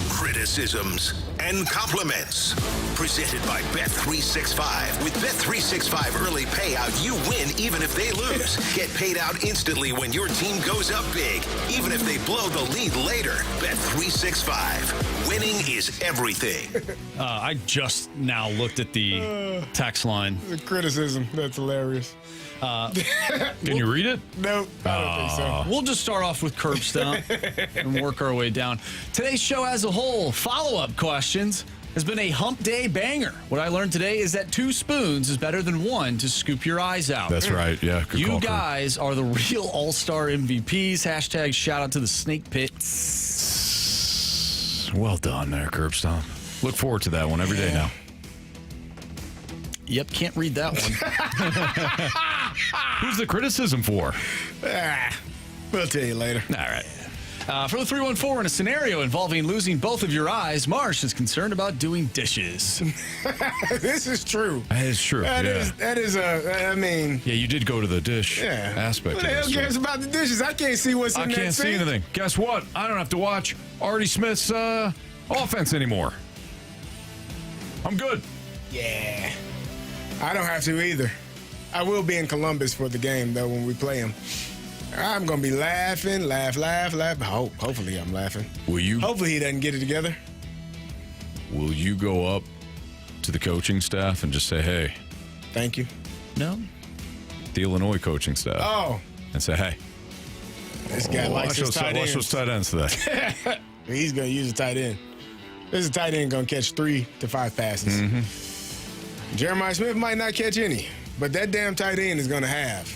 Criticisms and compliments. Presented by Bet365. With Bet365 early payout, you win even if they lose. Get paid out instantly when your team goes up big, even if they blow the lead later. Bet365. Winning is everything. I just now looked at the text line. The criticism. That's hilarious. Can you read it? No, I don't think so. We'll just start off with curb stomp and work our way down. Today's show as a whole, follow-up questions, has been a hump day banger. What I learned today is that 2 spoons is better than 1 to scoop your eyes out. That's right. Yeah. Good you call, guys are the real all-star MVPs. Hashtag shout out to the Snake Pit. Well done there, curb stomp. Look forward to that one every day now. Yep, can't read that one. Who's the criticism for? We'll tell you later. All right. For the 314, in a scenario involving losing both of your eyes, Marsh is concerned about doing dishes. This is true. That is true. That is I mean. Yeah, you did go to the dish aspect. Who the hell cares about the dishes? I can't see what's in that I can't see sink. anything. Guess what? I don't have to watch Artie Smith's offense anymore. I'm good. Yeah. I don't have to either. I will be in Columbus for the game, though, when we play him. I'm going to be laughing, laugh. Hopefully I'm laughing. Will you? Hopefully he doesn't get it together. Will you go up to the coaching staff and just say, hey. Thank you. No. The Illinois coaching staff. Oh. And say, hey. This guy likes his tight ends. Watch those tight ends today. He's going to use a tight end. This is a tight end going to catch 3 to 5 passes. Mm-hmm. Jeremiah Smith might not catch any, but that damn tight end is going to have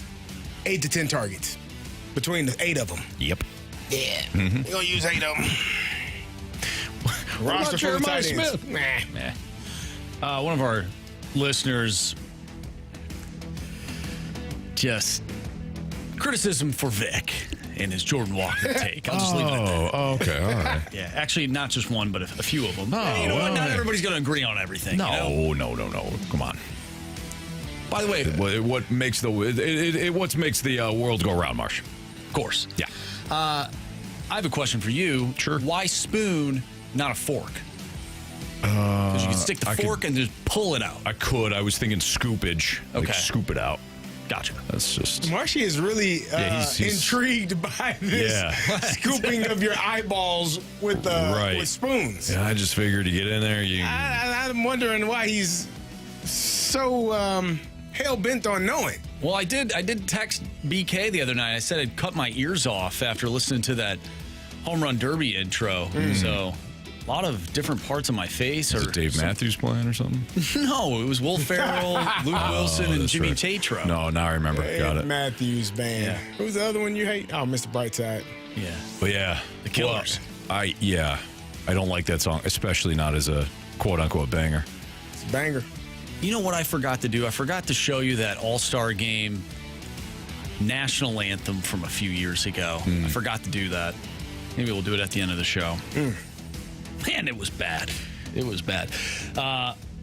8 to 10 targets between the 8 of them. Yep. Yeah. Mm-hmm. You're going to use 8 of them. Roster full of tight ends. Smith? Nah. One of our listeners just criticism for Vic and his Jordan Walker take. I'll just leave it at that. Oh, okay. All right. Yeah, actually, not just one, but a few of them. Oh, you know what? Not okay. everybody's going to agree on everything. No, you know? no. Come on. By the way, what makes the world go round, Marsh? Of course. Yeah. I have a question for you. Sure. Why spoon, not a fork? Because you can stick the fork and just pull it out. I could. I was thinking scoopage. Okay. Like scoop it out. Gotcha. That's just. Marshy is really he's intrigued by this scooping of your eyeballs with spoons. Yeah, I just figured to get in there. I'm wondering why he's so hell bent on knowing. Well, I did text BK the other night. I said I'd cut my ears off after listening to that home run derby intro. So a lot of different parts of my face. Is it Dave Matthews playing or something? No, it was Will Ferrell, Luke Wilson, and Jimmy Tatro. No, now I remember. Got it. Matthews Band. Yeah. Who's the other one you hate? Oh, Mr. Brightside. Yeah. But yeah. The Killers. Well, I don't like that song, especially not as a quote-unquote banger. It's a banger. You know what I forgot to do? I forgot to show you that All-Star Game national anthem from a few years ago. I forgot to do that. Maybe we'll do it at the end of the show. Man, it was bad. It was bad.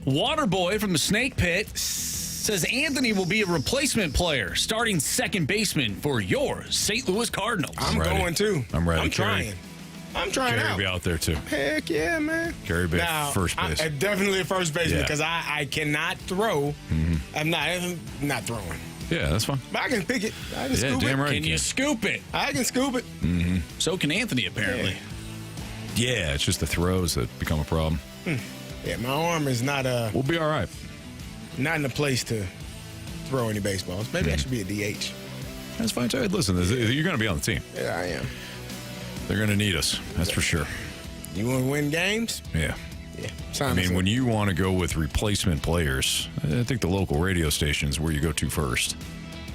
Waterboy from the Snake Pit says Anthony will be a replacement player, starting second baseman for your St. Louis Cardinals. I'm going to. I'm ready. I'm trying. I'm trying Carey out. be out there too. Heck yeah, man. Carey be first base. Definitely a first baseman because I cannot throw. I'm not throwing. Yeah, that's fine. But I can pick it. I can scoop damn it. right. Can you scoop it? I can scoop it. So can Anthony, apparently. Yeah, it's just the throws that become a problem. Yeah, my arm is not We'll be all right. Not in a place to throw any baseballs. Maybe I should be a DH. That's fine too. Listen, you're going to be on the team. Yeah, I am. They're going to need us. That's for sure. You want to win games? Yeah. Yeah. I mean, when you want to go with replacement players, I think the local radio station is where you go to first.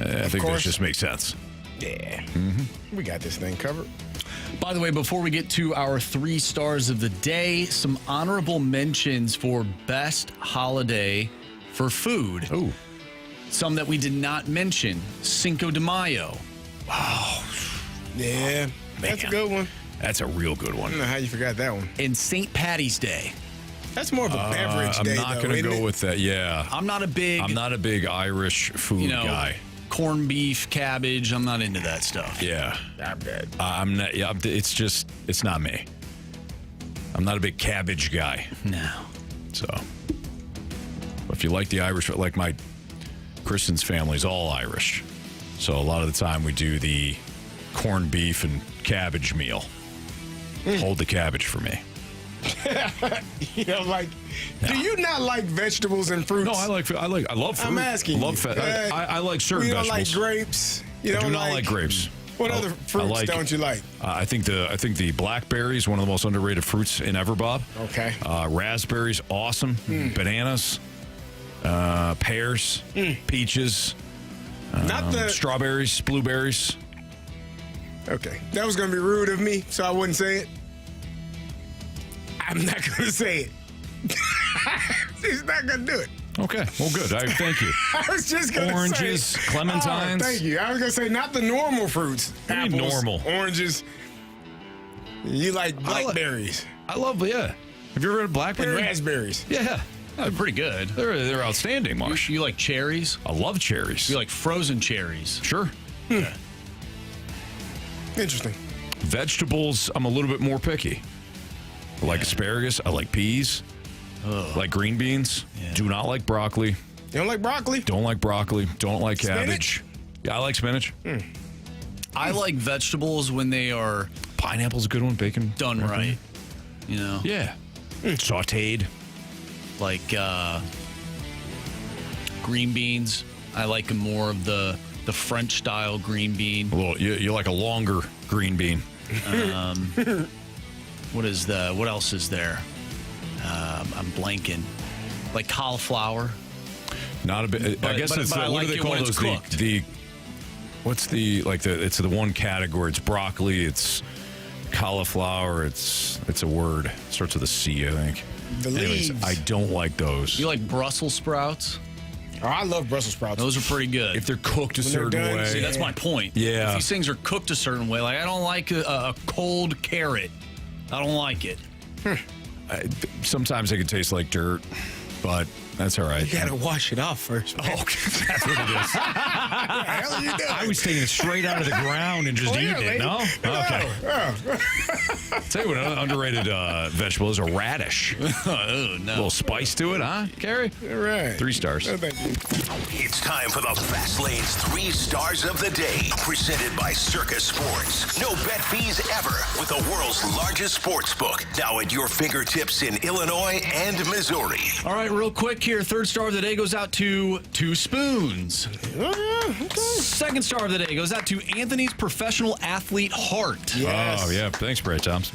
I think that just makes sense. Yeah. We got this thing covered. By the way, before we get to our 3 stars of the day, some honorable mentions for best holiday for food. Oh. Some that we did not mention. Cinco de Mayo. Wow. Yeah. That's a good one. That's a real good I one. don't know how you forgot that one. And St. Patty's Day. That's more of a beverage day, I'm not going to go with that. Yeah. I'm not a big Irish food guy. Corned beef, cabbage. I'm not into that stuff. Yeah. I'm good. I'm not. Yeah. It's not me. I'm not a big cabbage guy. No. So, if you like the Irish, like Kristen's family's all Irish. So a lot of the time we do the corned beef and cabbage meal. Hold the cabbage for me. You know, do you not like vegetables and fruits? No, I love fruit. I'm asking you. I like certain you don't vegetables. like grapes? You I do don't not like grapes. What other fruits don't you like? I think the blackberry is one of the most underrated fruits in ever, Bob. Okay. Raspberries, awesome. Bananas, pears, peaches, not the strawberries, blueberries. Okay, that was going to be rude of me, so I wouldn't say it. I'm not going to say it. He's not going to do it. Okay, well, good. Thank you. I was just going to say oranges, clementines. Oh, thank you. I was going to say not the normal fruits. Apples, normal? Oranges. You like blackberries. I love, yeah. Have you ever had blackberry? And raspberries. Yeah. They're pretty good. They're outstanding, Marsh. You like cherries? I love cherries. You like frozen cherries? Sure. Yeah. Interesting. Vegetables, I'm a little bit more picky. I like asparagus. I like peas. I like green beans. Yeah. Do not like broccoli. You don't like broccoli? Don't like broccoli. Don't like cabbage. Yeah, I like spinach. I like vegetables when they are... Pineapple's a good one. Bacon. Done right. You know? Yeah. Sauteed. Like green beans. I like more of the French style green bean. Well, you like a longer green bean. What else is there? I'm blanking. Like cauliflower. Not a bit. I guess it's what do they call those? It's the one category. It's broccoli. It's cauliflower. It's a word. It starts with a C, I think. Anyways, I don't like those. You like Brussels sprouts? Oh, I love Brussels sprouts. Those are pretty good. If they're cooked a certain way. See, that's my point. Yeah. If these things are cooked a certain way, like I don't like a cold carrot. I don't like it. Sometimes they can taste like dirt, but that's all right. You gotta wash it off first. Man. Oh, that's what it is. What the hell are you doing? I was taking it straight out of the ground and just eating it. No? Okay. Tell you what, an underrated vegetable is a radish. Oh, no. A little spice to it, huh, Carey? All right. 3 stars. No, thank you. It's time for the Fast Lane's 3 stars of the day, presented by Circus Sports. No bet fees ever with the world's largest sports book, now at your fingertips in Illinois and Missouri. All right, real quick here. 3rd star of the day goes out to 2 Spoons. Okay. 2nd star of the day goes out to Anthony's professional athlete heart. Yes. Oh, yeah. Thanks, Brad Thompson.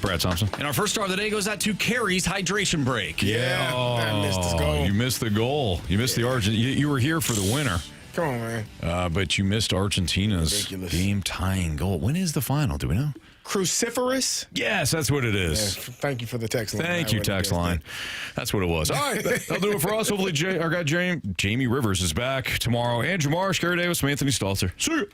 And our 1st star of the day goes out to Carey's hydration break. Yeah. I missed his goal. You missed the goal. You missed the Argentina. You were here for the winner. Come on, man. But you missed Argentina's Ridiculous. game-tying goal. When is the final? Do we know? Cruciferous? Yes, that's what it is. Yeah, thank you for the text line. Thank you, text line. That's what it was. All right, that'll do it for us. Hopefully, our guy Jamie Rivers is back tomorrow. Andrew Marsh, Carey Davis, and Anthony Stalter. See you.